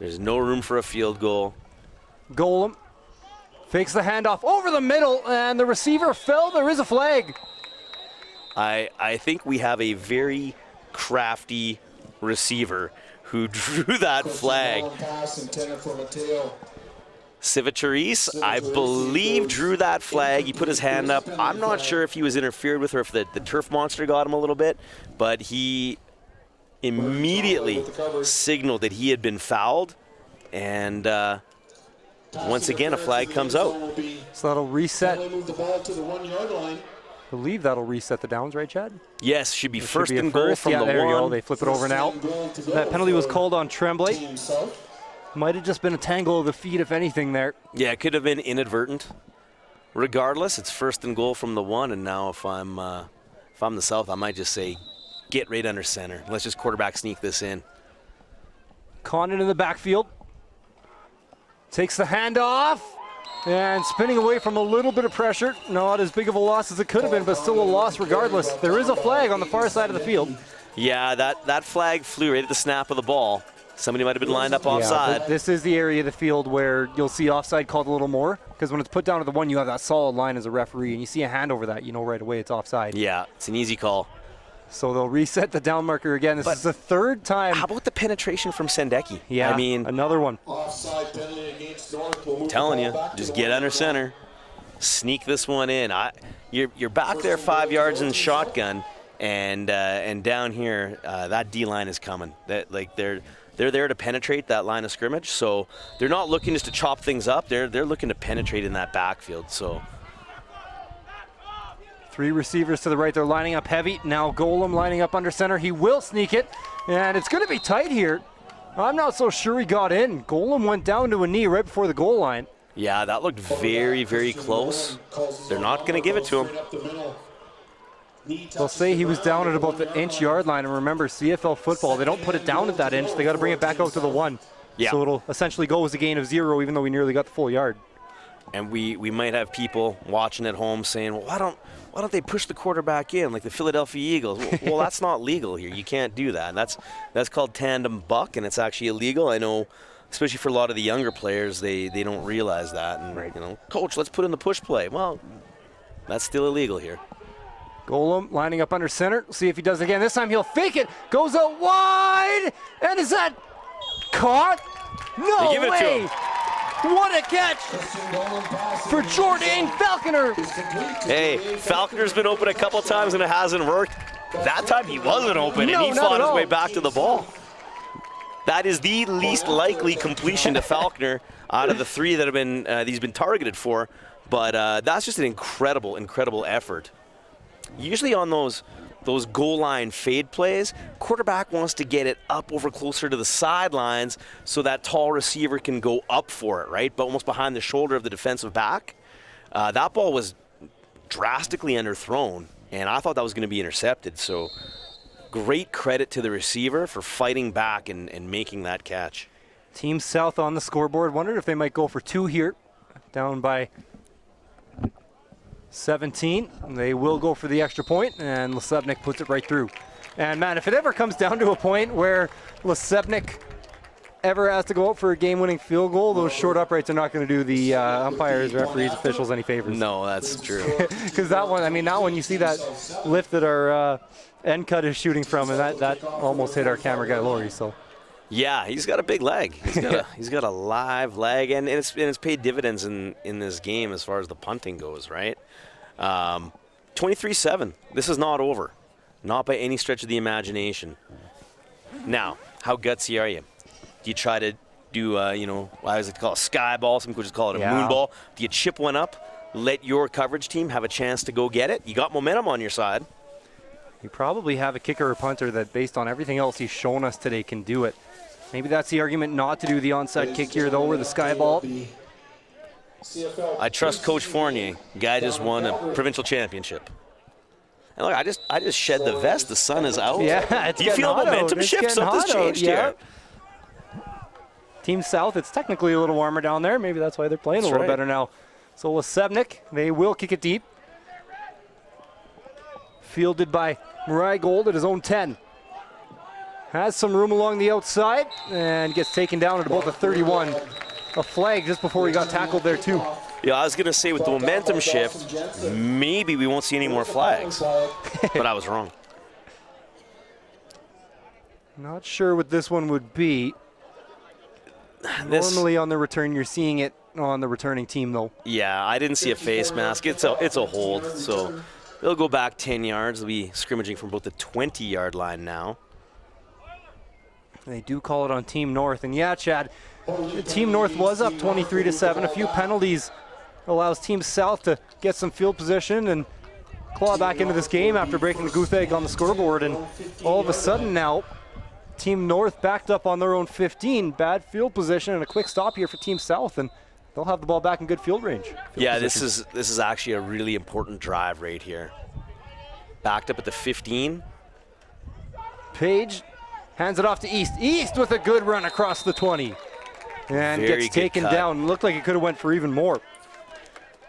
There's no room for a field goal. Golem fakes the handoff over the middle, and the receiver fell. There is a flag. I think we have a very crafty receiver who drew that flag. Civitarese, I believe, drew that flag. He put his hand up. I'm not sure if he was interfered with or if the turf monster got him a little bit, but he immediately signaled that he had been fouled, and once again a flag comes out. So that'll reset. I believe that'll reset the downs, right, Chad? Yes, should be first and goal from the there one. You go. They flip it over now. That penalty was called on Tremblay. Might have just been a tangle of the feet, if anything, there. Yeah, it could have been inadvertent. Regardless, it's first and goal from the 1, and now if I'm the South, I might just say, get right under center. Let's just quarterback sneak this in. Condon in the backfield. Takes the handoff. And spinning away from a little bit of pressure. Not as big of a loss as it could have been, but still a loss regardless. There is a flag on the far side of the field. Yeah, that flag flew right at the snap of the ball. Somebody might have been lined up offside. Yeah, this is the area of the field where you'll see offside called a little more, because when it's put down to the 1, you have that solid line as a referee, and you see a hand over that, you know right away it's offside. Yeah, it's an easy call. So they'll reset the down marker again. This is the third time. How about the penetration from Sendeki? Yeah, I mean, another one. I'm telling you, just get under center, sneak this one in. You're back there 5 yards in shotgun, and down here that D line is coming. They're there to penetrate that line of scrimmage, so they're not looking just to chop things up. They're looking to penetrate in that backfield. So 3 receivers to the right. They're lining up heavy. Now Golem lining up under center. He will sneak it, and it's going to be tight here. I'm not so sure he got in. Golem went down to a knee right before the goal line. Yeah, that looked very, very close. They're not going to give it to him. They'll say he was down at about the inch yard line, and remember, CFL football, they don't put it down at that inch. They got to bring it back out to the 1. Yeah. So it'll essentially go as a gain of 0, even though we nearly got the full yard. And we might have people watching at home saying, well, why don't they push the quarterback in like the Philadelphia Eagles? Well, that's not legal here. You can't do that. That's called tandem buck, and it's actually illegal. I know, especially for a lot of the younger players, they don't realize that. And, Right. Coach, let's put in the push play. Well, that's still illegal here. Golem lining up under center. See if he does it again. This time he'll fake it. Goes out wide. And is that caught? No They give it to way. him. What a catch for Jordan Falconer. Hey, Falconer's been open a couple times and it hasn't worked. That time he wasn't open, No, and he not fought at his all. way back to the ball. That is the least likely completion to Falconer out of the 3 that have been he's been targeted for. But that's just an incredible, incredible effort. Usually on those goal line fade plays, quarterback wants to get it up over closer to the sidelines so that tall receiver can go up for it, right? But almost behind the shoulder of the defensive back. That ball was drastically underthrown, and I thought that was going to be intercepted. So great credit to the receiver for fighting back and making that catch. Team South on the scoreboard. Wondered if they might go for 2 here. Down by 17. They will go for the extra point, and Lesebnik puts it right through. And man, if it ever comes down to a point where Lesebnik ever has to go out for a game-winning field goal, those short uprights are not going to do the umpires, referees, officials any favors. No, that's true. Because that one, you see that lift that our end cut is shooting from, and that almost hit our camera guy Laurie. So. Yeah, he's got a big leg. He's got a live leg, and it's paid dividends in this game as far as the punting goes, right? 23-7. This is not over, not by any stretch of the imagination. Now, how gutsy are you? Do you try to do, I always like to call it a sky ball. Some coaches call it a moon ball. Do you chip one up, let your coverage team have a chance to go get it? You got momentum on your side. You probably have a kicker or punter that, based on everything else he's shown us today, can do it. Maybe that's the argument not to do the onside kick here, though, or the sky ball. I trust Coach Fournier. Guy just won a provincial championship. And look, I just shed the vest. The sun is out. Yeah, it's Do you feel getting hot momentum out. It's shift? getting Something's hot out, changed yeah. here. Team South, it's technically a little warmer down there. Maybe that's why they're playing a little better now. So Lesebnik, they will kick it deep. Fielded by Mariah Gold at his own 10. Has some room along the outside and gets taken down at about the 31. A flag just before he got tackled there too. Yeah, I was going to say with the momentum shift, maybe we won't see any more flags. But I was wrong. Not sure what this one would be. Normally on the return, you're seeing it on the returning team though. Yeah, I didn't see a face mask. It's a hold. So they'll go back 10 yards. They'll be scrimmaging from about the 20-yard line now. They do call it on Team North. And yeah, Chad, Team North was up 23-7. A few penalties allows Team South to get some field position and claw back into this game after breaking the goose egg on the scoreboard. And all of a sudden now, Team North backed up on their own 15. Bad field position and a quick stop here for Team South, and they'll have the ball back in good field range. This is actually a really important drive right here. Backed up at the 15. Page hands it off to East. East with a good run across the 20. And Very gets taken good cut. down. Looked like it could have went for even more.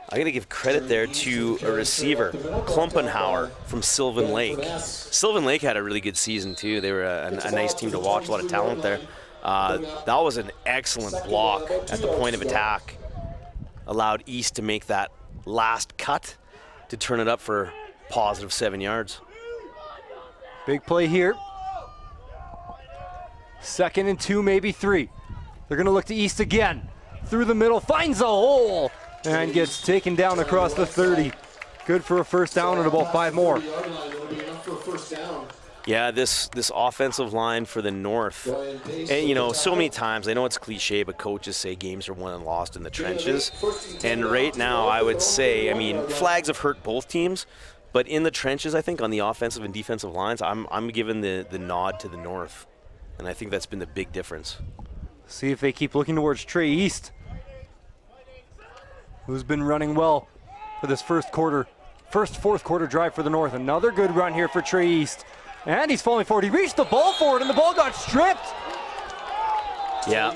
I'm going to give credit there to a receiver, Klumpenhauer from Sylvan Lake. Sylvan Lake had a really good season, too. They were a nice team to watch, a lot of talent there. That was an excellent block at the point of attack. Allowed East to make that last cut to turn it up for positive 7 yards. Big play here. 2nd and 2, maybe 3. They're going to look to East again. Through the middle, finds a hole, and gets taken down across the 30. Good for a first down and about 5 more. Yeah, this offensive line for the North, and so many times, I know it's cliche, but coaches say games are won and lost in the trenches. And right now, I would say, flags have hurt both teams, but in the trenches, I think on the offensive and defensive lines, I'm giving the nod to the North. And I think that's been the big difference. See if they keep looking towards Trey East, who's been running well for this first quarter First fourth quarter drive for the North. Another good run here for Trey East. And he's falling forward. He reached the ball forward and the ball got stripped. Yeah,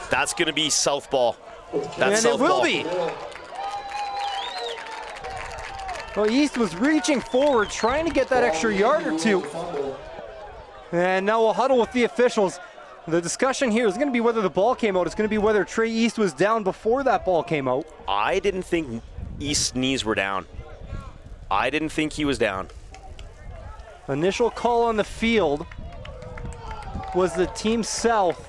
that's going to be southpaw. That's and southpaw. it will be. Well, East was reaching forward, trying to get that extra yard or two. And now we'll huddle with the officials. The discussion here is going to be whether the ball came out. It's going to be whether Trey East was down before that ball came out. I didn't think East's knees were down. I didn't think he was down. Initial call on the field was the Team South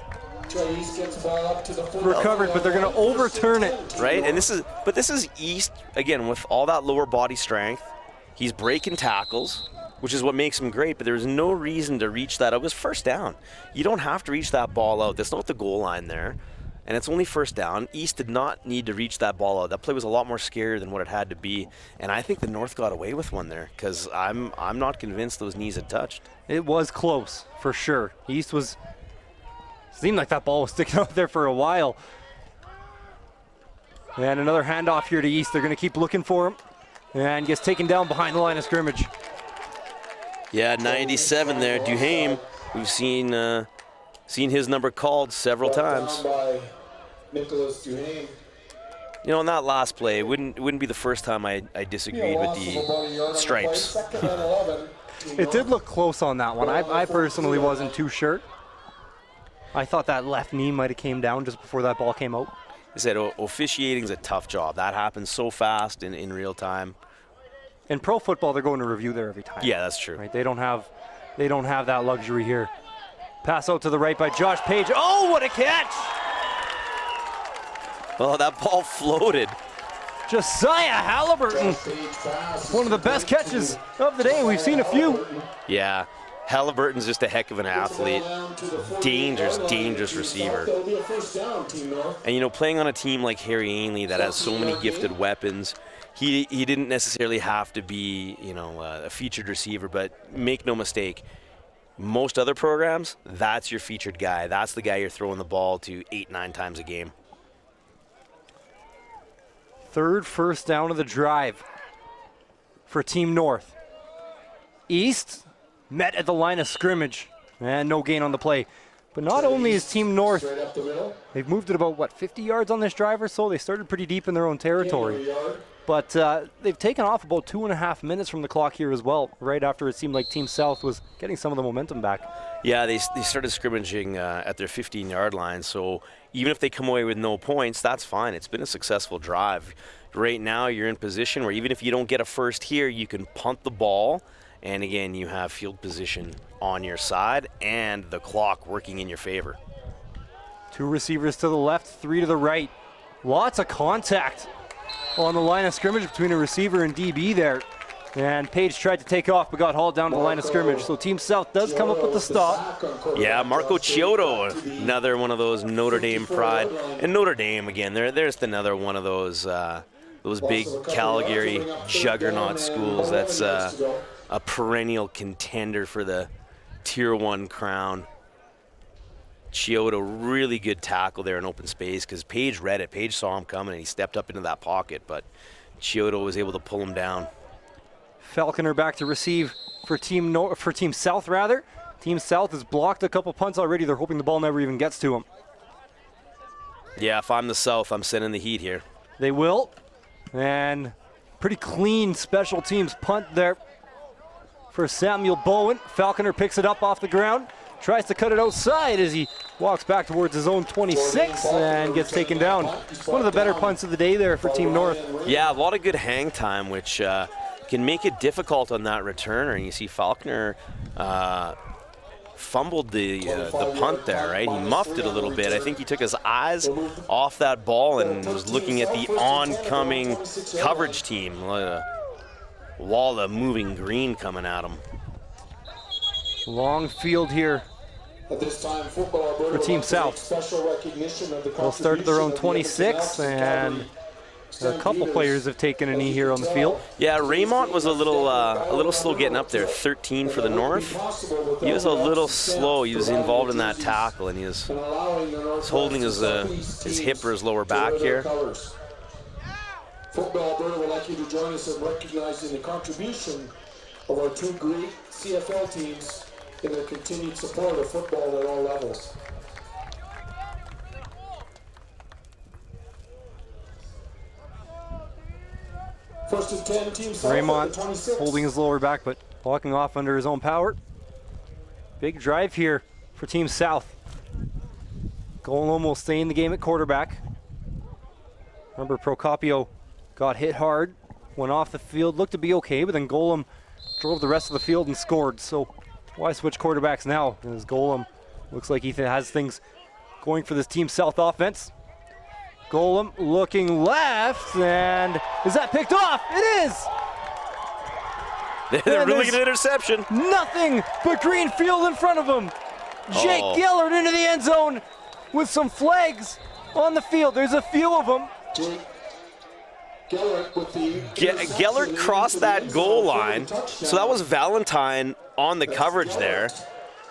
recovered, but they're going to overturn it. Right, and this is East, again, with all that lower body strength. He's breaking tackles, which is what makes him great, but there's no reason to reach that. It was first down. You don't have to reach that ball out. There's not the goal line there, and it's only first down. East did not need to reach that ball out. That play was a lot more scary than what it had to be, and I think the North got away with one there because I'm not convinced those knees had touched. It was close, for sure. East seemed like that ball was sticking out there for a while. And another handoff here to East. They're going to keep looking for him, and gets taken down behind the line of scrimmage. Yeah, 97 there, Duhame. We've seen his number called several times. You know, on that last play, it wouldn't be the first time I disagreed with the stripes. It did look close on that one. I personally wasn't too sure. I thought that left knee might have came down just before that ball came out. I said officiating's a tough job. That happens so fast in real time. In pro football, they're going to review there every time. Yeah, that's true. Right? They don't have that luxury here. Pass out to the right by Josh Page. Oh, what a catch! Oh, that ball floated. Josiah Halliburton. One of the best catches of the day. We've seen a few. Yeah, Halliburton's just a heck of an athlete. Dangerous receiver. And, you know, playing on a team like Harry Ainley that has so many gifted weapons, he didn't necessarily have to be, you know, a featured receiver, but make no mistake, most other programs, that's your featured guy. That's the guy you're throwing the ball to 8-9 times a game. Third first down of the drive for Team North. East met at the line of scrimmage, and no gain on the play. But not only is Team North, they've moved it about, 50 yards on this drive or so. They started pretty deep in their own territory. But they've taken off about 2.5 minutes from the clock here as well, right after it seemed like Team South was getting some of the momentum back. Yeah, they started scrimmaging at their 15-yard line, so even if they come away with no points, that's fine. It's been a successful drive. Right now, you're in position where even if you don't get a first here, you can punt the ball, and again, you have field position on your side and the clock working in your favor. 2 receivers to the left, 3 to the right. Lots of contact on the line of scrimmage between a receiver and DB there. And Page tried to take off but got hauled down to the line of scrimmage. So Team South does come up with the stop. Yeah, Marco Chiodo, another one of those Notre Dame pride. And Notre Dame, again, there's another one of those big Calgary juggernaut schools that's a perennial contender for the Tier 1 crown. Chiodo, really good tackle there in open space because Page read it. Page saw him coming and he stepped up into that pocket, but Chiodo was able to pull him down. Falconer back to receive for Team South rather. Team South has blocked a couple punts already. They're hoping the ball never even gets to him. Yeah, if I'm the South, I'm sending the heat here. They will. And pretty clean special teams punt there for Samuel Bowen. Falconer picks it up off the ground. Tries to cut it outside as he walks back towards his own 26 and gets taken down. One of the better punts of the day there for Team North. Yeah, a lot of good hang time, which can make it difficult on that returner. And you see Falconer fumbled the punt there, right? He muffed it a little bit. I think he took his eyes off that ball and was looking at the oncoming coverage team. A wall of moving green coming at him. Long field here for Team South. They'll start at their own 26, and a couple players have taken a knee here on the field. Yeah, Raymond was a little slow getting up there. 13 for the North. He was a little slow. He was involved in that tackle, and he was holding his hip or his lower back here. Football Alberta would like you to join us in recognizing the contribution of our two great CFL teams in their continued support of football at all levels. First and 10, Team South. Raymond holding his lower back, but walking off under his own power. Big drive here for Team South. Golem will stay in the game at quarterback. Remember, Procopio got hit hard, went off the field, looked to be okay, but then Golem drove the rest of the field and scored. So why switch quarterbacks now? As Golem looks like he has things going for this Team South offense. Golem looking left, and is that picked off? It is! They're really good interception. Nothing but green field in front of him. Jake Gellert into the end zone with some flags on the field. There's a few of them. Gellert crossed that goal line, so that was Valentine on the coverage there.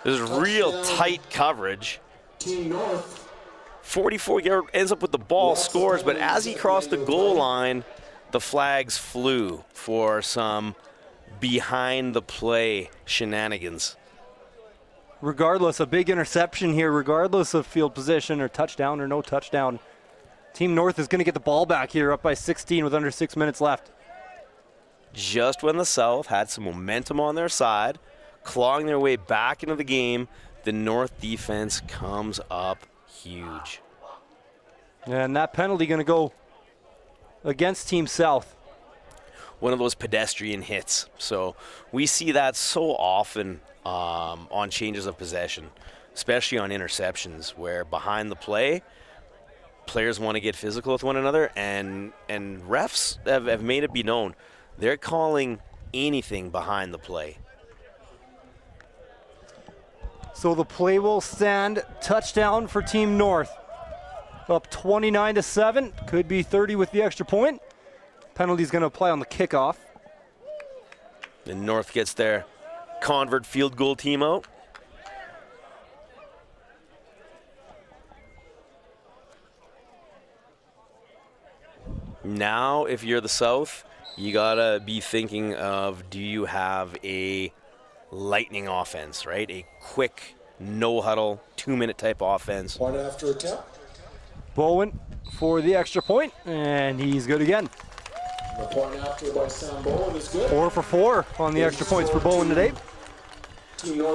There's real tight coverage. 44 Gellert ends up with the ball, scores, but as he crossed the goal line, the flags flew for some behind the play shenanigans. Regardless, a big interception here, regardless of field position or touchdown or no touchdown. Team North is going to get the ball back here, up by 16 with under 6 minutes left. Just when the South had some momentum on their side, clawing their way back into the game, the North defense comes up huge. And that penalty going to go against Team South. One of those pedestrian hits. So we see that so often on changes of possession, especially on interceptions, where behind the play, players want to get physical with one another, and refs have made it be known they're calling anything behind the play. So the play will stand. Touchdown for Team North. Up 29-7. Could be 30 with the extra point. Penalty's going to apply on the kickoff. And North gets their convert field goal team out. Now, if you're the South, you gotta be thinking of, do you have a lightning offense, right? A quick, no huddle, 2-minute type offense. One after attempt. Bowen for the extra point, and he's good again. The point after by Sam Bowen is good. 4 for 4 on the extra points for Bowen today.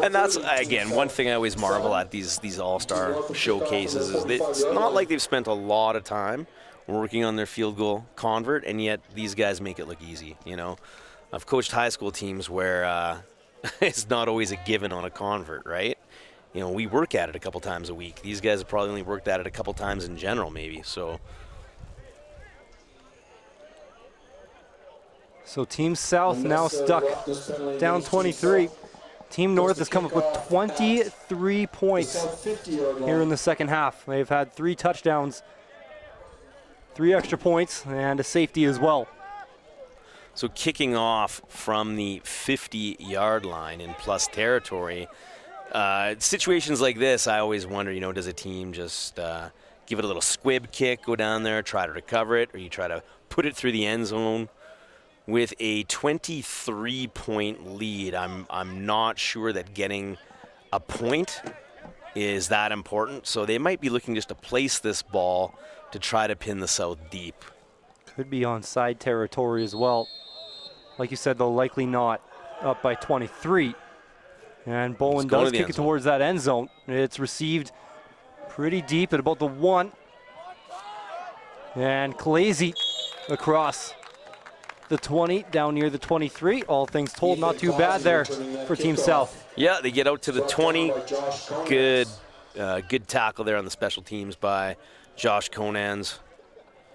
And that's, again, one thing I always marvel at these all-star showcases is it's not like they've spent a lot of time working on their field goal convert, and yet these guys make it look easy, you know. I've coached high school teams where it's not always a given on a convert, right? You know, we work at it a couple times a week. These guys have probably only worked at it a couple times in general, maybe, so. So Team South now stuck down 23. Team North has come up with 23 points here in the second half. They've had 3 touchdowns, 3 extra points, and a safety as well. So kicking off from the 50-yard line in plus territory, situations like this, I always wonder, you know, does a team just give it a little squib kick, go down there, try to recover it, or you try to put it through the end zone? With a 23-point lead, I'm not sure that getting a point is that important. So they might be looking just to place this ball to try to pin the South deep. Could be on side territory as well. Like you said, though, likely not. Up by 23. And Bowen does kick it towards that end zone. It's received pretty deep at about the 1. And Kalezi across the 20, down near the 23. All things told, not too bad there for Team South. Yeah, they get out to the 20. Good tackle there on the special teams by Josh Conans.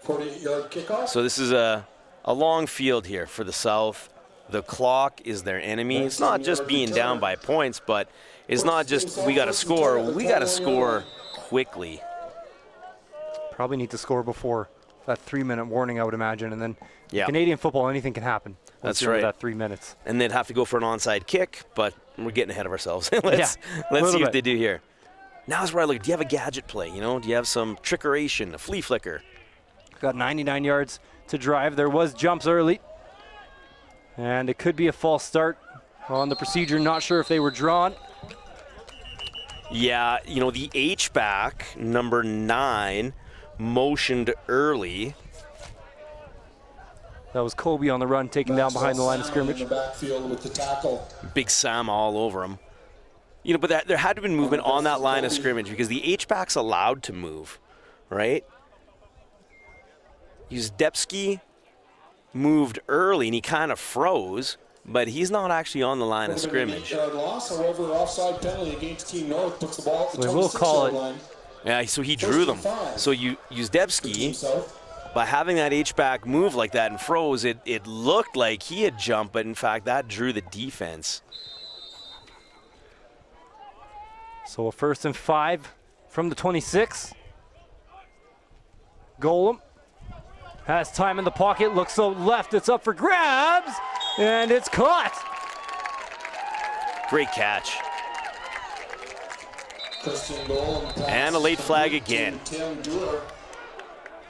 48-yard kickoff. So this is a long field here for the South. The clock is their enemy. It's not just being down by points, but it's not just we got to score. We got to score quickly. Probably need to score before that 3-minute warning, I would imagine, and then yeah. Canadian football, anything can happen. That's right. That 3 minutes. And they'd have to go for an onside kick, but we're getting ahead of ourselves. let's see what they do here. Now's where I look. Do you have a gadget play? You know, do you have some trickeration, a flea flicker? Got 99 yards to drive. There was jumps early, and it could be a false start on the procedure. Not sure if they were drawn. Yeah, you know, the H-back, number 9, motioned early. That was Kobe on the run, taken down behind the line of scrimmage. In the backfield with the tackle. Big Sam all over him. You know, but there had to have been movement on that line of scrimmage because the H-back's allowed to move, right? Uzdebski moved early and he kind of froze, but he's not actually on the line of scrimmage. Loss, however, offside penalty against Team North puts the ball at the They will call it. line. Yeah, so he drew them. So Uzdebski, by having that H-back move like that and froze, it looked like he had jumped, but in fact that drew the defense. So a 1st and 5 from the 26. Golem has time in the pocket, looks so left, it's up for grabs, and it's caught. Great catch. Christian Golem And a late flag again. Tim Dewar.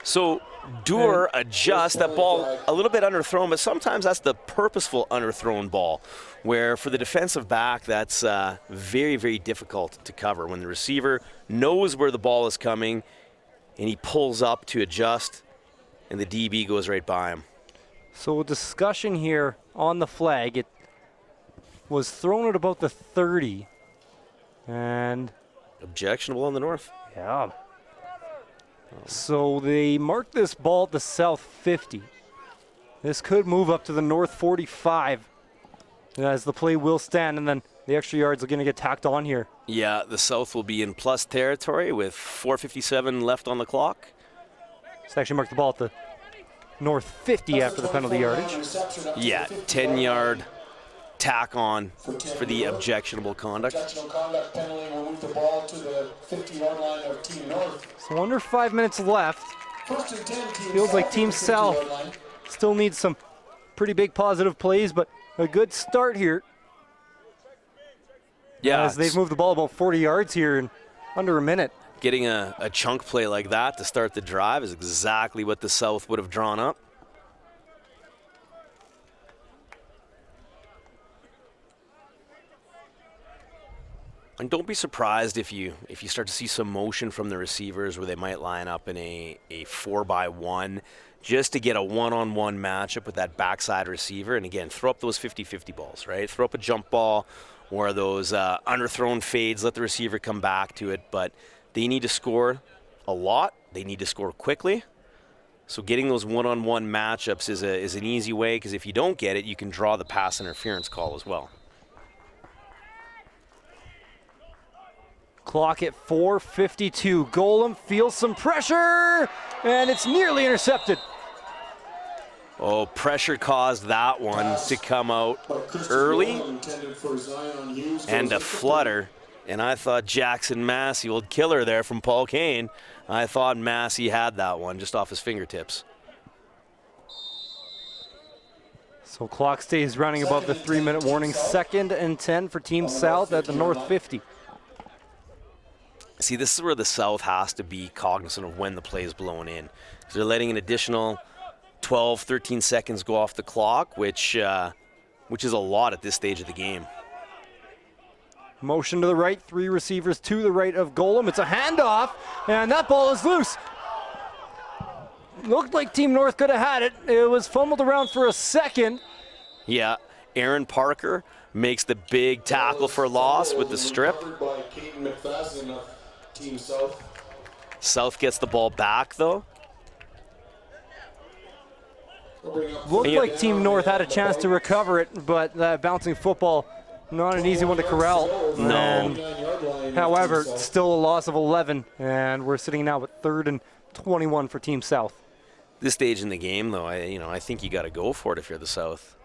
So Dewar adjusts that ball a little bit underthrown, but sometimes that's the purposeful underthrown ball, where for the defensive back, that's very, very difficult to cover. When the receiver knows where the ball is coming and he pulls up to adjust, and the DB goes right by him. So a discussion here on the flag. It was thrown at about the 30. And Objectionable on the north. yeah. So they marked this ball at the south 50. This could move up to the north 45 as the play will stand, and then the extra yards are going to get tacked on here. Yeah, the south will be in plus territory with 4:57 left on the clock. It's actually marked the ball at the north 50 after the penalty yardage. Yeah, 10-yard tack on for the objectionable conduct. Objectionable conduct penalty will move the ball to the 50-yard line of Team North. So under 5 minutes left. 1st and 10, Team Feels like South, Team 50-yard South line. still needs some pretty big positive plays, but a good start here Yeah, as they've moved the ball about 40 yards here in under a minute. getting a chunk play like that to start the drive is exactly what the South would have drawn up. And don't be surprised if you start to see some motion from the receivers where they might line up in a 4-by-1 just to get a one-on-one matchup with that backside receiver. And again, throw up those 50-50 balls, right? Throw up a jump ball or those underthrown fades, let the receiver come back to it. But they need to score a lot. They need to score quickly. So getting those one-on-one matchups is an easy way, because if you don't get it, you can draw the pass interference call as well. Clock at 4:52. Golem feels some pressure, and it's nearly intercepted. Oh, pressure caused that one to come out early and a flutter. And I thought Jackson Massey, old killer there from Paul Kane, I thought Massey had that one just off his fingertips. So clock stays running above the 3-minute warning. 2nd and 10 for Team South at the North 50. See, this is where the South has to be cognizant of when the play is blown in. Because they're letting an additional 12, 13 seconds go off the clock, which is a lot at this stage of the game. Motion to the right, 3 receivers to the right of Golem. It's a handoff, and that ball is loose. Looked like Team North could have had it. It was fumbled around for a second. Yeah, Aaron Parker makes the big tackle for loss with the strip. South gets the ball back, though. Looked like Team North had a chance to recover it, but that bouncing football, not an easy one to corral. No. And, however, still a loss of 11, and we're sitting now at 3rd and 21 for Team South. This stage in the game, though, I think you got to go for it if you're the South.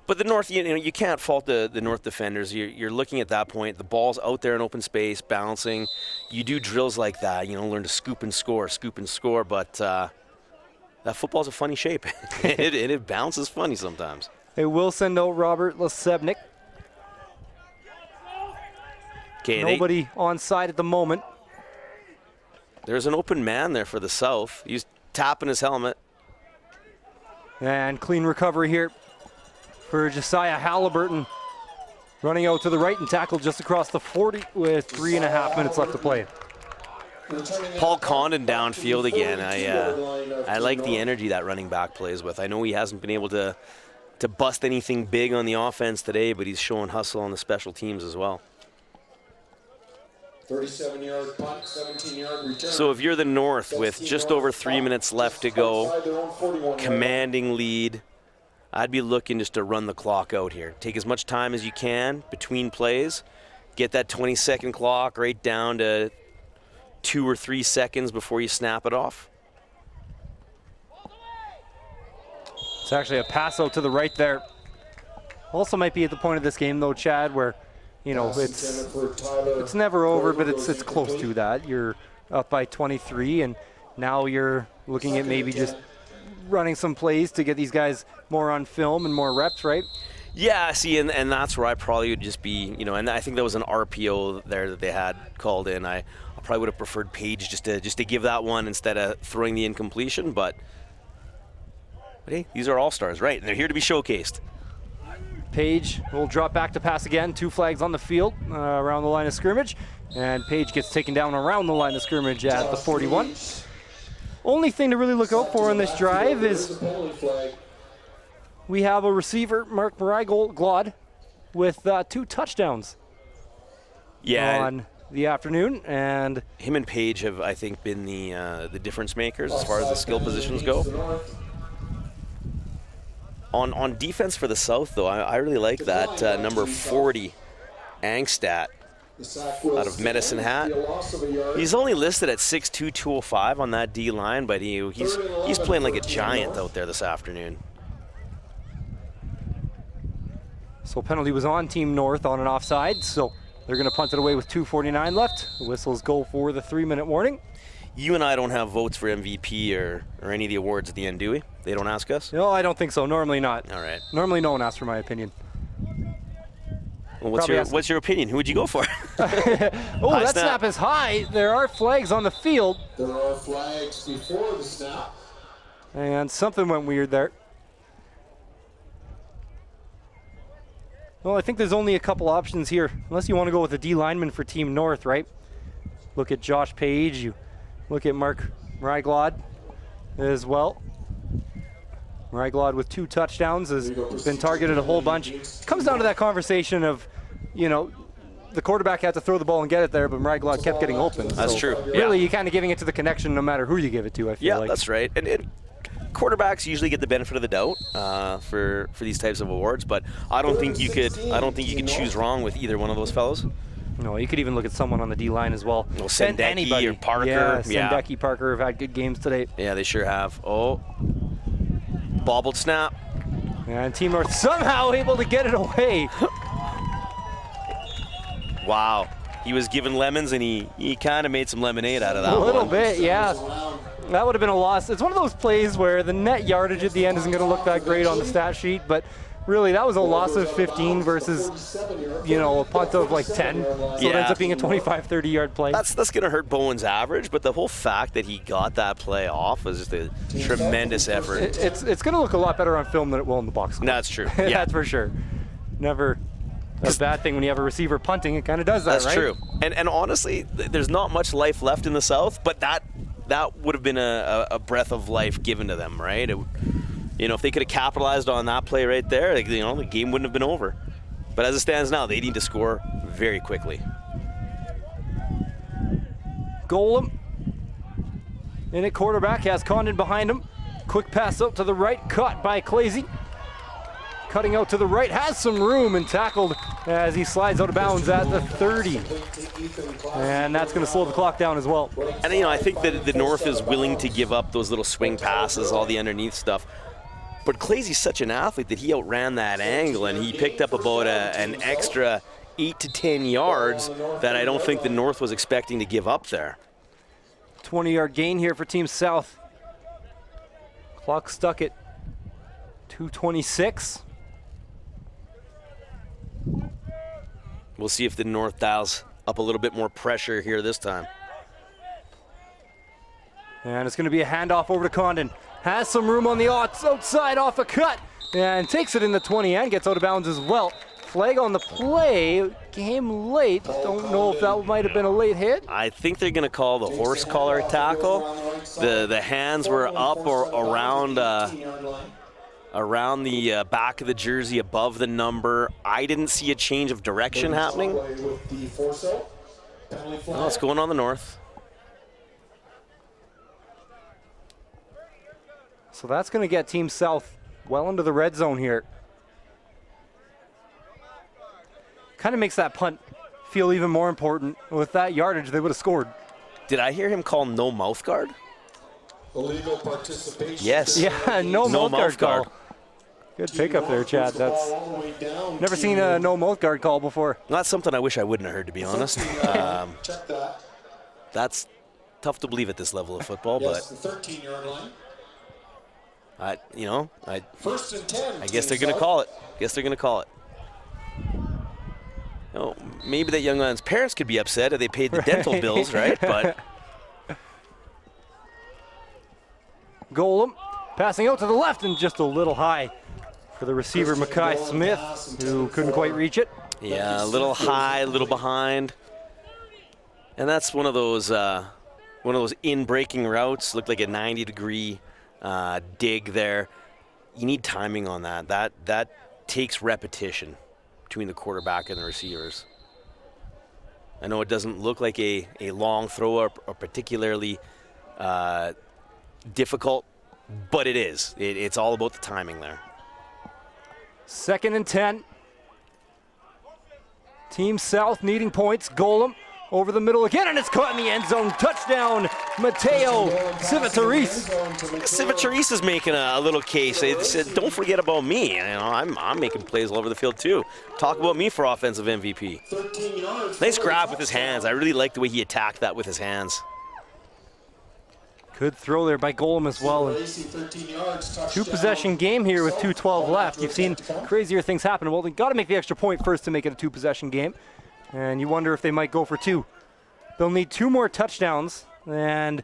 But the North, you can't fault the North defenders. You're looking at that point, the ball's out there in open space, bouncing. You do drills like that, learn to scoop and score, but that football's a funny shape. it bounces funny sometimes. They will send out Robert Lesebnik. Okay, Nobody on side at the moment. There's an open man there for the South. He's tapping his helmet. And clean recovery here for Josiah Halliburton. Running out to the right and tackled just across the 40 with 3.5 minutes left to play. Paul Condon downfield again. I like the energy that running back plays with. I know he hasn't been able to bust anything big on the offense today, but he's showing hustle on the special teams as well. 37-yard punt, 17-yard return. So if you're the North with just over 3 minutes left to go, commanding lead, I'd be looking just to run the clock out here. Take as much time as you can between plays. Get that 20-second clock right down to 2 or 3 seconds before you snap it off. It's actually a pass out to the right there. Also might be at the point of this game though, Chad, where it's never over, but it's close to that. You're up by 23, and now you're looking at maybe just running some plays to get these guys more on film and more reps, right? Yeah, see, and that's where I probably would just be, and I think that was an RPO there that they had called in. I probably would have preferred Page just to give that one instead of throwing the incompletion, but hey, these are all-stars, right? And they're here to be showcased. Page will drop back to pass again. 2 flags on the field around the line of scrimmage. And Page gets taken down around the line of scrimmage at the 41. Only thing to really look out for in this drive is we have a receiver, Mark MEGlobal, with 2 touchdowns on the afternoon. And him and Page have, I think, been the difference makers as far as the skill positions go. On defense for the South, though, I really like that number 40, Angstat, out of Medicine Hat. He's only listed at 6'2", 205 on that D-line, but he's playing like a giant out there this afternoon. So penalty was on Team North on an offside, so they're going to punt it away with 2:49 left. The whistles go for the 3-minute warning. You and I don't have votes for MVP or any of the awards at the end, do we? They don't ask us? No, I don't think so. Normally not. All right. Normally no one asks for my opinion. Well, what's your opinion? Who would you go for? That snap is high. There are flags on the field. There are flags before the snap. And something went weird there. Well, I think there's only a couple options here, unless you want to go with a D lineman for Team North, right? Look at Josh Page. You look at Mark MEGlobal as well. MEGlobal with 2 touchdowns has been targeted a whole bunch. Comes down to that conversation of, the quarterback had to throw the ball and get it there, but MEGlobal kept getting open. That's true. Really, you're kind of giving it to the connection no matter who you give it to, I feel like. Yeah, that's right. And quarterbacks usually get the benefit of the doubt for these types of awards, but I don't think you could choose wrong with either one of those fellows. No, you could even look at someone on the D-line as well. Well, Sendeki or Parker. Yeah, Sendeki, Parker have had good games today. Yeah, they sure have. Oh, bobbled snap. And Team North somehow able to get it away. Wow. He was given lemons, and he kind of made some lemonade out of that one. A little bit, yeah. That would have been a loss. It's one of those plays where the net yardage at the end isn't going to look that great on the stat sheet, but really that was a loss of 15 versus, a punt of like 10. So it ends up being a 25, 30-yard play. That's going to hurt Bowen's average, but the whole fact that he got that play off was just a tremendous effort. It's going to look a lot better on film than it will in the box score. That's true. Yeah. That's for sure. Never a bad thing when you have a receiver punting. It kind of does that, That's right? true. And honestly, there's not much life left in the South, but that would have been a breath of life given to them, right? If they could have capitalized on that play right there, the game wouldn't have been over. But as it stands now, they need to score very quickly. Golem in at quarterback, has Condon behind him. Quick pass out to the right, caught by Clazy. Cutting out to the right, has some room and tackled as he slides out of bounds at the 30. And that's going to slow the clock down as well. And I think that the North is willing to give up those little swing passes, all the underneath stuff. But Clazy's such an athlete that he outran that angle, and he picked up about an extra 8 to 10 yards that I don't think the North was expecting to give up there. 20-yard gain here for Team South. Clock stuck at 2:26. We'll see if the North dials up a little bit more pressure here this time. And it's going to be a handoff over to Condon. has some room on the outside off a cut and takes it in the 20 and gets out of bounds as well. Flag on the play, came late. Don't know if that might have been a late hit. I think they're going to call the horse collar tackle. The hands were up or around the back of the jersey above the number. I didn't see a change of direction happening. Well, it's going on the north. So that's going to get Team South well into the red zone here. Kind of makes that punt feel even more important. With that yardage, they would have scored. Did I hear him call no mouth guard? Illegal participation. Yes. Yeah, no mouth guard call. Good pickup there, Chad. That's never seen a no mouth guard call before. That's something I wish I wouldn't have heard, to be honest. Check that. That's tough to believe at this level of football, Yes, but the 13-yard line. I First and 10. I guess they're going to call it. Oh, maybe that young man's parents could be upset if they paid the dental bills, right? But Golem passing out to the left and just a little high for the receiver, Mackay Smith, who couldn't quite reach it. yeah, a little high, a little behind. And that's one of those in-breaking routes. Looked like a 90-degree dig there. You need timing on that. That takes repetition between the quarterback and the receivers. I know it doesn't look like a long throw or particularly difficult, but it is. It's all about the timing there. 2nd and 10. Team South needing points. Golem over the middle again, and it's caught in the end zone. Touchdown, Mateo Civitaris. Civitaris is making a little case. They said, don't forget about me. You know, I'm making plays all over the field too. Talk about me for offensive MVP. Nice grab with his hands. I really like the way he attacked that with his hands. Good throw there by Golem as well. And 2-possession game here with 2:12 left. You've seen crazier things happen. Well, they got to make the extra point first to make it a 2-possession game. And you wonder if they might go for 2. They'll need 2 more touchdowns, and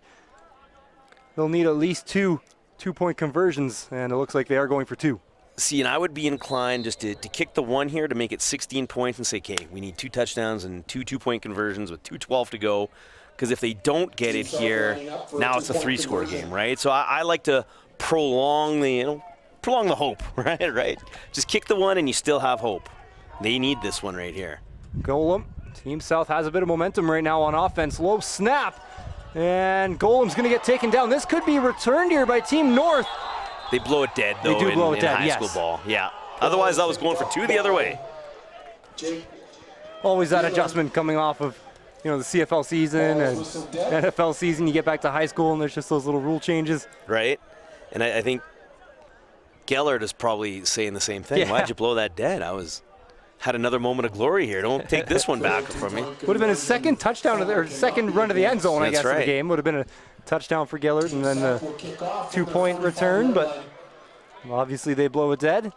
they'll need at least 2 2-point conversions, and it looks like they are going for 2. See, and I would be inclined just to kick the 1 here to make it 16 points and say, okay, we need 2 touchdowns and 2 2-point conversions with 2:12 to go. Because if they don't get it here, now it's a 3-score game, right? So I like to prolong the hope, right? Just kick the 1 and you still have hope. They need this one right here. Golem, Team South has a bit of momentum right now on offense. Low snap, and Golem's going to get taken down. This could be returned here by Team North. They blow it dead, though, in high school ball. Yeah. Otherwise, that was going for 2 the other way. Always that adjustment coming off of the CFL season and NFL season. You get back to high school, and there's just those little rule changes. Right. And I think Gellert is probably saying the same thing. Yeah. Why'd you blow that dead? Had another moment of glory here. Don't take this one back from me. Would have been his second touchdown or second run to the end zone, I guess, in the game. Would have been a touchdown for Gellert and then the 2-point return, but obviously they blow it dead.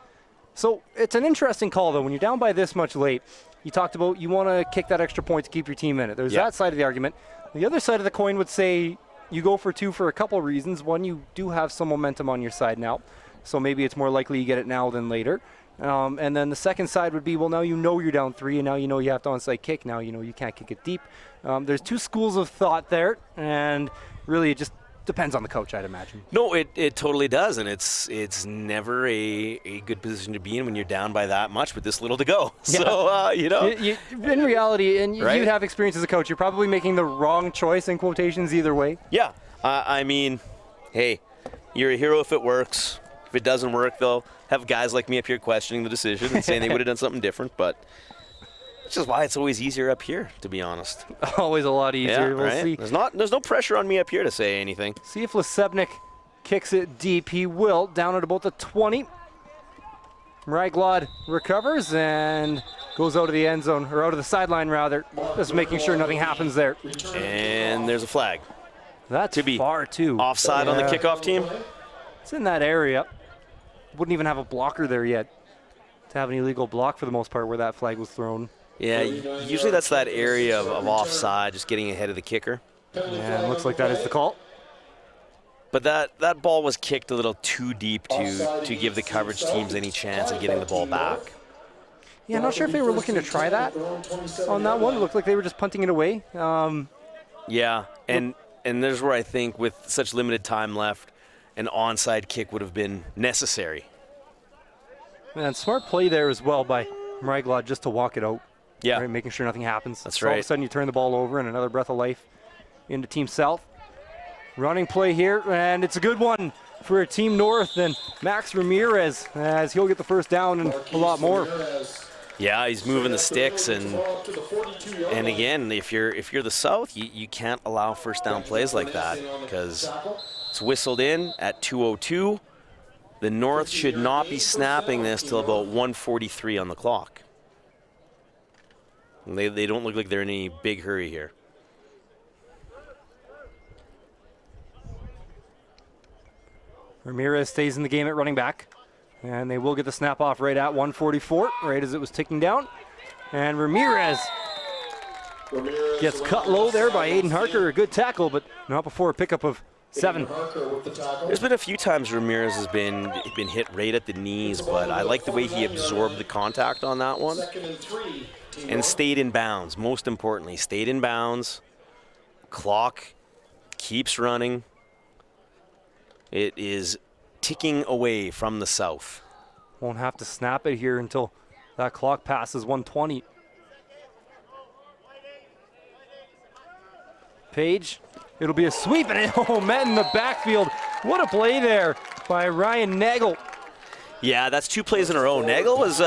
So it's an interesting call, though. When you're down by this much late, you talked about you want to kick that extra point to keep your team in it. There's that side of the argument. The other side of the coin would say you go for 2 for a couple reasons. One, you do have some momentum on your side now, so maybe it's more likely you get it now than later. And then the second side would be, well, now you're down 3, and now you have to onside kick. Now you can't kick it deep. There's 2 schools of thought there, and really it just depends on the coach, I'd imagine. No, it totally does, and it's never a good position to be in when you're down by that much with this little to go. Yeah. So, in reality, and right? you'd have experience as a coach, you're probably making the wrong choice in quotations either way. Yeah. I mean, hey, you're a hero if it works. If it doesn't work, they'll have guys like me up here questioning the decision and saying they would have done something different, but it's just why it's always easier up here, to be honest. Always a lot easier. Yeah, We'll right? see. There's no pressure on me up here to say anything. See if Lesebnik kicks it deep. He will, down at about the 20. Raglod recovers and goes out of the end zone, or out of the sideline rather, just making sure nothing happens there. And there's a flag. That's to be far too. Offside on the kickoff team. It's in that area. Wouldn't even have a blocker there yet to have an illegal block for the most part where that flag was thrown. Yeah, usually that's that area of offside, just getting ahead of the kicker. And it looks like that is the call. But that ball was kicked a little too deep to give the coverage teams any chance of getting the ball back. Yeah, I'm not sure if they were looking to try that on that one. It looked like they were just punting it away. Yeah, and there's where I think with such limited time left, an onside kick would have been necessary. And smart play there as well by MEGlobal just to walk it out. Yeah. Right, making sure nothing happens. That's so all of right. a sudden you turn the ball over and another breath of life into Team South. Running play here, and it's a good one for Team North and Max Ramirez, as he'll get the first down and a lot more. Yeah, he's moving the sticks, and again, if you're the South, you can't allow first down plays like that because it's whistled in at 2:02. The North should not be snapping this till about 1:43 on the clock. And they don't look like they're in any big hurry here. Ramirez stays in the game at running back, and they will get the snap off right at 1:44, right as it was ticking down. And Ramirez gets cut low there by Aiden Harker. A good tackle, but not before a pickup of 7. There's been a few times Ramirez has been hit right at the knees, but I like the way he absorbed the contact on that one and stayed in bounds. Most importantly, stayed in bounds. Clock keeps running. It is ticking away from the South. Won't have to snap it here until that clock passes 1:20. Page, it'll be a sweep, and it met in the backfield. What a play there by Ryan Nagel. Yeah, that's 2 plays in a row. Nagel was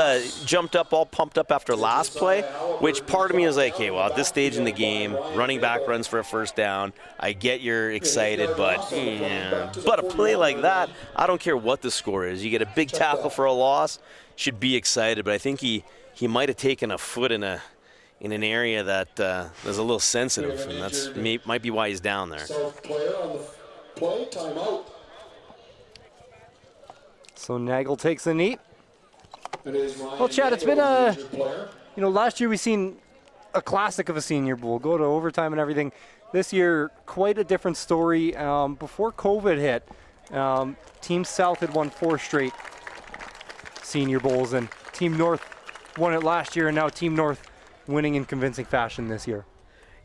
jumped up, all pumped up after last play, which part of me is like, hey, well, at this stage in the game, running back runs for a first down. I get you're excited, but a play like that, I don't care what the score is. You get a big tackle for a loss, should be excited. But I think he might have taken a foot in an area that is a little sensitive, and that's might be why he's down there. Player on the play, timeout. So Nagel takes the knee. Well, Chad, it's been last year we seen a classic of a Senior Bowl, go to overtime and everything. This year, quite a different story. Before COVID hit, Team South had won 4 straight Senior Bowls, and Team North won it last year, and now Team North winning in convincing fashion this year.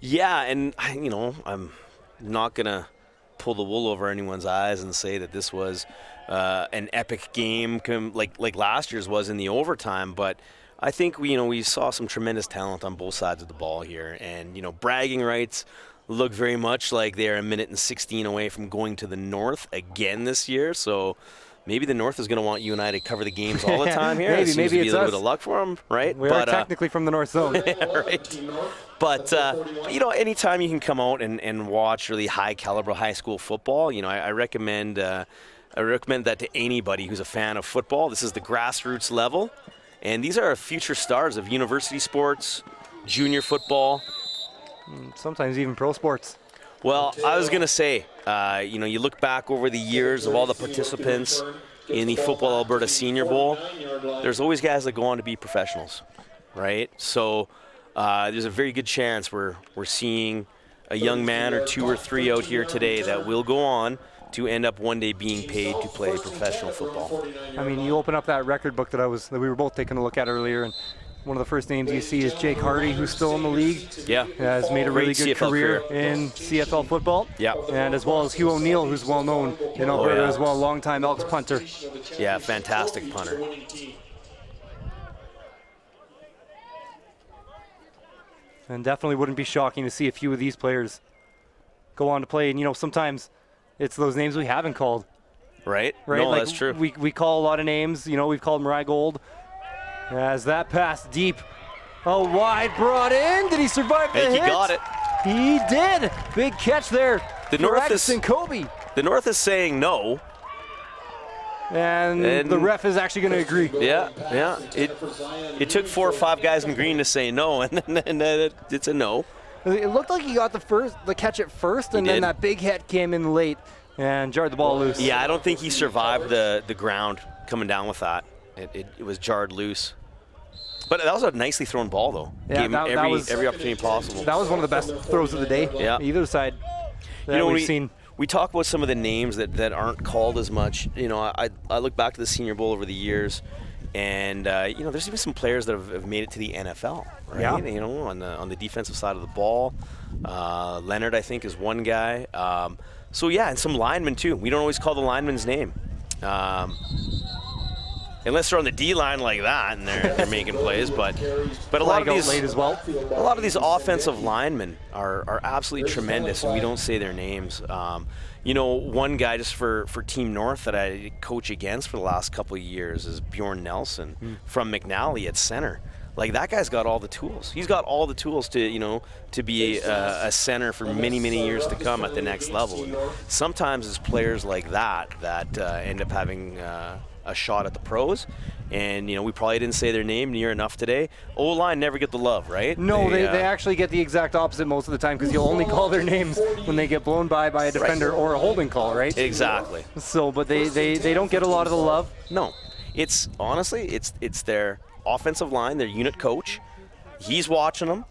Yeah, and I'm not gonna pull the wool over anyone's eyes and say that this was an epic game like last year's was in the overtime, but I think we saw some tremendous talent on both sides of the ball here, and bragging rights look very much like they're 1:16 away from going to the North again this year. So maybe the North is going to want you and I to cover the games all the time here. maybe to it's be a little us. bit of luck for them, right? We are technically from the North Zone. Right. But anytime you can come out and watch really high caliber high school football, I recommend that to anybody who's a fan of football. This is the grassroots level, and these are future stars of university sports, junior football, Sometimes even pro sports. Well, I was going to say, you look back over the years of all the participants in the Football Alberta Senior Bowl, there's always guys that go on to be professionals, right? So there's a very good chance we're seeing a young man or 2 or 3 out here today that will go on to end up one day being paid to play professional football. I mean, you open up that record book that we were both taking a look at earlier, and one of the first names you see is Jake Hardy, who's still in the league. Yeah. Has made a really good career in CFL football. Yeah. And as well as Hugh O'Neill, who's well known in Alberta as well, longtime Elks punter. Yeah, fantastic punter. And definitely wouldn't be shocking to see a few of these players go on to play. And, sometimes it's those names we haven't called. Right? Right? No, like that's true. We call a lot of names. We've called Mariah Gold. As that pass deep. Oh, wide brought in. Did he survive the hit? He got it. He did. Big catch there. The North is Kobe. The North is saying no. And the ref is actually going to agree. Yeah. It took 4 or 5 guys in green to say no, and it's a no. It looked like he got the catch at first, and then that big hit came in late and jarred the ball loose. Yeah, I don't think he survived the ground coming down with that. It was jarred loose. But that was a nicely thrown ball, though. Yeah, Gave him every opportunity possible. That was one of the best throws of the day. Yeah. Either side that we've seen. we talk about some of the names that aren't called as much. You know, I look back to the Senior Bowl over the years, and you know, there's even some players that have made it to the NFL, right? Yeah. You know, on the defensive side of the ball. Leonard, I think, is one guy. So yeah, and some linemen too. We don't always call the lineman's name. Unless they're on the D line like that and they're making plays, but a lot of these late as well. a lot of these offensive linemen are absolutely tremendous, and we don't say their names. You know, one guy just for Team North that I coach against for the last couple of years is Bjorn Nelson from McNally at center. Like, that guy's got all the tools. He's got all the tools to, you know, to be a center for many, many years to come at the next level. And sometimes it's players like that end up having a shot at the pros. And, you know, we probably didn't say their name near enough today. O-line never get the love, right? No, they actually get the exact opposite most of the time, because you'll only call their names when they get blown by a defender or a holding call, right? Exactly. So, but they don't get a lot of the love. No. It's, honestly, it's their offensive line, their unit coach. He's watching them,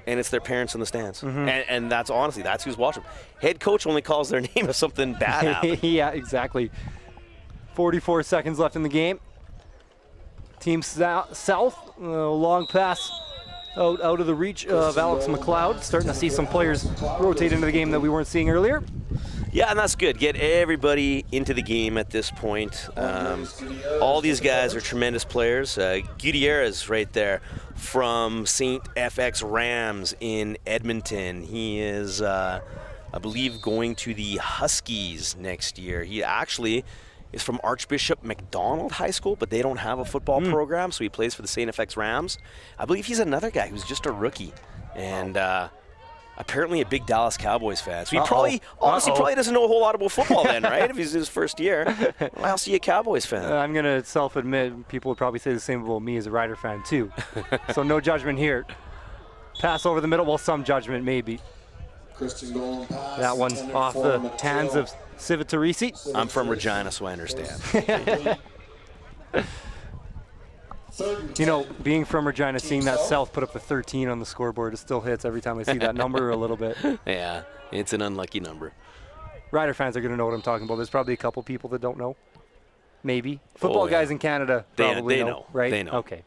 and it's their parents in the stands. And that's, honestly, that's who's watching them. Head coach only calls their name if something bad happens. Yeah, exactly. 44 seconds left in the game. Team South, long pass out of the reach of Alex McLeod. Starting to see some players rotate into the game that we weren't seeing earlier. Yeah, and that's good. Get everybody into the game at this point. All these guys are tremendous players. Gutierrez right there from St. FX Rams in Edmonton. He is, I believe, going to the Huskies next year. He actually is from Archbishop MacDonald High School, but they don't have a football program, so he plays for the St. FX Rams. I believe he's another guy who's just a rookie, and apparently a big Dallas Cowboys fan. So he probably doesn't know a whole lot about football then, right? If he's his first year. Why else is he a Cowboys fan? I'm going to self-admit, people would probably say the same about me as a Rider fan too. So no judgment here. Pass over the middle, well, some judgment maybe. That one off the hands of Civitarisi. I'm from Regina, so I understand. You know, being from Regina, seeing that South put up a 13 on the scoreboard, it still hits every time I see that number a little bit. Yeah, it's an unlucky number. Rider fans are going to know what I'm talking about. There's probably a couple people that don't know. Maybe. Football guys in Canada probably know, right? They know. Okay.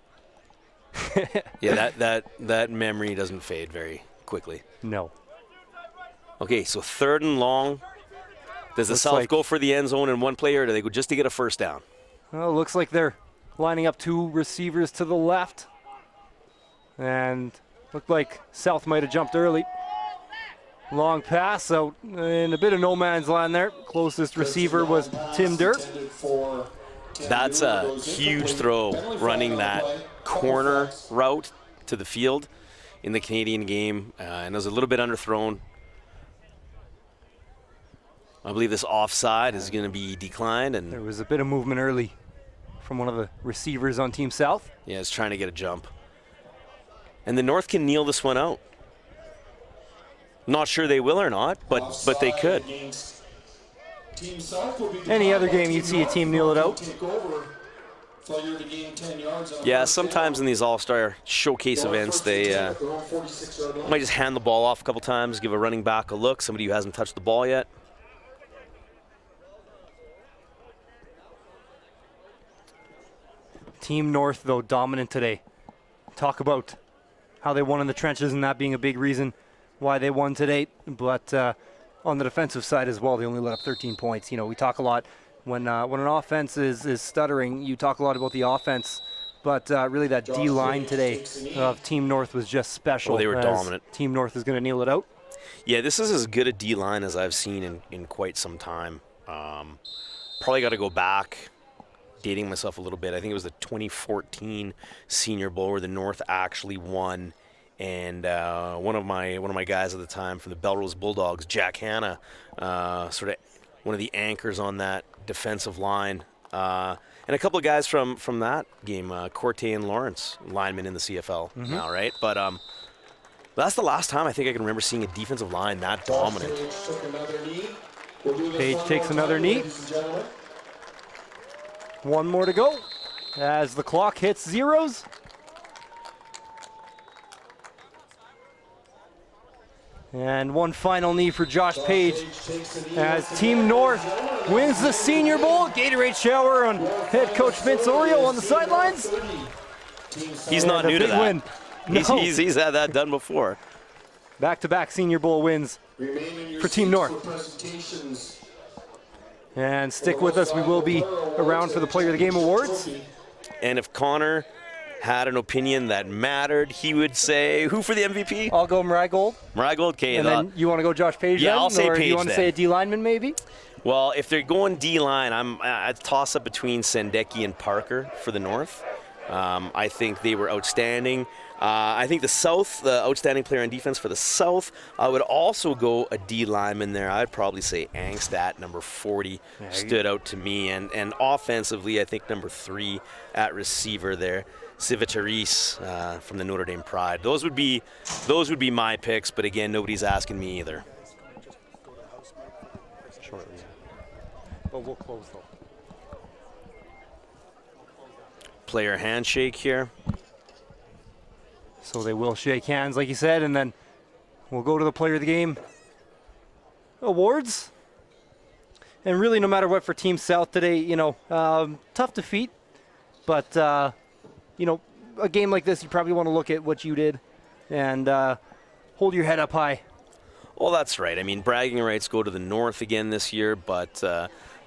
Yeah, that memory doesn't fade very quickly. No. Okay, so 3rd and long. Does the South go for the end zone in one play, or do they go just to get a first down? Well, looks like they're lining up two receivers to the left. And looked like South might have jumped early. Long pass out in a bit of no man's land there. Closest receiver was Tim Dirt. That's a huge throw, running that corner route to the field in the Canadian game. And it was a little bit underthrown. I believe this offside is going to be declined. And there was a bit of movement early from one of the receivers on Team South. Yeah, it's trying to get a jump. And the North can kneel this one out. Not sure they will or not, but they could. Any other game you'd see a team kneel it out. Yeah, sometimes in these all-star showcase events, they might just hand the ball off a couple times, give a running back a look, somebody who hasn't touched the ball yet. Team North, though, dominant today. Talk about how they won in the trenches and that being a big reason why they won today. But on the defensive side as well, they only let up 13 points. You know, we talk a lot when an offense is stuttering, you talk a lot about the offense. But really that D-line today of Team North was just special. Oh, they were dominant. Team North is going to kneel it out. Yeah, this is as good a D-line as I've seen in quite some time. Probably got to go back. Dating myself a little bit, I think it was the 2014 Senior Bowl where the North actually won, and one of my guys at the time from the Belrose Bulldogs, Jack Hanna, sort of one of the anchors on that defensive line, and a couple of guys from that game, Corte and Lawrence, linemen in the CFL now, right? But that's the last time I think I can remember seeing a defensive line that dominant. Page takes another knee. One more to go as the clock hits zeros. And one final knee for Josh Page as Team North wins the Senior Bowl. Gatorade shower on head coach Vince Oreo on the sidelines. He's not new to that. Win. No. He's had that done before. Back-to-back Senior Bowl wins for Team North. And stick with us. We will be around for the Player of the Game awards. And if Connor had an opinion that mattered, he would say, who for the MVP? I'll go Marigold. Marigold, okay. And then you want to go Josh Page? Yeah, then? I'll say or Page. Do you want to say a D lineman maybe? Well, if they're going D-line, I'd toss up between Sendeki and Parker for the North. I think they were outstanding. I think the South, the outstanding player on defense for the South, I would also go a D lineman there. I'd probably say Angstad, number 40, stood out to me. And offensively, I think number 3 at receiver there, Civitaris from the Notre Dame Pride. Those would be my picks, but again, nobody's asking me either. Shortly. But we'll close though. Player handshake here. So they will shake hands, like you said, and then we'll go to the Player of the Game awards. And really, no matter what for Team South today, you know, tough defeat. But, you know, a game like this, you probably want to look at what you did and hold your head up high. Well, that's right. I mean, bragging rights go to the North again this year, but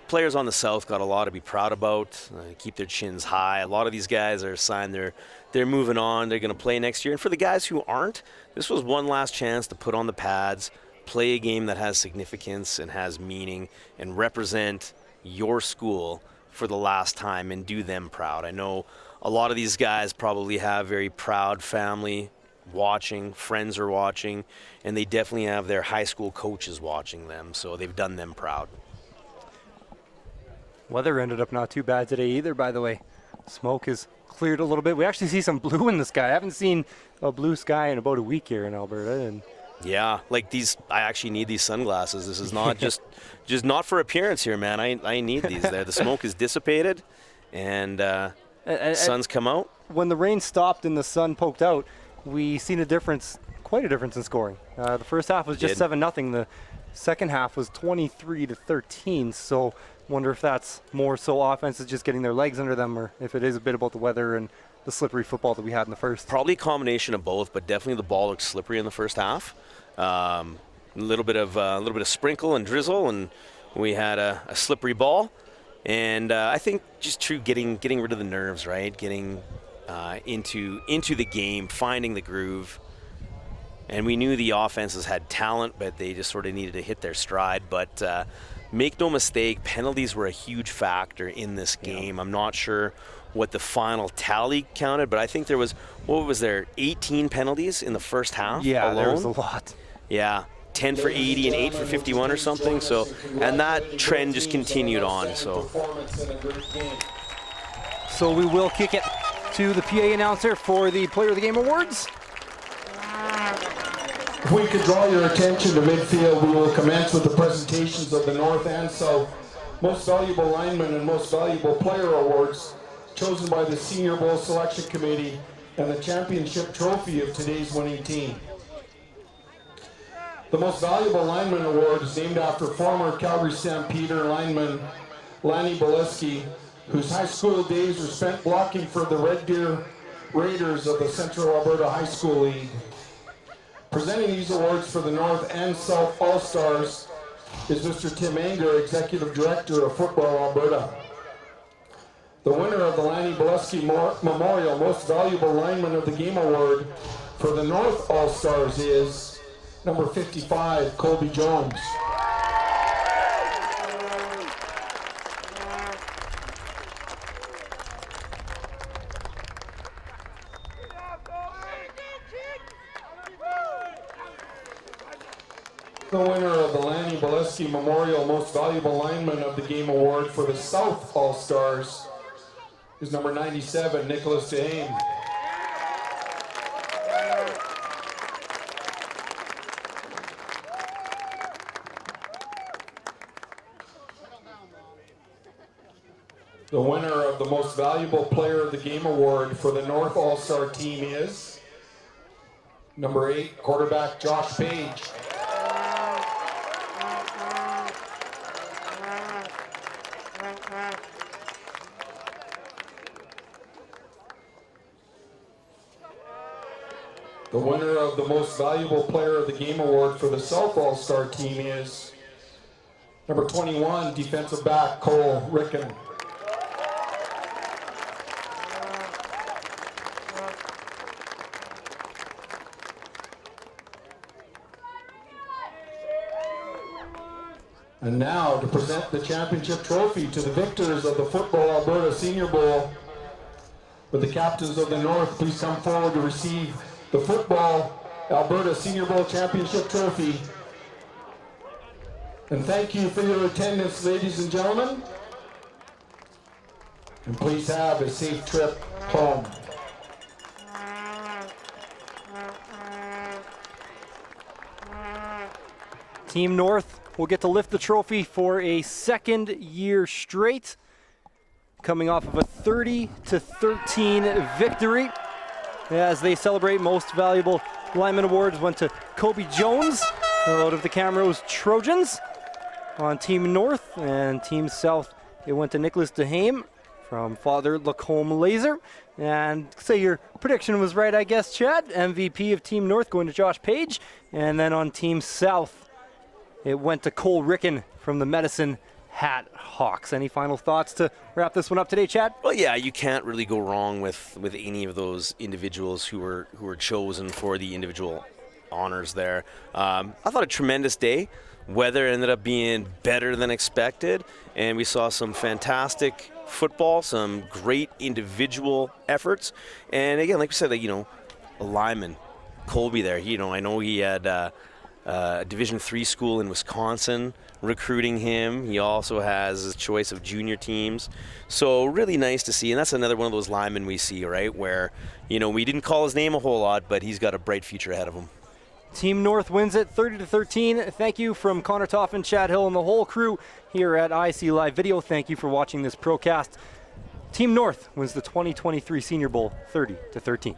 players on the South got a lot to be proud about. Keep their chins high. A lot of these guys are signed. They're moving on. They're going to play next year. And for the guys who aren't, this was one last chance to put on the pads, play a game that has significance and has meaning, and represent your school for the last time and do them proud. I know a lot of these guys probably have very proud family watching, friends are watching, and they definitely have their high school coaches watching them, so they've done them proud. Weather ended up not too bad today either, by the way. Smoke has cleared a little bit. We actually see some blue in the sky. I haven't seen a blue sky in about a week here in Alberta. And yeah, like these, I actually need these sunglasses. This is not just not for appearance here, man. I need these there. The smoke is dissipated and sun's come out. When the rain stopped and the sun poked out, we seen a difference, quite a difference in scoring. The first half was just 7-0. The second half was 23-13. So wonder if that's more so offense is just getting their legs under them, or if it is a bit about the weather and the slippery football that we had in the first. Probably a combination of both, but definitely the ball looked slippery in the first half. A little bit of sprinkle and drizzle, and we had a slippery ball. And I think just true getting rid of the nerves, right? Getting into the game, finding the groove. And we knew the offenses had talent, but they just sort of needed to hit their stride. But make no mistake, penalties were a huge factor in this game. I'm not sure what the final tally counted, but I think there was, 18 penalties in the first half alone? There was a lot. Yeah, 10 for 80 and 8 for 51 or something. So, and that trend just continued on. So we will kick it to the PA announcer for the Player of the Game awards. If we could draw your attention to midfield, we will commence with the presentations of the North and South Most Valuable Lineman and Most Valuable Player awards chosen by the Senior Bowl Selection Committee and the championship trophy of today's winning team. The Most Valuable Lineman award is named after former Calgary Stampeder lineman Lanny Bolesky, whose high school days were spent blocking for the Red Deer Raiders of the Central Alberta High School League. Presenting these awards for the North and South All-Stars is Mr. Tim Anger, Executive Director of Football Alberta. The winner of the Lanny Bolesky Memorial Most Valuable Lineman of the Game Award for the North All-Stars is number 55, Colby Jones. The winner of the Lanny Bolesky Memorial Most Valuable Lineman of the Game Award for the South All-Stars is number 97, Nicholas Dehane. The winner of the Most Valuable Player of the Game Award for the North All-Star team is number 8, quarterback Josh Page. The winner of the Most Valuable Player of the Game award for the South All-Star team is number 21, defensive back Cole Ricken. And now to present the championship trophy to the victors of the Football Alberta Senior Bowl. With the captains of the North, please come forward to receive the Football Alberta Senior Bowl Championship trophy. And thank you for your attendance, ladies and gentlemen. And please have a safe trip home. Team North will get to lift the trophy for a second year straight, coming off of a 30-13 victory. As they celebrate Most Valuable Lineman Awards went to Kobe Jones out of the Camrose Trojans on Team North, and Team South, it went to Nicholas DeHame from Father Lacombe Laser. And say your prediction was right, I guess, Chad. MVP of Team North going to Josh Page, and then on Team South, it went to Cole Ricken from the Medicine Hat Hawks. Any final thoughts to wrap this one up today, Chad? Well, yeah, you can't really go wrong with any of those individuals who were chosen for the individual honors there. I thought a tremendous day. Weather ended up being better than expected, and we saw some fantastic football, some great individual efforts. And again, like we said, a lineman, Colby there. I know he had a Division III school in Wisconsin recruiting him. He also has a choice of junior teams. So really nice to see. And that's another one of those linemen we see, right, where, we didn't call his name a whole lot, but he's got a bright future ahead of him. Team North wins it 30-13. Thank you from Connor Toffin, Chad Hill, and the whole crew here at IC Live Video. Thank you for watching this procast. Team North wins the 2023 Senior Bowl 30-13.